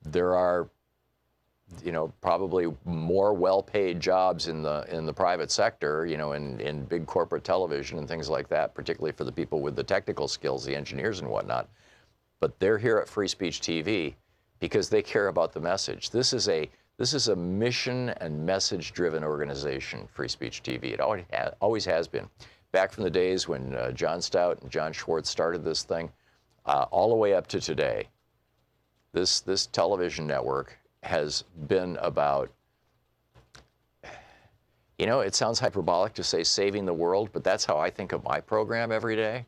There are, probably more well-paid jobs in the private sector, in big corporate television and things like that, particularly for the people with the technical skills, the engineers and whatnot. But they're here at Free Speech TV because they care about the message. This is a mission and message-driven organization, Free Speech TV. It always has been. Back from the days when John Stout and John Schwartz started this thing, all the way up to today, this television network has been about, it sounds hyperbolic to say saving the world, but that's how I think of my program every day.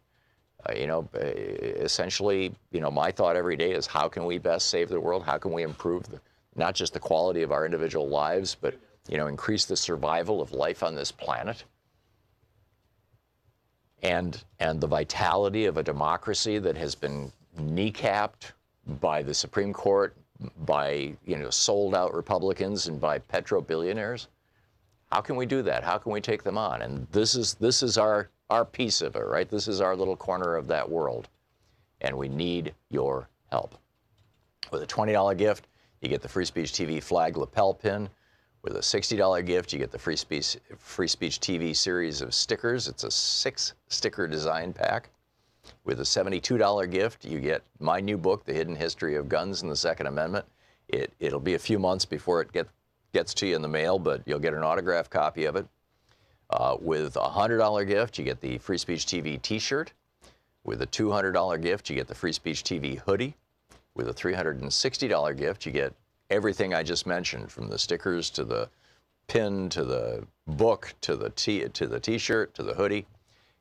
Essentially, my thought every day is, how can we best save the world? How can we improve not just the quality of our individual lives, but, increase the survival of life on this planet? And the vitality of a democracy that has been kneecapped by the Supreme Court, by sold out Republicans, and by petro-billionaires. How can we do that? How can we take them on? And this is our piece of it, right? This is our little corner of that world, and we need your help. With a $20 gift, you get the Free Speech TV flag lapel pin. With a $60 gift, you get the Free Speech TV series of stickers. It's a 6-sticker design pack. With a $72 gift, you get my new book, The Hidden History of Guns and the Second Amendment. It'll be a few months before it gets to you in the mail, but you'll get an autographed copy of it. With a $100 gift, you get the Free Speech TV t-shirt. With a $200 gift, you get the Free Speech TV hoodie. With a $360 gift, you get everything I just mentioned, from the stickers to the pin to the book to the t-shirt to the hoodie.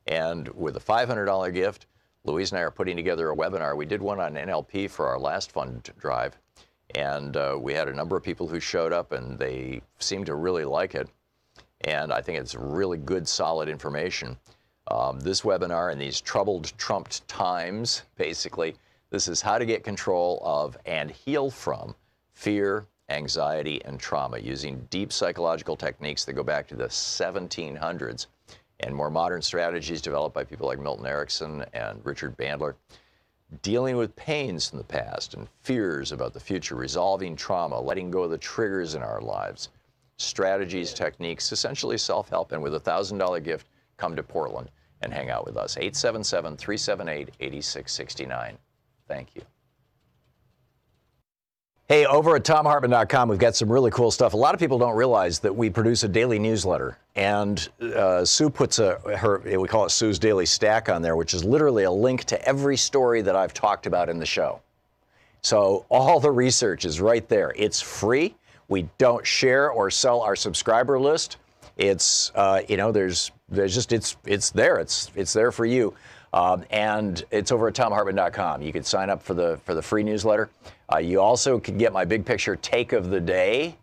And with a $500 gift, Louise and I are putting together a webinar. We did one on NLP for our last fund drive, and we had a number of people who showed up, and they seemed to really like it. And I think it's really good, solid information. This webinar, in these troubled, trumped times, basically, this is how to get control of and heal from fear, anxiety, and trauma using deep psychological techniques that go back to the 1700s and more modern strategies developed by people like Milton Erickson and Richard Bandler. Dealing with pains in the past and fears about the future, resolving trauma, letting go of the triggers in our lives, strategies, techniques, essentially self-help. And with a $1,000 gift, come to Portland and hang out with us. 877-378-8669. Thank you. Hey, over at ThomHartmann.com, we've got some really cool stuff. A lot of people don't realize that we produce a daily newsletter, and Sue puts we call it Sue's Daily Stack on there, which is literally a link to every story that I've talked about in the show. So all the research is right there. It's free. We don't share or sell our subscriber list. It's there's just it's there. It's there for you. And it's over at ThomHartmann.com. You can sign up for the free newsletter. You also can get my big picture take of the day,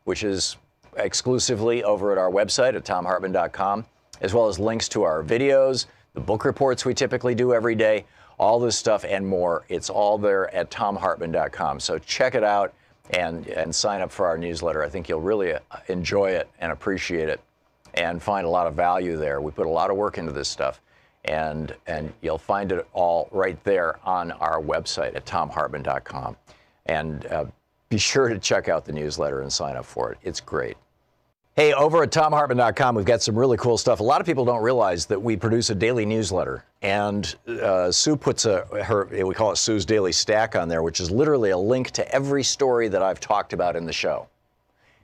which is exclusively over at our website at ThomHartmann.com, as well as links to our videos, the book reports we typically do every day, all this stuff and more. It's all there at ThomHartmann.com. So check it out and sign up for our newsletter. I think you'll really enjoy it and appreciate it and find a lot of value there. We put a lot of work into this stuff. And you'll find it all right there on our website at ThomHartmann.com. And be sure to check out the newsletter and sign up for it. It's great. Hey, over at ThomHartmann.com, we've got some really cool stuff. A lot of people don't realize that we produce a daily newsletter. And Sue puts we call it Sue's Daily Stack on there, which is literally a link to every story that I've talked about in the show.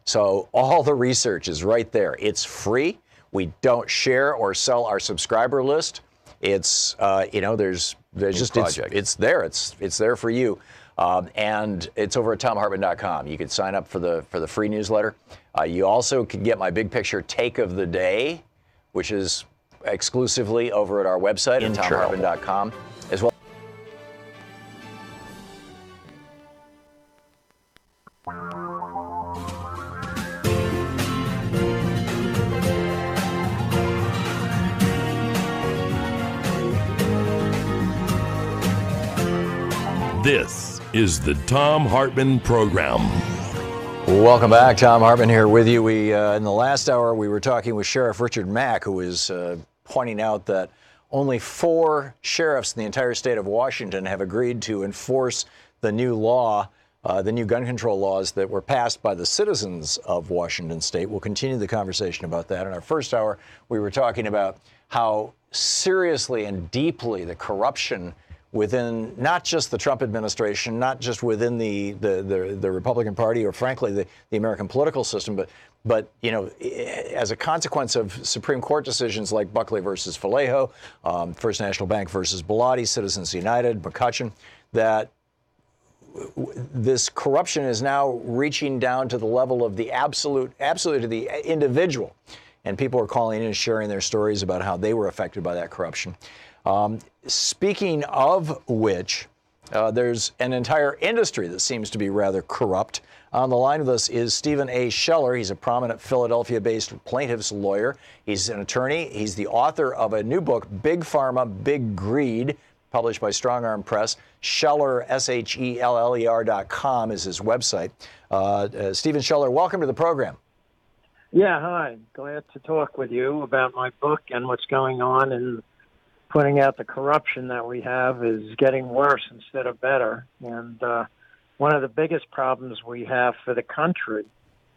So all the research is right there. It's free. We don't share or sell our subscriber list. It's there's just it's there. It's there for you, and it's over at ThomHartmann.com. You can sign up for the free newsletter. You also can get my big picture take of the day, which is exclusively over at our website at ThomHartmann.com as well. This is the Thom Hartmann Program. Welcome back. Thom Hartmann here with you. In the last hour, we were talking with Sheriff Richard Mack, who was pointing out that only 4 sheriffs in the entire state of Washington have agreed to enforce the new law, the new gun control laws that were passed by the citizens of Washington state. We'll continue the conversation about that. In our first hour, we were talking about how seriously and deeply the corruption within not just the Trump administration, not just within the Republican Party or frankly the American political system, but as a consequence of Supreme Court decisions like Buckley versus Vallejo, First National Bank versus Bilotti, Citizens United, McCutcheon, that this corruption is now reaching down to the level of the absolute to the individual. And people are calling in and sharing their stories about how they were affected by that corruption. Speaking of which, there's an entire industry that seems to be rather corrupt. On the line with us is Stephen A. Scheller. He's a prominent Philadelphia-based plaintiff's lawyer. He's an attorney. He's the author of a new book, Big Pharma, Big Greed, published by Strong Arm Press. Scheller, SHELLER.com is his website. Stephen Scheller, welcome to the program. Yeah, hi. Glad to talk with you about my book and what's going on in pointing out the corruption that we have is getting worse instead of better. And one of the biggest problems we have for the country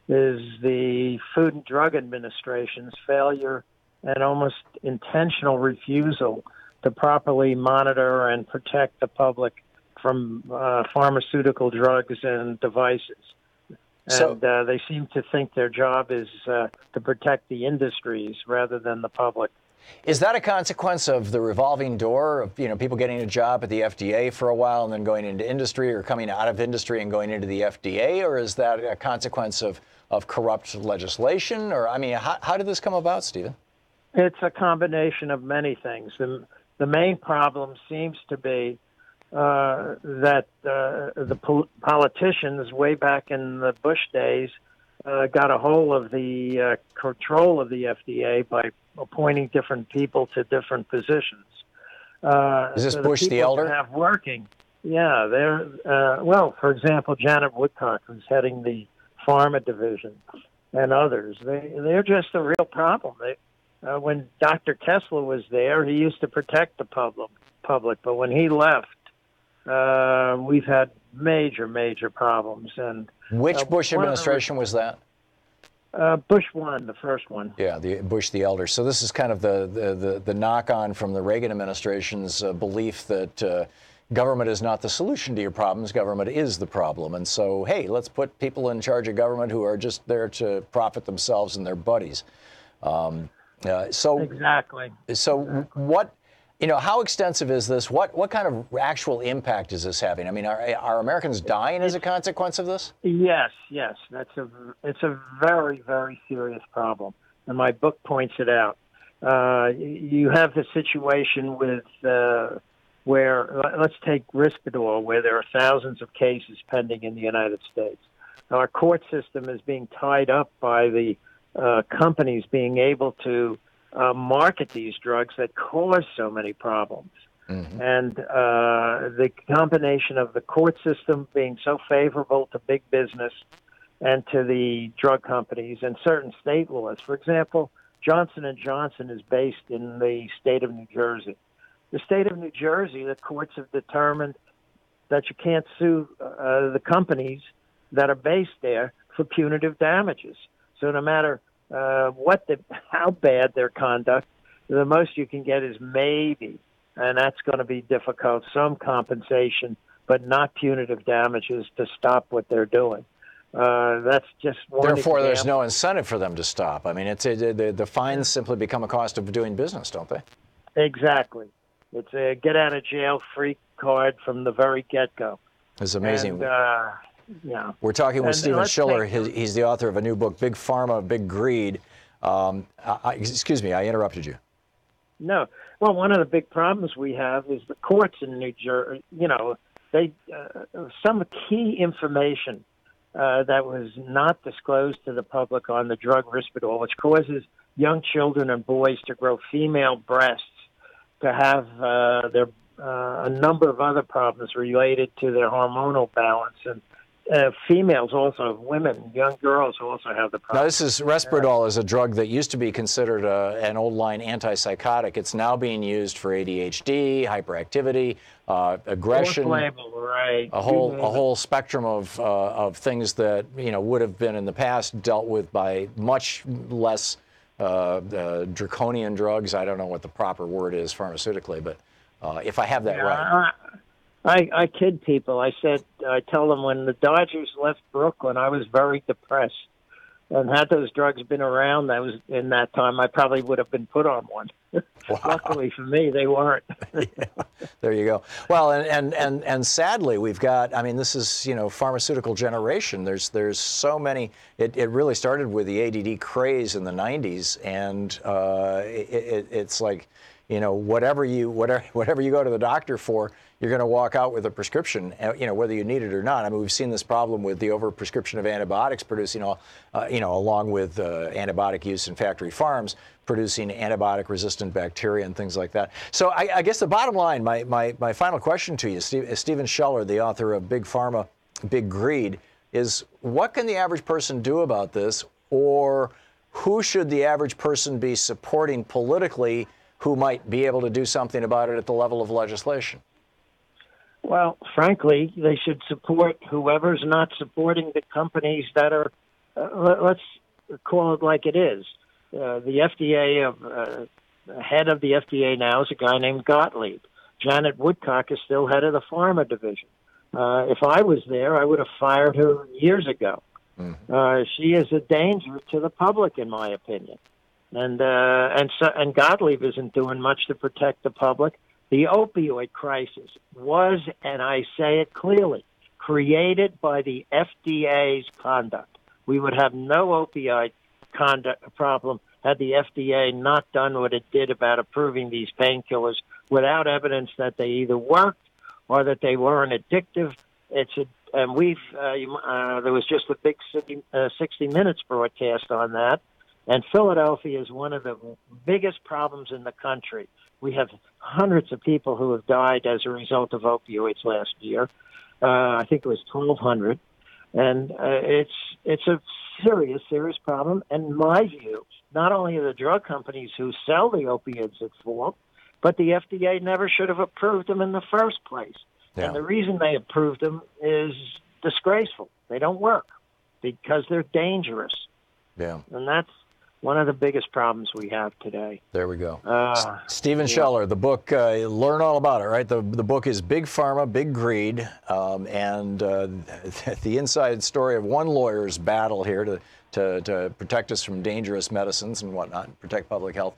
is the Food and Drug Administration's failure and almost intentional refusal to properly monitor and protect the public from pharmaceutical drugs and devices. And they seem to think their job is to protect the industries rather than the public. Is that a consequence of the revolving door of, people getting a job at the FDA for a while and then going into industry, or coming out of industry and going into the FDA? Or is that a consequence of corrupt legislation? Or, how did this come about, Stephen? It's a combination of many things. The main problem seems to be that the politicians way back in the Bush days got a hold of the control of the FDA by appointing different people to different positions. Is this Bush the elder? Have working. Yeah, they're well. For example, Janet Woodcock, who's heading the pharma division, and others. They're just a real problem. When Dr. Kessler was there, he used to protect the public, but when he left, we've had major problems. And which Bush administration was that? Bush 1, the first one. Yeah, the Bush the elder. So this is kind of the knock-on from the Reagan administration's belief that government is not the solution to your problems. Government is the problem. And so, hey, let's put people in charge of government who are just there to profit themselves and their buddies. Exactly. So what? How extensive is this? What kind of actual impact is this having? Are Americans dying as a consequence of this? Yes. It's a very serious problem, and my book points it out. You have the situation with where, let's take Risperdal, where there are thousands of cases pending in the United States. Our court system is being tied up by the companies being able to market these drugs that cause so many problems. Mm-hmm. And the combination of the court system being so favorable to big business and to the drug companies and certain state laws. For example, Johnson & Johnson is based in the state of New Jersey. The state of New Jersey, the courts have determined that you can't sue the companies that are based there for punitive damages. So no matter how bad their conduct, the most you can get is maybe, and that's going to be difficult, some compensation, but not punitive damages to stop what they're doing. That's just one Therefore, example. There's no incentive for them to stop. The fines simply become a cost of doing business, don't they? Exactly. It's a get-out-of-jail-free card from the very get-go. It's amazing. And, yeah. We're talking with Stephen Schiller. He's the author of a new book, Big Pharma, Big Greed. Excuse me, I interrupted you. No. Well, one of the big problems we have is the courts in New Jersey. They some key information that was not disclosed to the public on the drug Risperdal, which causes young children and boys to grow female breasts, to have a number of other problems related to their hormonal balance, and females also, women, young girls also have the problem. Now, this is Risperdal is a drug that used to be considered an old-line antipsychotic. It's now being used for ADHD, hyperactivity, aggression, right. a whole spectrum of things that would have been in the past dealt with by much less draconian drugs. I don't know what the proper word is pharmaceutically, but if I have that right. I kid people. I tell them when the Dodgers left Brooklyn, I was very depressed. And had those drugs been around, in that time, I probably would have been put on one. Wow. Luckily for me, they weren't. Yeah, there you go. Well, and sadly, we've got. This is pharmaceutical generation. There's so many. It really started with the ADD craze in the '90s, and it's like. Whatever you go to the doctor for, you're going to walk out with a prescription, whether you need it or not. We've seen this problem with the overprescription of antibiotics producing, along with antibiotic use in factory farms, producing antibiotic-resistant bacteria and things like that. So I guess the bottom line, my final question to you, Stephen Schiller, the author of Big Pharma, Big Greed, is what can the average person do about this, or who should the average person be supporting politically who might be able to do something about it at the level of legislation? Well, frankly, they should support whoever's not supporting the companies that are, let's call it like it is. The FDA, head of the FDA now is a guy named Gottlieb. Janet Woodcock is still head of the pharma division. If I was there, I would have fired her years ago. She is a danger to the public, in my opinion. And Gottlieb isn't doing much to protect the public. The opioid crisis was, and I say it clearly, created by the FDA's conduct. We would have no opioid conduct problem had the FDA not done what it did about approving these painkillers without evidence that they either worked or that they weren't addictive. There was just a big 60 Minutes broadcast on that. And Philadelphia is one of the biggest problems in the country. We have hundreds of people who have died as a result of opioids last year. I think it was 1,200. And it's a serious problem. And in my view, not only are the drug companies who sell the opioids at fault, but the FDA never should have approved them in the first place. Yeah. And the reason they approved them is disgraceful. They don't work because they're dangerous. Yeah. And that's one of the biggest problems we have today. There we go. Stephen Scheller, the book, learn all about it, right? The book is Big Pharma, Big Greed, and the inside story of one lawyer's battle here to protect us from dangerous medicines and whatnot, protect public health.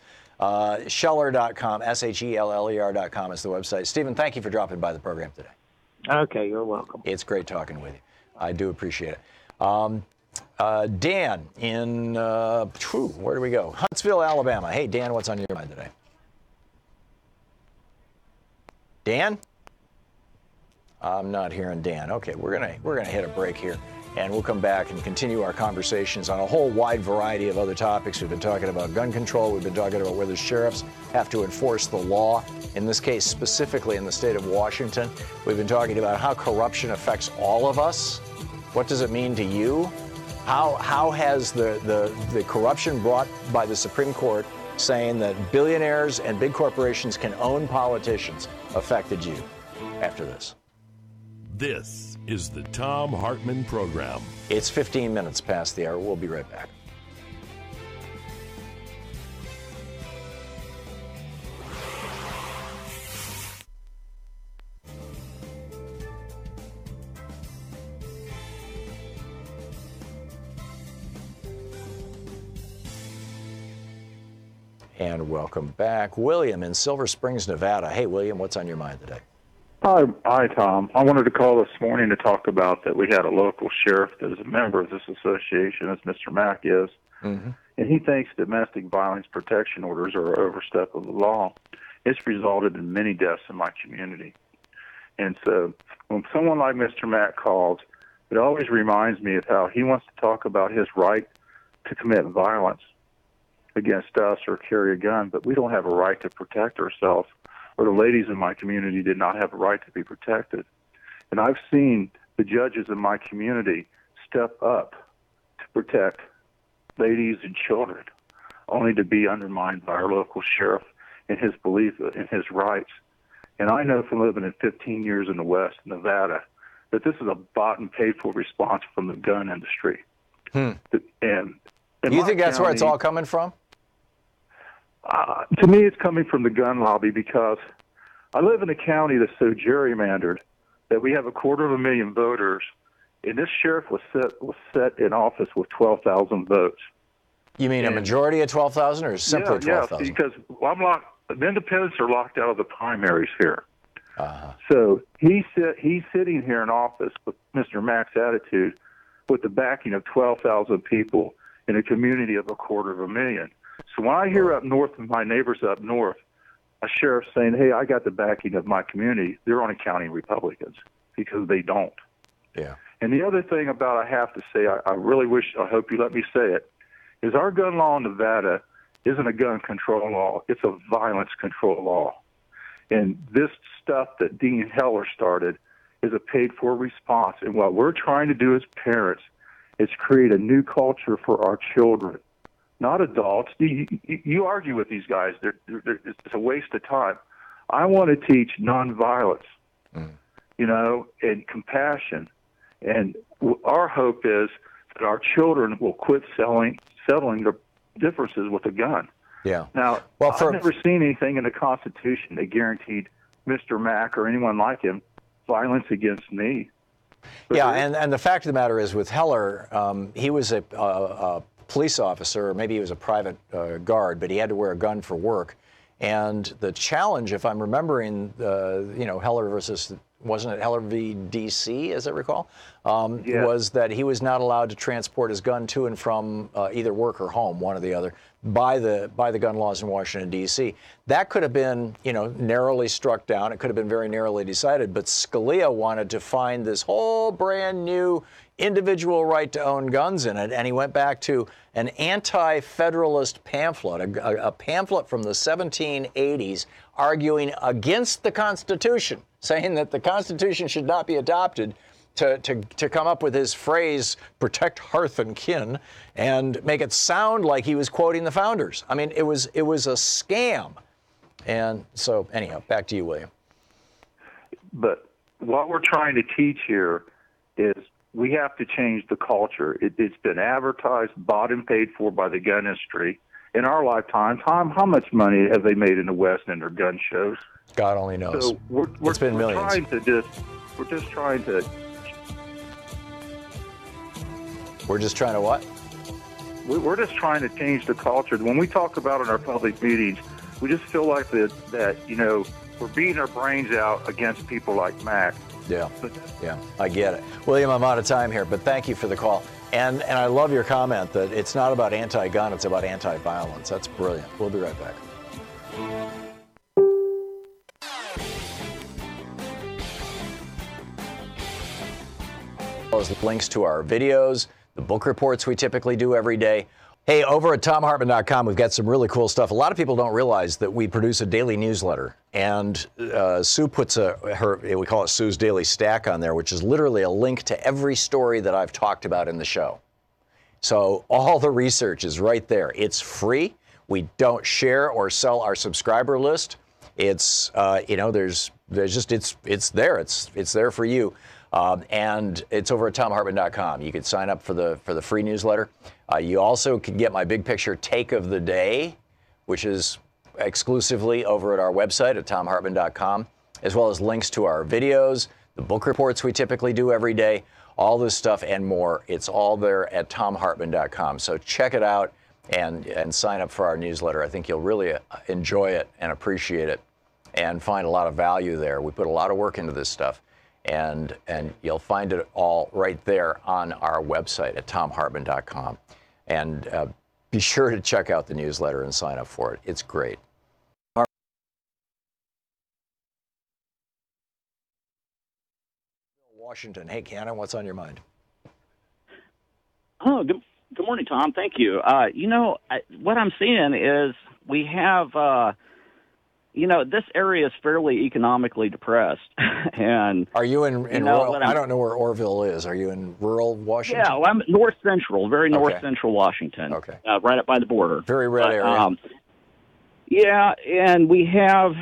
Scheller.com, SHELLER.com is the website. Stephen, thank you for dropping by the program today. Okay, you're welcome. It's great talking with you. I do appreciate it. Dan in, where do we go? Huntsville, Alabama. Hey, Dan, what's on your mind today? Dan? I'm not hearing Dan. Okay, we're gonna hit a break here, and we'll come back and continue our conversations on a whole wide variety of other topics. We've been talking about gun control. We've been talking about whether sheriffs have to enforce the law, in this case specifically in the state of Washington. We've been talking about how corruption affects all of us. What does it mean to you? How has the corruption brought by the Supreme Court saying that billionaires and big corporations can own politicians affected you? After this. This is the Thom Hartmann Program. It's 15 minutes past the hour. We'll be right back. And welcome back. William in Silver Springs, Nevada. Hey, William, what's on your mind today? Hi, Tom. I wanted to call this morning to talk about that we had a local sheriff that is a member of this association, as Mr. Mack is, and he thinks domestic violence protection orders are an overstep of the law. It's resulted in many deaths in my community. And so when someone like Mr. Mack calls, it always reminds me of how he wants to talk about his right to commit violence against us or carry a gun, but we don't have a right to protect ourselves, or the ladies in my community did not have a right to be protected. And I've seen the judges in my community step up to protect ladies and children, only to be undermined by our local sheriff in his belief in his rights. And I know from living in 15 years in the West, Nevada, that this is a bought and paid for response from the gun industry. And you think that's where it's all coming from? To me, it's coming from the gun lobby, because I live in a county that's so gerrymandered that we have 250,000 voters, and this sheriff was set in office with 12,000 votes. You mean a majority of 12,000 or simply 12,000? Yeah, because the independents are locked out of the primaries here. So he's sitting here in office with Mr. Mack's attitude, with the backing of 12,000 people in a community of 250,000. So when I hear up north, and my neighbors up north, a sheriff saying, hey, I got the backing of my community, they're only counting Republicans, because they don't. Yeah. And the other thing I have to say, I hope you let me say it, is our gun law in Nevada isn't a gun control law. It's a violence control law. And this stuff that Dean Heller started is a paid-for response. And what we're trying to do as parents is create a new culture for our children not adults. You argue with these guys. It's a waste of time. I want to teach nonviolence, and compassion. And our hope is that our children will quit settling their differences with a gun. Yeah. Now, I've never seen anything in the Constitution that guaranteed Mr. Mack or anyone like him violence against me. But and the fact of the matter is with Heller, he was a police officer, or maybe he was a private guard, but he had to wear a gun for work. And the challenge, if I'm remembering, Heller versus, wasn't it Heller v. D.C., as I recall, was that he was not allowed to transport his gun to and from either work or home, one or the other, by the gun laws in Washington, D.C. That could have been, narrowly struck down. It could have been very narrowly decided. But Scalia wanted to find this whole brand new individual right to own guns in it, and he went back to an anti-federalist pamphlet, a pamphlet from the 1780s arguing against the Constitution, saying that the Constitution should not be adopted, to come up with his phrase, protect hearth and kin, and make it sound like he was quoting the founders. I mean, it was a scam. And so, anyhow, back to you, William. But what we're trying to teach here is we have to change the culture. It's been advertised, bought and paid for by the gun industry. In our lifetime, Tom, how much money have they made in the West in their gun shows? God only knows. So it's been millions. We're just trying to what? We're just trying to change the culture. When we talk about it in our public meetings, we just feel like that we're beating our brains out against people like Mac. Yeah, I get it. William, I'm out of time here, but thank you for the call. And I love your comment that it's not about anti-gun, it's about anti-violence. That's brilliant. We'll be right back. Links to our videos, the book reports we typically do every day. Hey, over at ThomHartmann.com, we've got some really cool stuff. A lot of people don't realize that we produce a daily newsletter, and Sue puts we call it Sue's Daily Stack on there, which is literally a link to every story that I've talked about in the show. So all the research is right there. It's free. We don't share or sell our subscriber list. It's there's just it's there. It's there for you. And it's over at ThomHartmann.com. You can sign up for the free newsletter. You also can get my big picture take of the day, which is exclusively over at our website at ThomHartmann.com, as well as links to our videos, the book reports we typically do every day, all this stuff and more. It's all there at ThomHartmann.com. So check it out and sign up for our newsletter. I think you'll really enjoy it and appreciate it and find a lot of value there. We put a lot of work into this stuff. And you'll find it all right there on our website at ThomHartmann.com. And be sure to check out the newsletter and sign up for it. It's great. Washington. Hey, Cannon, what's on your mind? Oh, good morning, Tom. Thank you. What I'm seeing is we have, this area is fairly economically depressed. And are you in rural? I don't know where Orville is. Are you in rural Washington? Yeah, well, I'm north central, very north central Washington. Okay. Right up by the border. Very red area. Yeah, and we have,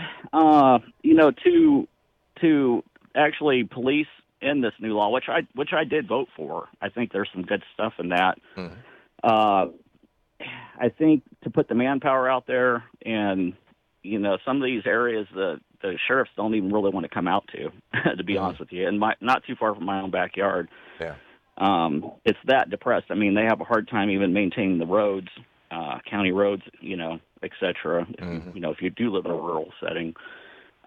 to actually police in this new law, which I did vote for. I think there's some good stuff in that. Mm-hmm. I think to put the manpower out there, and some of these areas the sheriffs don't even really want to come out to be honest with you, and not too far from my own backyard. Yeah. It's that depressed. I mean, they have a hard time even maintaining the roads, county roads, et cetera. Mm-hmm. If you do live in a rural setting.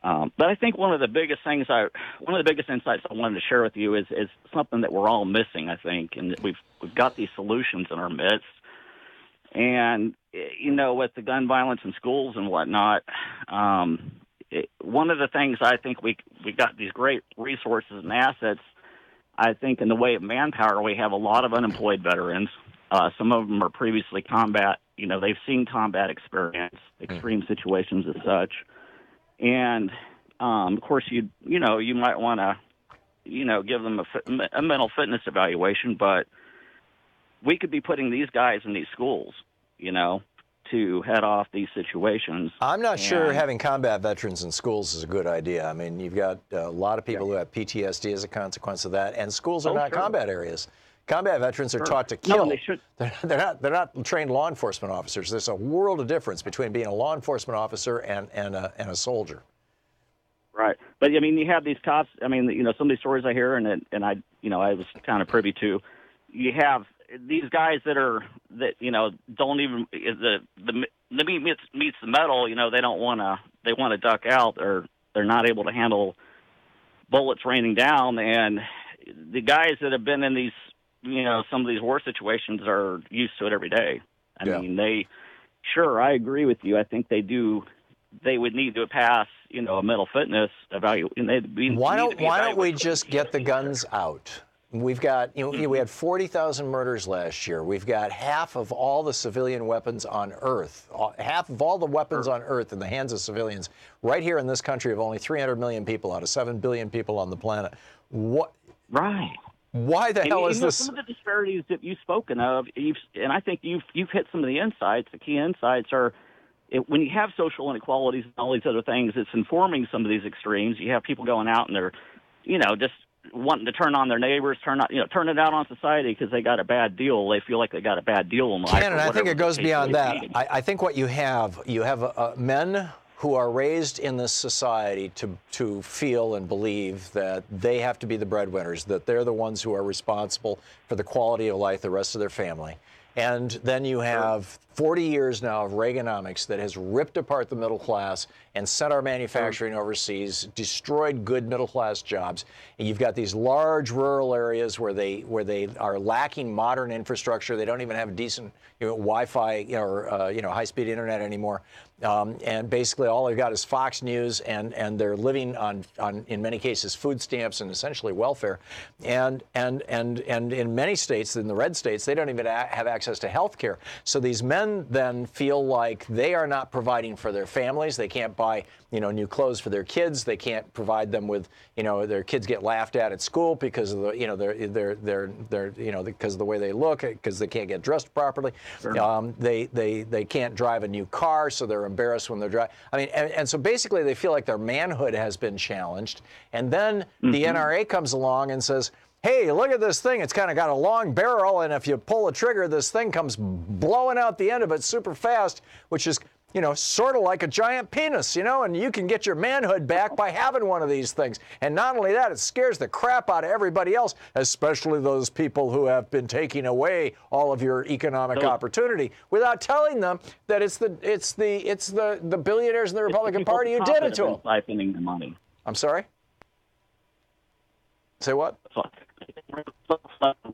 But I think one of the biggest insights I wanted to share with you is something that we're all missing, I think, and we've got these solutions in our midst. And, with the gun violence in schools and whatnot, one of the things I think we got these great resources and assets. I think in the way of manpower, we have a lot of unemployed veterans. Some of them are previously combat, they've seen combat experience, extreme situations as such. And, of course, you might want to, give them a mental fitness evaluation, but we could be putting these guys in these schools to head off these situations. I'm not sure having combat veterans in schools is a good idea. I mean, you've got a lot of people who have PTSD as a consequence of that, and schools are not combat areas. Combat veterans are taught to kill. No, they should. They're not trained law enforcement officers. There's a world of difference between being a law enforcement officer and a soldier. Right, but I mean, you have these cops. I mean, some of these stories I hear, and I was kind of privy to. You have these guys that don't even the meat meets the metal. They don't want to. They want to duck out, or they're not able to handle bullets raining down. And the guys that have been in these, some of these war situations are used to it every day. I mean, Sure, I agree with you. I think they do. They would need to pass, a mental fitness evaluation. Why don't we just get the guns out? We've got, we had 40,000 murders last year. We've got half of all the civilian weapons on Earth, half of all the weapons on Earth in the hands of civilians, right here in this country of only 300 million people out of 7 billion people on the planet. What? Right. Why the hell is this? Some of the disparities that you've spoken of, and I think you've hit some of the insights. The key insights are when you have social inequalities and all these other things, it's informing some of these extremes. You have people going out and they're, just wanting to turn on their neighbors, turn it out on society because they got a bad deal. They feel like they got a bad deal in life. Ken, and I think it goes beyond that. I think what you have men who are raised in this society to feel and believe that they have to be the breadwinners, that they're the ones who are responsible for the quality of life of the rest of their family. And then you have 40 years now of Reaganomics that has ripped apart the middle class and sent our manufacturing overseas, destroyed good middle class jobs. And you've got these large rural areas where they are lacking modern infrastructure. They don't even have decent Wi-Fi or high-speed internet anymore. And basically all they've got is Fox News, and they're living on in many cases food stamps and essentially welfare. And in many states, in the red states, they don't even have access to health care. So these men then feel like they are not providing for their families. They can't buy new clothes for their kids. They can't provide them with their kids get laughed at school because of the because of the way they look, because they can't get dressed properly. Sure. They can't drive a new car, so they're embarrassed when they're driving. I mean, and so basically they feel like their manhood has been challenged. And then the NRA comes along and says, hey, look at this thing. It's kind of got a long barrel, and if you pull a trigger, this thing comes blowing out the end of it super fast, which is, sort of like a giant penis, and you can get your manhood back by having one of these things. And not only that, it scares the crap out of everybody else, especially those people who have been taking away all of your economic opportunity, without telling them that it's the billionaires in the Republican Party who did it to them. Siphoning the money. I'm sorry? Say what?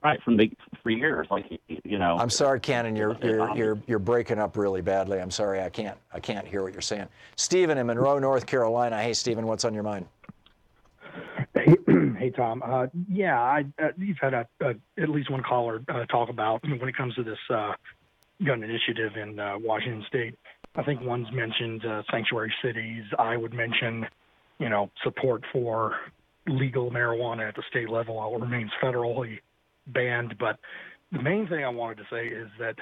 Right for years, I'm sorry, Cannon. You're breaking up really badly. I'm sorry, I can't hear what you're saying. Stephen in Monroe, North Carolina. Hey, Stephen, what's on your mind? Hey, Tom. You've had at least one caller talk about when it comes to this gun initiative in Washington State. I think one's mentioned sanctuary cities. I would mention, support for legal marijuana at the state level while it remains federally banned. But the main thing I wanted to say is that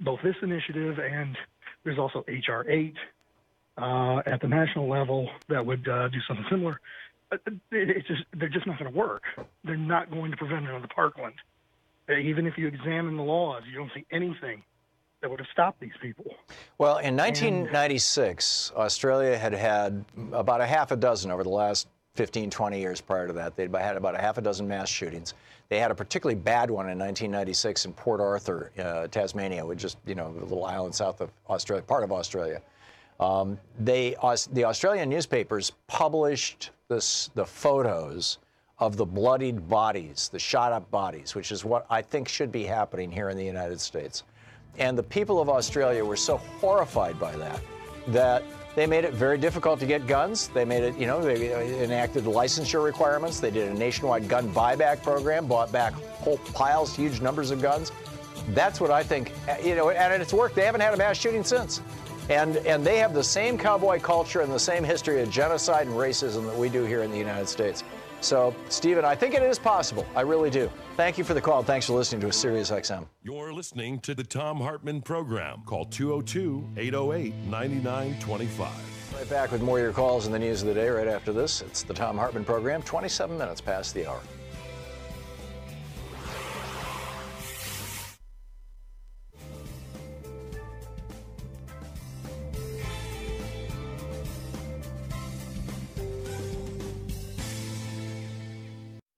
both this initiative and there's also H.R. 8 at the national level that would do something similar. They're just not going to work. They're not going to prevent it on the parkland. Even if you examine the laws, you don't see anything that would have stopped these people. Well, in 1996, Australia had about a half a dozen over the last 15, 20 years prior to that. They'd had about a half a dozen mass shootings. They had a particularly bad one in 1996 in Port Arthur, Tasmania, which is a little island south of Australia, part of Australia. The Australian newspapers published the photos of the bloodied bodies, the shot-up bodies, which is what I think should be happening here in the United States. And the people of Australia were so horrified by that they made it very difficult to get guns. They made it, they enacted licensure requirements. They did a nationwide gun buyback program, bought back whole piles, huge numbers of guns. That's what I think, and it's worked. They haven't had a mass shooting since. And they have the same cowboy culture and the same history of genocide and racism that we do here in the United States. So, Stephen, I think it is possible. I really do. Thank you for the call. Thanks for listening to Sirius XM. You're listening to the Thom Hartmann Program. Call 202-808-9925. Right back with more of your calls and the news of the day right after this. It's the Thom Hartmann Program, 27 minutes past the hour.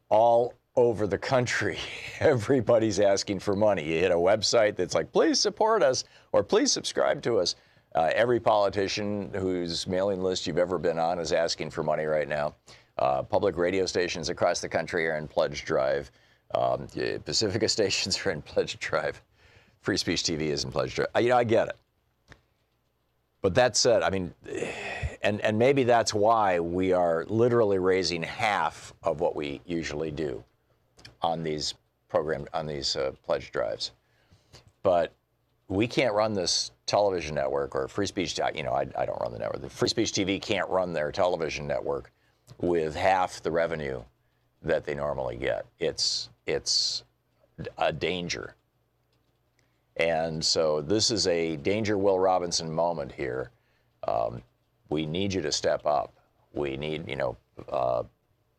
All over the country, everybody's asking for money. You hit a website that's like, please support us or please subscribe to us. Every politician whose mailing list you've ever been on is asking for money right now. Public radio stations across the country are in pledge drive. Pacifica stations are in pledge drive. Free Speech TV is in pledge drive. I get it. But that said, I mean, and maybe that's why we are literally raising half of what we usually do on these pledge drives. But we can't run this television network or Free Speech. I don't run the network. The Free Speech TV can't run their television network with half the revenue that they normally get. It's a danger. And so this is a danger Will Robinson moment here. We need you to step up. We need,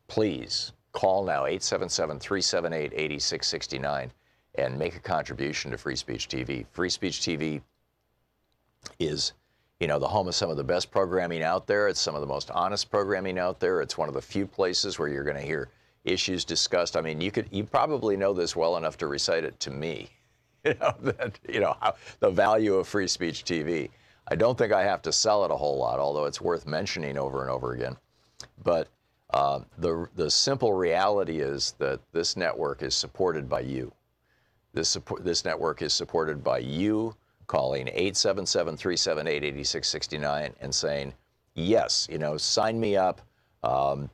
please call now, 877-378-8669, and make a contribution to Free Speech TV. Free Speech TV is, the home of some of the best programming out there. It's some of the most honest programming out there. It's one of the few places where you're going to hear issues discussed. I mean, you probably know this well enough to recite it to me. The value of Free Speech TV. I don't think I have to sell it a whole lot, although it's worth mentioning over and over again. But the simple reality is that this network is supported by you. This network is supported by you calling 877-378-8669 and saying, yes, sign me up, $10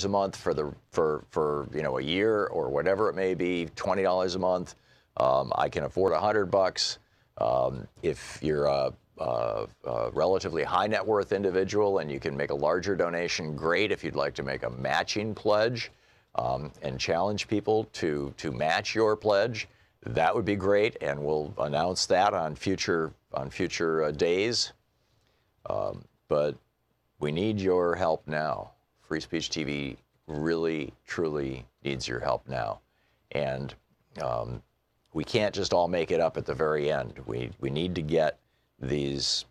a month for a year or whatever it may be, $20 a month. I can afford $100. If you're a relatively high net worth individual and you can make a larger donation, great. If you'd like to make a matching pledge and challenge people to match your pledge, that would be great. And we'll announce that on future days. But we need your help now. Free Speech TV really, truly needs your help now. And we can't just all make it up at the very end. We need to get these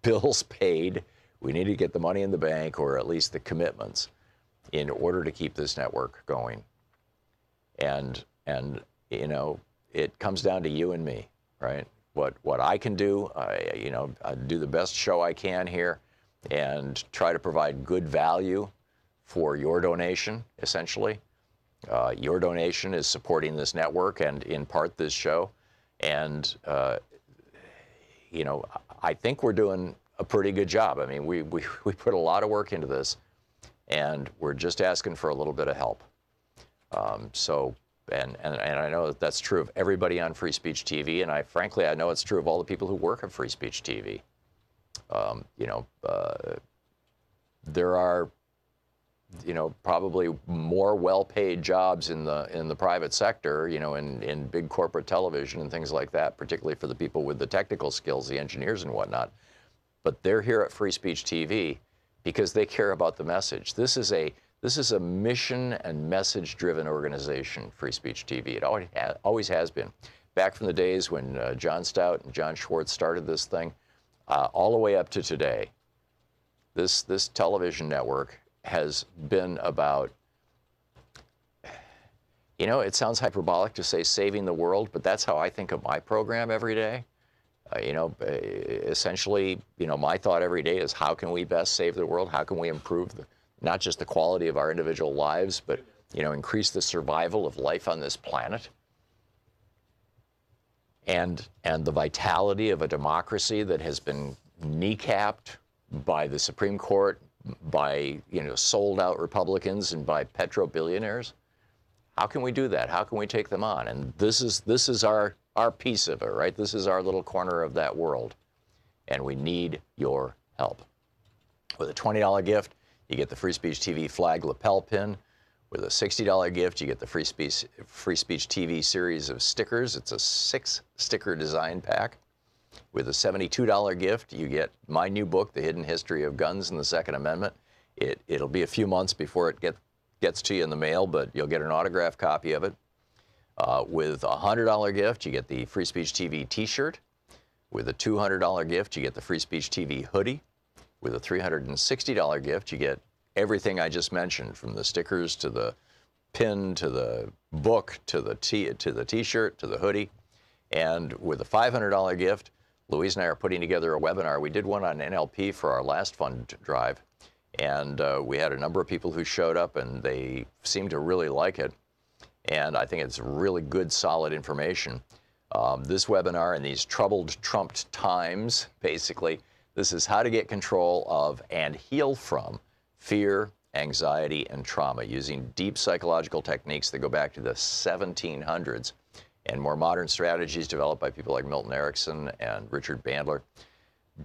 bills paid. We need to get the money in the bank, or at least the commitments, in order to keep this network going. And it comes down to you and me, right? What I can do, I do the best show I can here and try to provide good value for your donation, essentially. Your donation is supporting this network and, in part, this show. And, I think we're doing a pretty good job. I mean, we put a lot of work into this, and we're just asking for a little bit of help. And I know that's true of everybody on Free Speech TV, and frankly, I know it's true of all the people who work at Free Speech TV. There are, probably more well-paid jobs in the private sector, in big corporate television and things like that, particularly for the people with the technical skills, the engineers and whatnot. But they're here at Free Speech TV because they care about the message. This is a mission and message-driven organization, Free Speech TV. It always has been. Back from the days when John Stout and John Schwartz started this thing, all the way up to today, this television network has been about, it sounds hyperbolic to say saving the world, but that's how I think of my program every day. Essentially, my thought every day is, how can we best save the world? How can we improve not just the quality of our individual lives, but, increase the survival of life on this planet? And the vitality of a democracy that has been kneecapped by the Supreme Court, by sold out Republicans and by petro-billionaires. How can we do that? How can we take them on? And this is our piece of it, right? This is our little corner of that world. And we need your help. With a $20 gift, You get the Free Speech TV flag lapel pin. With a $60 gift, you get the Free Speech TV series of stickers. It's a 6-sticker design pack. With a $72 gift, you get my new book, The Hidden History of Guns and the Second Amendment. It'll be a few months before it gets to you in the mail, but you'll get an autographed copy of it. With a $100 gift, you get the Free Speech TV t-shirt. With a $200 gift, you get the Free Speech TV hoodie. With a $360 gift, you get everything I just mentioned, from the stickers to the pin to the book to the t-shirt to the hoodie. And with a $500 gift, Louise and I are putting together a webinar. We did one on NLP for our last fund drive, and we had a number of people who showed up, and they seemed to really like it. And I think it's really good, solid information. This webinar in these troubled, trumped times, basically, this is how to get control of and heal from fear, anxiety, and trauma using deep psychological techniques that go back to the 1700s and more modern strategies developed by people like Milton Erickson and Richard Bandler.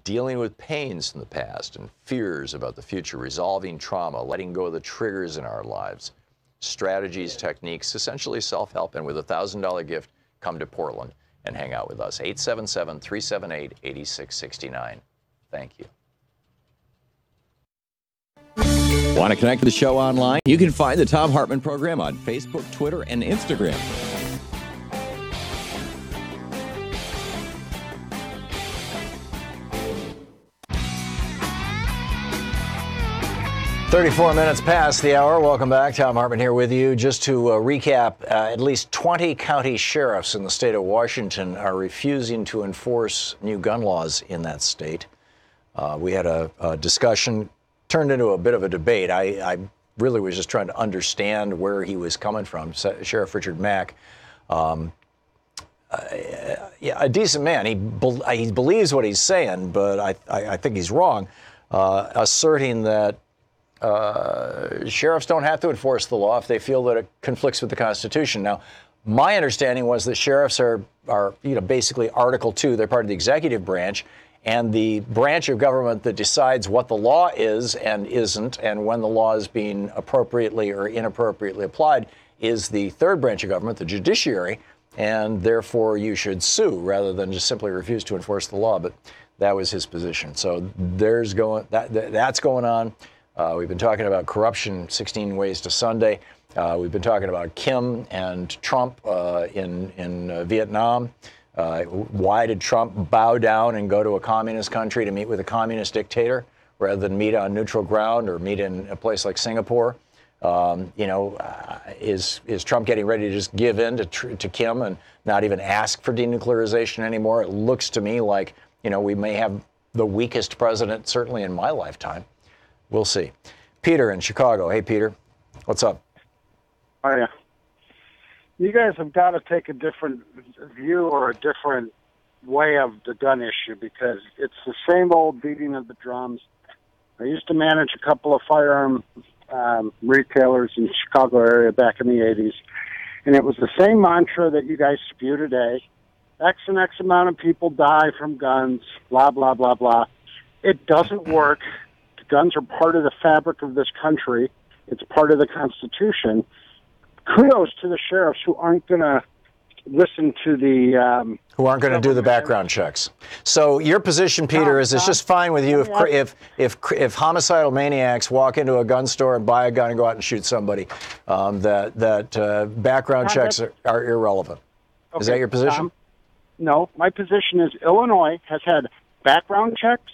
Dealing with pains from the past and fears about the future, resolving trauma, letting go of the triggers in our lives, strategies, techniques, essentially self-help. And with a $1,000 gift, come to Portland and hang out with us. 877-378-8669. Thank you. Want to connect with the show online? You can find the Thom Hartmann Program on Facebook, Twitter, and Instagram. "34 minutes past the hour. Welcome back. Thom Hartmann here with you. Just to recap, at least 20 county sheriffs in the state of Washington are refusing to enforce new gun laws in that state. We had a discussion, turned into a bit of a debate. I really was just trying to understand where he was coming from. Sheriff Richard Mack, a decent man. He believes what he's saying, but I think he's wrong, asserting that sheriffs don't have to enforce the law if they feel that it conflicts with the Constitution. Now, my understanding was that sheriffs are basically Article 2. They're part of the executive branch, and the branch of government that decides what the law is and isn't, and when the law is being appropriately or inappropriately applied, is the third branch of government, the judiciary, and therefore you should sue rather than just simply refuse to enforce the law. But that was his position. So that's going on. We've been talking about corruption, 16 Ways to Sunday. We've been talking about Kim and Trump in Vietnam. Why did Trump bow down and go to a communist country to meet with a communist dictator rather than meet on neutral ground or meet in a place like Singapore? Is Trump getting ready to just give in to Kim and not even ask for denuclearization anymore? It looks to me like, we may have the weakest president, certainly in my lifetime. We'll see. Peter in Chicago. Hey, Peter. What's up? Oh, yeah. You guys have got to take a different view or a different way of the gun issue, because it's the same old beating of the drums. I used to manage a couple of firearm retailers in the Chicago area back in the 80s, and it was the same mantra that you guys spew today. X and X amount of people die from guns, blah, blah, blah, blah. It doesn't work. The guns are part of the fabric of this country. It's part of the Constitution. Kudos to the sheriffs who aren't going to listen to the who aren't going to do the background checks. So your position, Peter, is it's just fine with you if homicidal maniacs walk into a gun store and buy a gun and go out and shoot somebody, that background checks are irrelevant. Okay, is that your position? No, my position is Illinois has had background checks,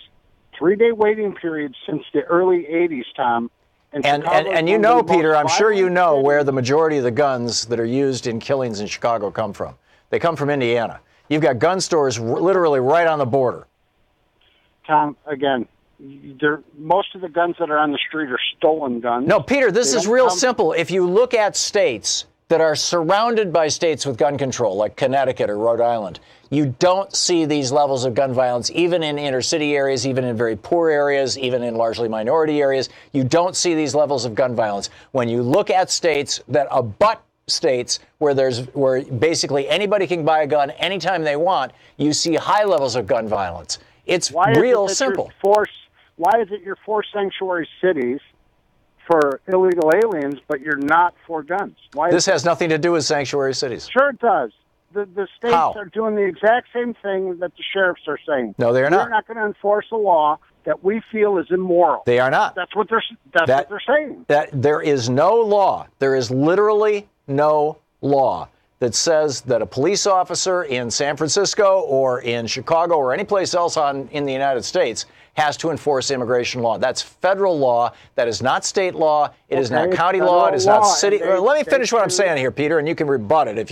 3-day waiting periods since the early 80s, Tom. And you know, Peter, I'm sure you know where the majority of the guns that are used in killings in Chicago come from. They come from Indiana. You've got gun stores literally right on the border. Tom, again, most of the guns that are on the street are stolen guns. No, Peter, this is real simple. If you look at states that are surrounded by states with gun control, like Connecticut or Rhode Island, you don't see these levels of gun violence, even in inner city areas, even in very poor areas, even in largely minority areas. You don't see these levels of gun violence. When you look at states that abut states where basically anybody can buy a gun anytime they want, you see high levels of gun violence. It's real simple. Why is it your 4 sanctuary cities for illegal aliens, but you're not for guns. Why? This has nothing to do with sanctuary cities. Sure it does. The states How? are doing the exact same thing that the sheriffs are saying. No, they are not. We're not going to enforce a law that we feel is immoral. They are not. That's what they're saying. That there is no law. There is literally no law that says that a police officer in San Francisco or in Chicago or any place else in the United States has to enforce immigration law. That's federal law. That is not state law. It is not county law. It is not city. Let me finish what I'm saying here, Peter, and you can rebut it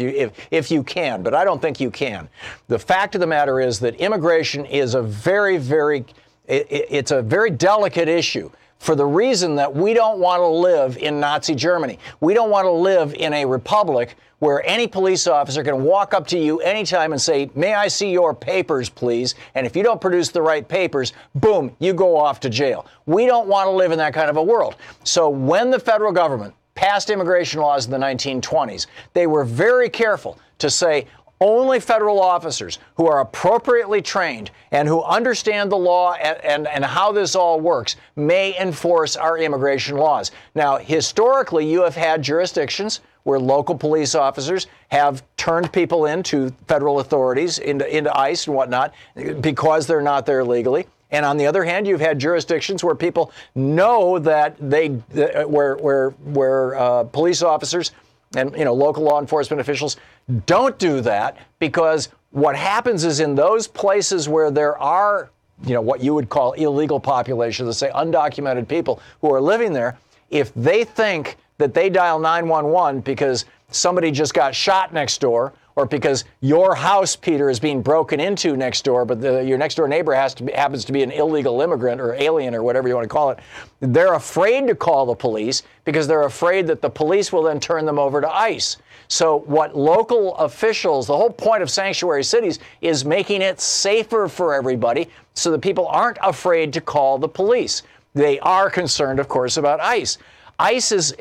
if you can, but I don't think you can. The fact of the matter is that immigration is a very delicate issue, for the reason that we don't want to live in Nazi Germany. We don't want to live in a republic where any police officer can walk up to you anytime and say, "May I see your papers, please?" And if you don't produce the right papers, boom, you go off to jail. We don't want to live in that kind of a world. So when the federal government passed immigration laws in the 1920s, they were very careful to say, only federal officers who are appropriately trained and who understand the law and how this all works may enforce our immigration laws. Now, historically, you have had jurisdictions where local police officers have turned people into federal authorities, into ICE and whatnot, because they're not there legally. And on the other hand, you've had jurisdictions where people know that where police officers and local law enforcement officials don't do that, because what happens is in those places where there are what you would call illegal populations, let's say undocumented people who are living there, if they think that they dial 911 because somebody just got shot next door, or because your house, Peter, is being broken into next door, but your next door neighbor happens to be an illegal immigrant or alien or whatever you want to call it, they're afraid to call the police because they're afraid that the police will then turn them over to ICE. So what local officials, the whole point of sanctuary cities is making it safer for everybody so that people aren't afraid to call the police. They are concerned, of course, about ICE. ICE is,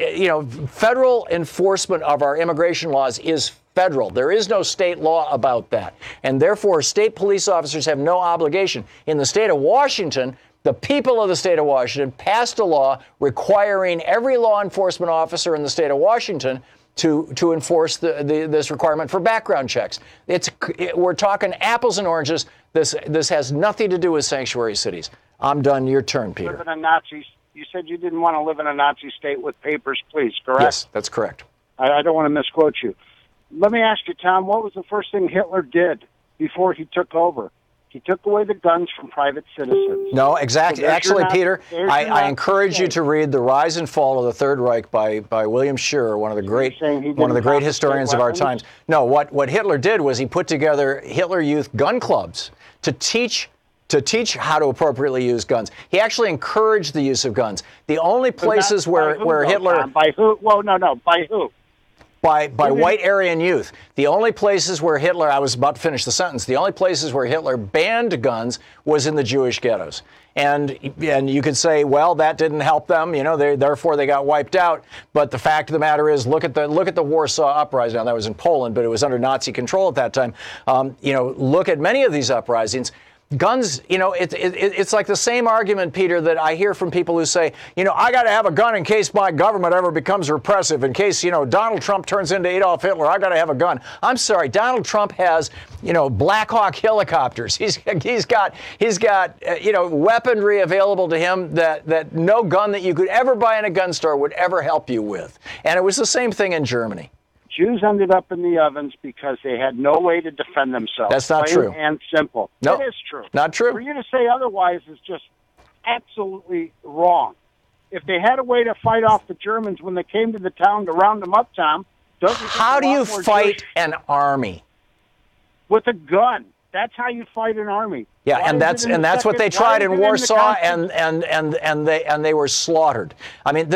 federal enforcement of our immigration laws is federal. There is no state law about that. And therefore, state police officers have no obligation. In the state of Washington, the people of the state of Washington passed a law requiring every law enforcement officer in the state of Washington to enforce this requirement for background checks. We're talking apples and oranges. This has nothing to do with sanctuary cities. I'm done. Your turn, Peter. Live in a Nazi. You said you didn't want to live in a Nazi state with papers, please, correct? Yes, that's correct. I don't want to misquote you. Let me ask you, Tom, what was the first thing Hitler did before he took over? He took away the guns from private citizens. No, exactly. So Actually, Peter, I encourage you to read The Rise and Fall of the Third Reich by William Scherer, one of the great historians of our times. No, what Hitler did was he put together Hitler Youth gun clubs to teach how to appropriately use guns. He actually encouraged the use of guns. The only places where Hitler... By who? Well, no. By who? By white Aryan youth. The only places where Hitler, I was about to finish the sentence, the only places where Hitler banned guns was in the Jewish ghettos. And you could say, well, that didn't help them, therefore they got wiped out. But the fact of the matter is, look at the Warsaw Uprising. Now, that was in Poland, but it was under Nazi control at that time. Look at many of these uprisings. Guns, it's like the same argument, Peter, that I hear from people who say, I got to have a gun in case my government ever becomes repressive, in case, Donald Trump turns into Adolf Hitler, I got to have a gun. I'm sorry, Donald Trump has, Black Hawk helicopters. He's got weaponry available to him that no gun that you could ever buy in a gun store would ever help you with. And it was the same thing in Germany. Jews ended up in the ovens because they had no way to defend themselves. That's not Plain true. And simple. No, it is true. Not true. For you to say otherwise is just absolutely wrong. If they had a way to fight off the Germans when they came to the town to round them up, Tom, how do you fight an army? With a gun. That's how you fight an army. Yeah, and that's what they tried in Warsaw, and they were slaughtered. I mean,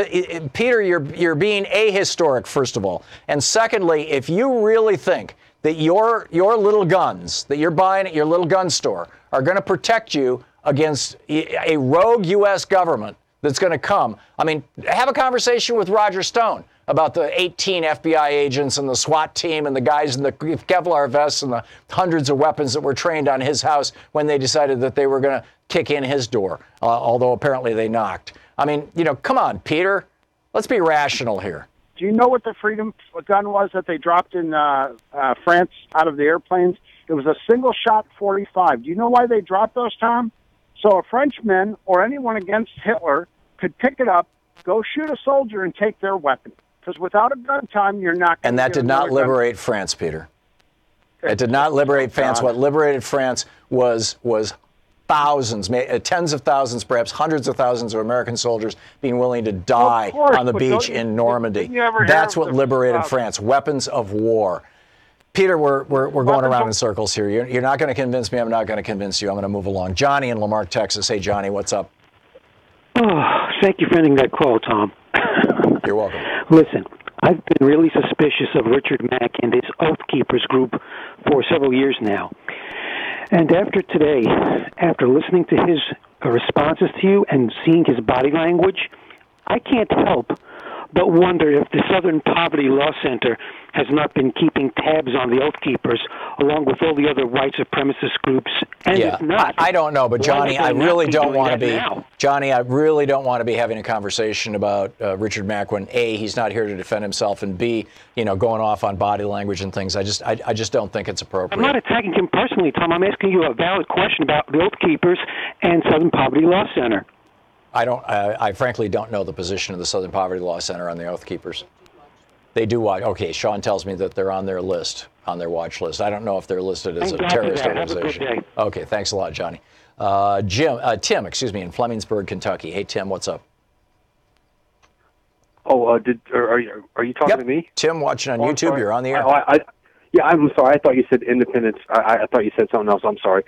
Peter, you're being ahistoric, first of all, and secondly, if you really think that your little guns that you're buying at your little gun store are going to protect you against a rogue U.S. government that's going to come, I mean, have a conversation with Roger Stone about the 18 FBI agents and the SWAT team and the guys in the Kevlar vests and the hundreds of weapons that were trained on his house when they decided that they were going to kick in his door, although apparently they knocked. I mean, come on, Peter. Let's be rational here. Do you know what the Freedom gun was that they dropped in France out of the airplanes? It was a single-shot 45. Do you know why they dropped those, Tom? So a Frenchman or anyone against Hitler could pick it up, go shoot a soldier, and take their weapon. Because without a gun, Tom, you're not going to. And that did not liberate France, Peter. It did not liberate France. What liberated France was thousands, tens of thousands, perhaps hundreds of thousands of American soldiers being willing to die on the beach in Normandy. That's what liberated France, weapons of war. Peter, we're going around in circles here. You're not going to convince me. I'm not going to convince you. I'm going to move along. Johnny in Lamarck, Texas. Hey, Johnny, what's up? Oh, thank you for ending that call, Tom. You're welcome. Listen, I've been really suspicious of Richard Mack and his Oath Keepers group for several years now. And after today, after listening to his responses to you and seeing his body language, I can't help but wonder if the Southern Poverty Law Center has not been keeping tabs on the Oath Keepers, along with all the other white supremacist groups. And if not, I don't know, but Johnny, I really don't want to be. Johnny, I really don't want to be having a conversation about Richard Mack when A, he's not here to defend himself, and B, going off on body language and things. I just don't think it's appropriate. I'm not attacking him personally, Tom. I'm asking you a valid question about the Oath Keepers and Southern Poverty Law Center. I frankly don't know the position of the Southern Poverty Law Center on the Oath Keepers. They do watch. Okay, Sean tells me that they're on their list, on their watch list. I don't know if they're listed as a terrorist organization. Have a good day. Okay, thanks a lot, Johnny. Tim, in Flemingsburg, Kentucky. Hey, Tim, what's up? Oh, are you talking to me? Tim, watching on YouTube. You're on the air. Yeah, I'm sorry. I thought you said Independence. I thought you said something else. I'm sorry.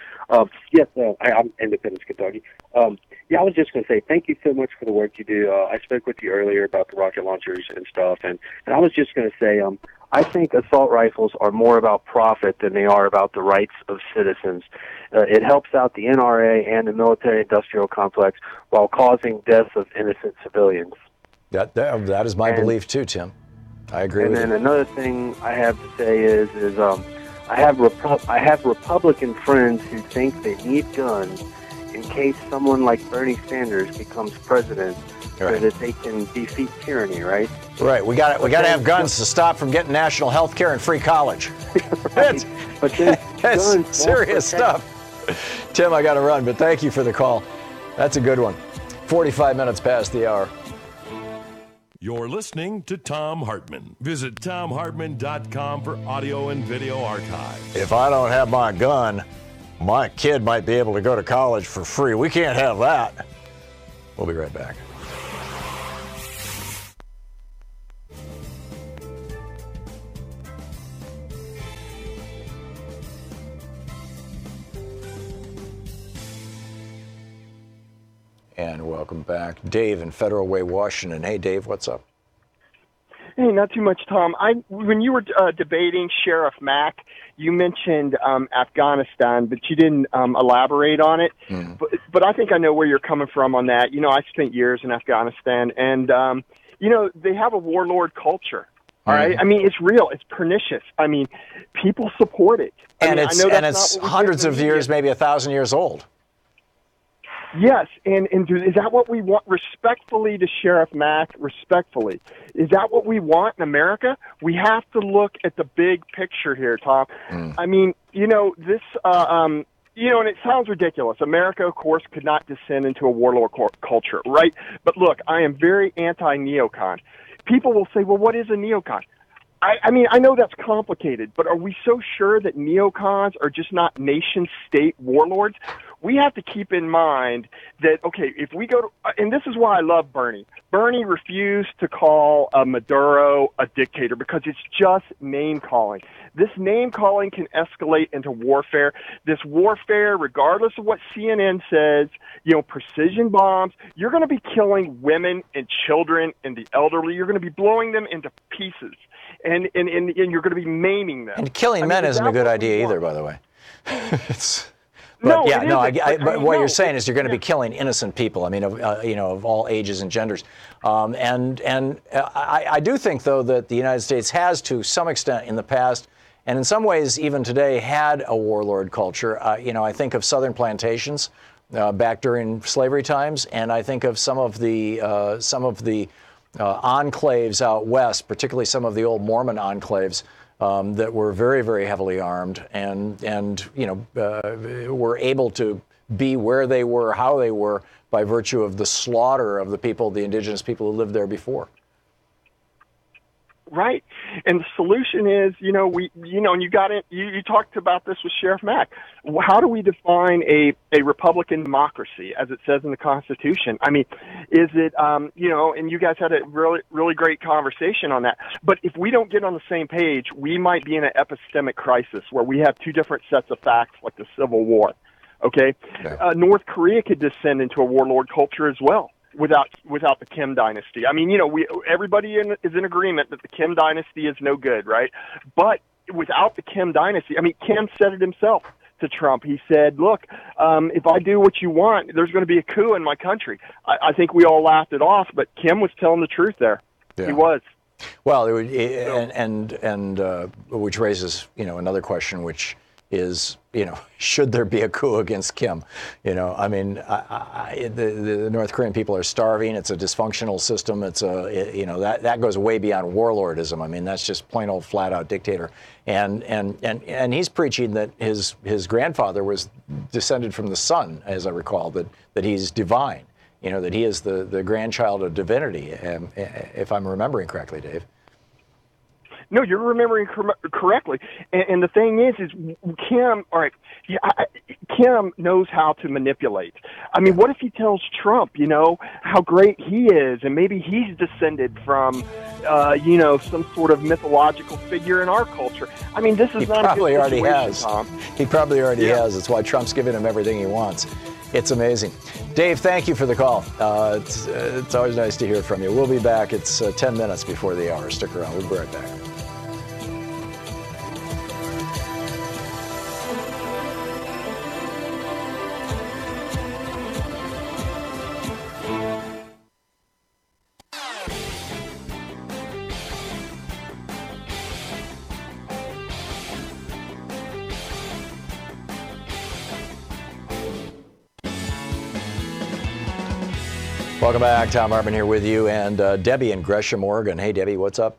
Yes, I'm Independence, Kentucky. Yeah, I was just going to say thank you so much for the work you do. I spoke with you earlier about the rocket launchers and stuff, and I was just going to say I think assault rifles are more about profit than they are about the rights of citizens. It helps out the NRA and the military-industrial complex while causing deaths of innocent civilians. That is my belief too, Tim. I agree with you. And then another thing I have to say is I have Republican friends who think they need guns in case someone like Bernie Sanders becomes president, so that they can defeat tyranny, right? Right. We got to have guns to stop from getting national health care and free college. That's serious stuff. Tim, I got to run, but thank you for the call. That's a good one. 45 minutes past the hour. You're listening to Thom Hartmann. Visit ThomHartmann.com for audio and video archive. If I don't have my gun, my kid might be able to go to college for free. We can't have that. We'll be right back. And welcome back. Dave in Federal Way, Washington. Hey, Dave, what's up? Hey, not too much, Tom. When you were debating Sheriff Mack, you mentioned Afghanistan, but you didn't elaborate on it. But I think I know where you're coming from on that. I spent years in Afghanistan, and, they have a warlord culture. All right? I mean, it's real. It's pernicious. I mean, people support it. It's hundreds of years, maybe 1,000 years old. Yes, and is that what we want? Respectfully to Sheriff Mack, respectfully, is that what we want in America? We have to look at the big picture here, Tom. I mean, this, and it sounds ridiculous. America, of course, could not descend into a warlord culture, right? But look, I am very anti-neocon. People will say, well, what is a neocon? I mean, I know that's complicated, but are we so sure that neocons are just not nation-state warlords? We have to keep in mind that, okay, if we go to, and this is why I love Bernie. Bernie refused to call Maduro a dictator because it's just name-calling. This name-calling can escalate into warfare. This warfare, regardless of what CNN says, precision bombs, you're going to be killing women and children and the elderly. You're going to be blowing them into pieces. And you're going to be maiming them. And killing men isn't a good idea either, by the way. But what you're saying is you're going to be killing innocent people. I mean, of all ages and genders. I do think, though, that the United States has, to some extent, in the past, and in some ways even today, had a warlord culture. I think of Southern plantations back during slavery times, and I think of some of the enclaves out west, particularly some of the old Mormon enclaves that were very, very heavily armed, and were able to be where they were, how they were, by virtue of the slaughter of the people, the indigenous people who lived there before. Right. And the solution is, and you got it, you talked about this with Sheriff Mack. How do we define a Republican democracy as it says in the Constitution? I mean, is it, and you guys had a really, really great conversation on that. But if we don't get on the same page, we might be in an epistemic crisis where we have two different sets of facts like the Civil War. Okay. North Korea could descend into a warlord culture as well. Without the Kim dynasty. I mean, everybody is in agreement that the Kim dynasty is no good, right? But without the Kim dynasty, I mean, Kim said it himself to Trump. He said, look, if I do what you want, there's going to be a coup in my country. I think we all laughed it off, but Kim was telling the truth there. Yeah. He was. Well, which raises, another question, which is, should there be a coup against Kim? I mean, the North Korean people are starving. It's a dysfunctional system. It's that goes way beyond warlordism. I mean, that's just plain old flat out dictator. And he's preaching that his grandfather was descended from the sun, as I recall, that he's divine, that he is the grandchild of divinity, if I'm remembering correctly, Dave. No, you're remembering correctly. And the thing is Kim, all right, Kim knows how to manipulate. I mean, what if he tells Trump, how great he is, and maybe he's descended from, some sort of mythological figure in our culture? I mean, this is not a good situation, Tom. He probably already has. That's why Trump's giving him everything he wants. It's amazing. Dave, thank you for the call. It's always nice to hear from you. We'll be back. It's 10 minutes before the hour. Stick around. We'll be right back. Welcome back. Thom Hartmann here with you, and Debbie in Gresham, Oregon. Hey, Debbie, what's up?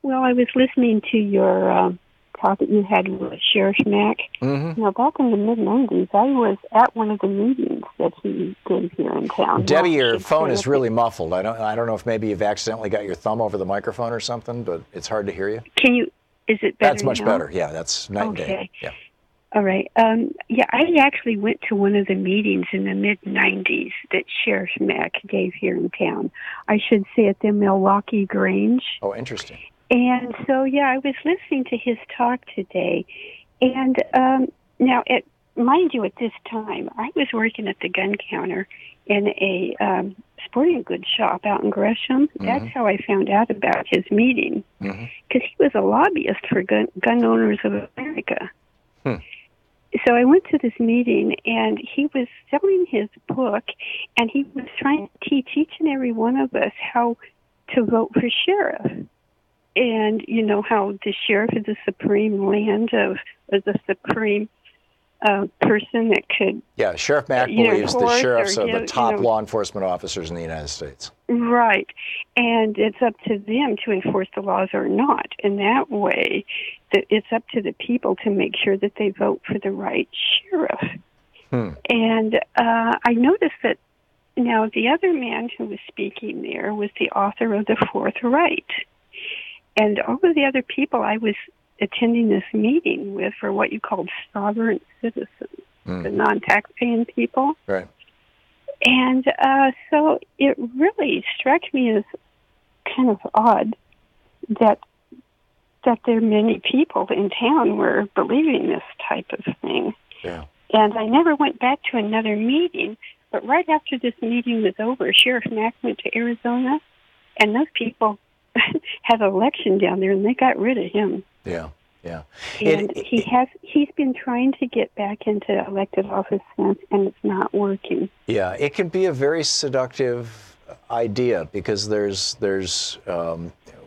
Well, I was listening to your talk that you had with Sheriff Mack. Mm-hmm. Back in the mid-'90s, I was at one of the meetings that he did here in town. Debbie, your phone is really muffled. I don't know if maybe you've accidentally got your thumb over the microphone or something, but it's hard to hear you. Is it better That's much now? better. Yeah, that's night and day. Yeah. All right. I actually went to one of the meetings in the mid-'90s that Sheriff Mack gave here in town. I should say at the Milwaukee Grange. Oh, interesting. And so, I was listening to his talk today. And now, mind you, at this time, I was working at the gun counter in a sporting goods shop out in Gresham. Mm-hmm. That's how I found out about his meeting, because he was a lobbyist for Gun Owners of America. So I went to this meeting, and he was selling his book, and he was trying to teach each and every one of us how to vote for sheriff. And, how the sheriff is the supreme or the supreme person that could... Yeah, Sheriff Mack believes the sheriffs are the top law enforcement officers in the United States. Right. And it's up to them to enforce the laws or not. And that way, it's up to the people to make sure that they vote for the right sheriff. And I noticed that now the other man who was speaking there was the author of The Fourth Right. And all of the other people I was attending this meeting with were what you called sovereign citizens, the non-tax-paying people. Right. And so it really struck me as kind of odd that there are many people in town were believing this type of thing. Yeah. And I never went back to another meeting, but right after this meeting was over, Sheriff Mack went to Arizona, and those people had an election down there, and they got rid of him. Yeah, yeah. And he's been trying to get back into elected office since, and it's not working. Yeah, it can be a very seductive idea because there's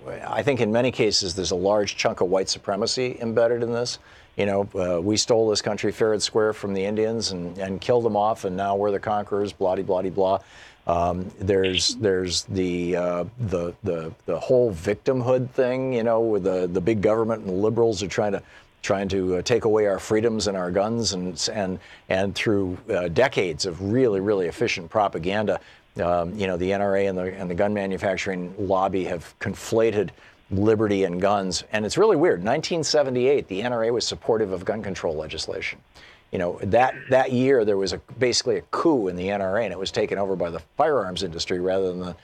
I think in many cases there's a large chunk of white supremacy embedded in this. We stole this country fair and square from the Indians and killed them off, and now we're the conquerors. Blah blah blah blah. There's the whole victimhood thing. With the big government and the liberals are trying to take away our freedoms and our guns, and through decades of really efficient propaganda, the NRA and the gun manufacturing lobby have conflated liberty and guns. And it's really weird. 1978, the NRA was supportive of gun control legislation. That year there was basically a coup in the NRA, and it was taken over by the firearms industry rather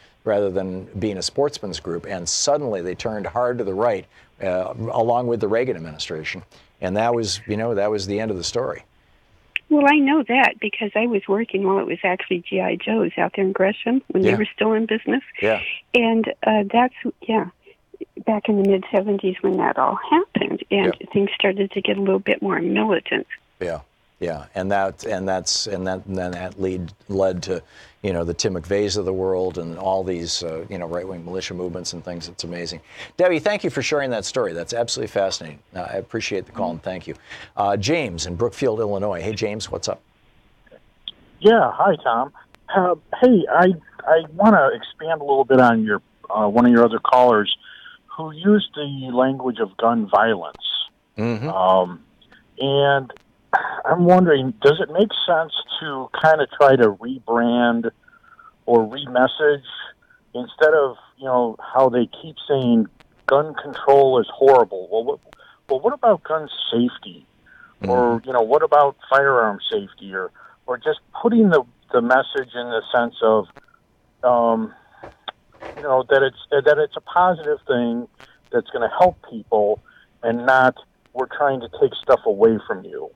than being a sportsman's group. And suddenly they turned hard to the right, along with the Reagan administration, and that was the end of the story. Well, I know that because I was working while it was actually GI Joe's out there in Gresham when they were still in business. Yeah, and that's back in the mid-'70s when that all happened, and things started to get a little bit more militant. Yeah, and that led to the Tim McVeighs of the world and all these right-wing militia movements and things. It's amazing. Debbie, thank you for sharing that story. That's absolutely fascinating. I appreciate the call and thank you. James in Brookfield, Illinois. Hey, James, what's up? Yeah, hi, Tom. Hey, I want to expand a little bit on your one of your other callers who used the language of gun violence. Mm-hmm. And I'm wondering, does it make sense to kind of try to rebrand or remessage instead of, how they keep saying gun control is horrible? Well, what about gun safety? Mm-hmm. Or, what about firearm safety? Or just putting the message in the sense of, that it's a positive thing that's going to help people and not we're trying to take stuff away from you.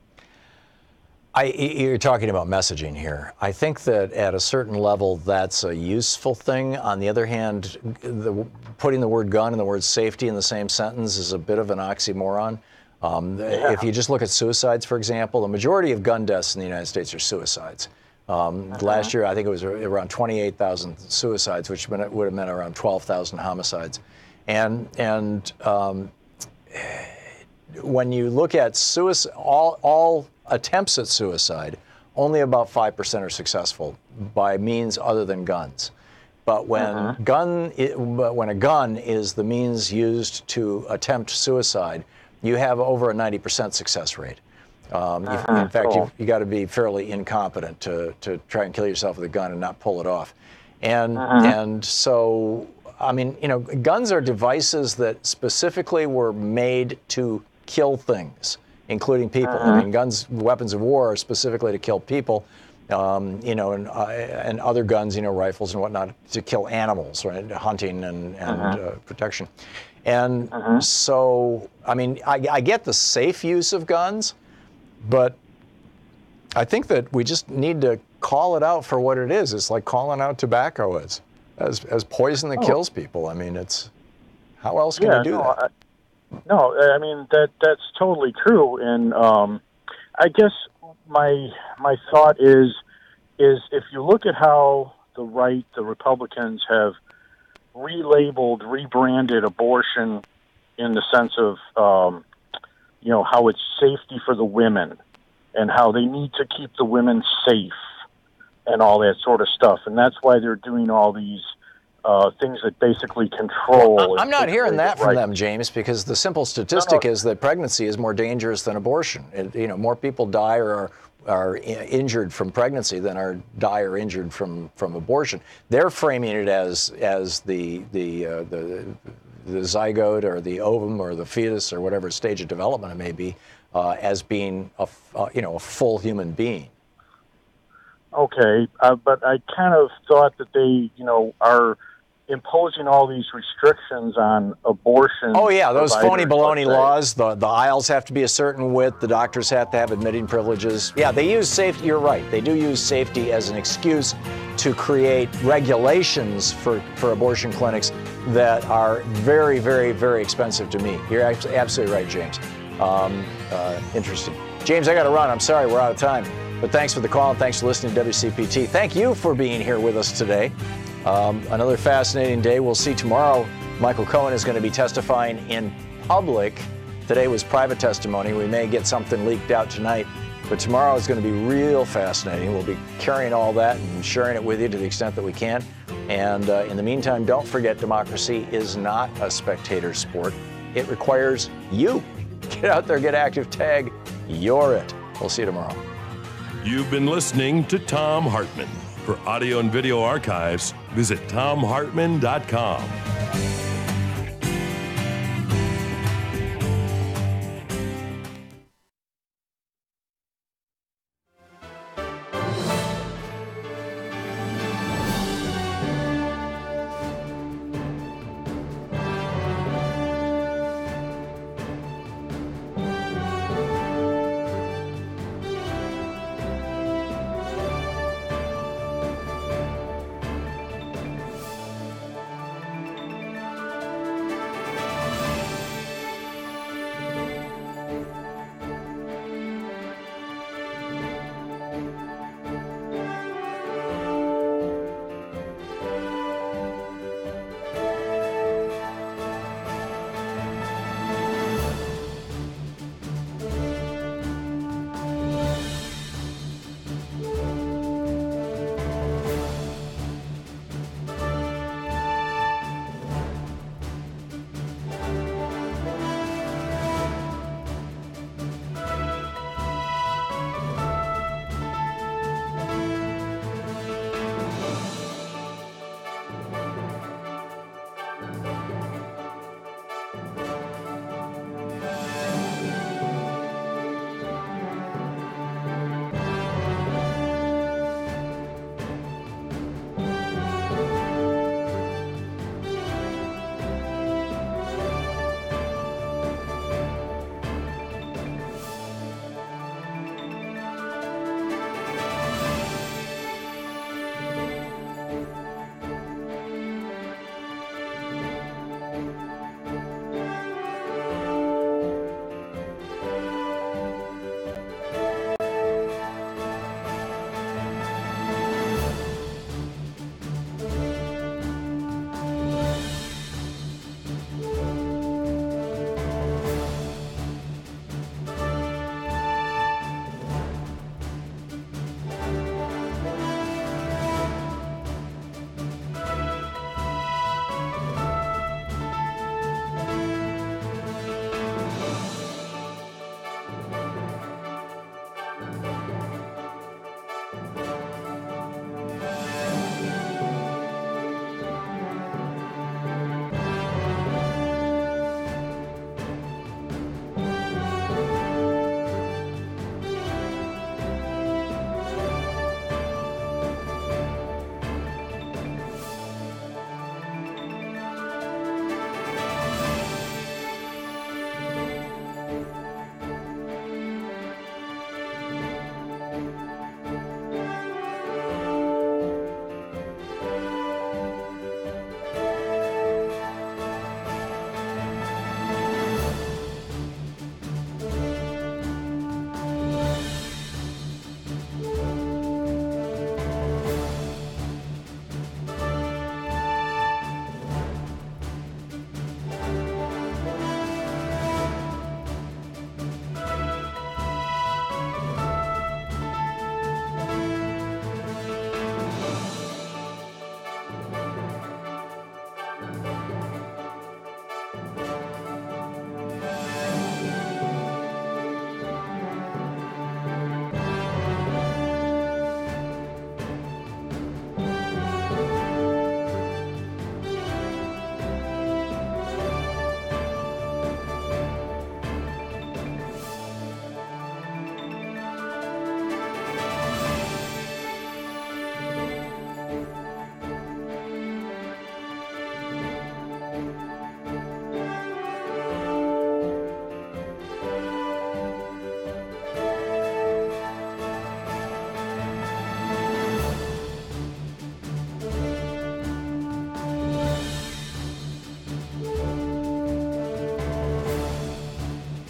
You're talking about messaging here. I think that at a certain level, that's a useful thing. On the other hand, putting the word gun and the word safety in the same sentence is a bit of an oxymoron. If you just look at suicides, for example, the majority of gun deaths in the United States are suicides. Last year, I think it was around 28,000 suicides, which would have meant around 12,000 homicides. And when you look at suicide, all attempts at suicide, only about 5% are successful by means other than guns. But when a gun is the means used to attempt suicide, you have over a 90% success rate. In fact, you got to be fairly incompetent to try and kill yourself with a gun and not pull it off. And so, guns are devices that specifically were made to kill things, including people. Guns, weapons of war, are specifically to kill people, and other guns, rifles and whatnot, to kill animals, right? Hunting and protection. And so, I get the safe use of guns, but I think that we just need to call it out for what it is. It's like calling out tobacco as poison that kills people. It's how else can you do that? That's totally true. And I guess my thought is if you look at how the right, the Republicans have rebranded abortion in the sense of how it's safety for the women and how they need to keep the women safe and all that sort of stuff. And that's why they're doing all these things that basically control. I'm not hearing that from them, James, because the simple statistic is that pregnancy is more dangerous than abortion. More people die or are injured from pregnancy than die or injured from abortion. They're framing it as the zygote or the ovum or the fetus or whatever stage of development it may be, as being a full human being. Okay, but I kind of thought that they, are imposing all these restrictions on abortion. Oh yeah, those phony baloney laws. The aisles have to be a certain width. The doctors have to have admitting privileges. Yeah, they use safety. You're right. They do use safety as an excuse to create regulations for abortion clinics that are very, very, very expensive to meet. You're absolutely right, James. Interesting. James, I got to run. I'm sorry, we're out of time. But thanks for the call and thanks for listening to WCPT. Thank you for being here with us today. Another fascinating day. We'll see tomorrow Michael Cohen is going to be testifying in public. Today was private testimony. We may get something leaked out tonight, but tomorrow is going to be real fascinating. We'll be carrying all that and sharing it with you to the extent that we can. And in the meantime, don't forget, democracy is not a spectator sport. It requires you. Get out there, get active, tag. You're it. We'll see you tomorrow. You've been listening to Thom Hartmann. For audio and video archives, visit thomhartmann.com.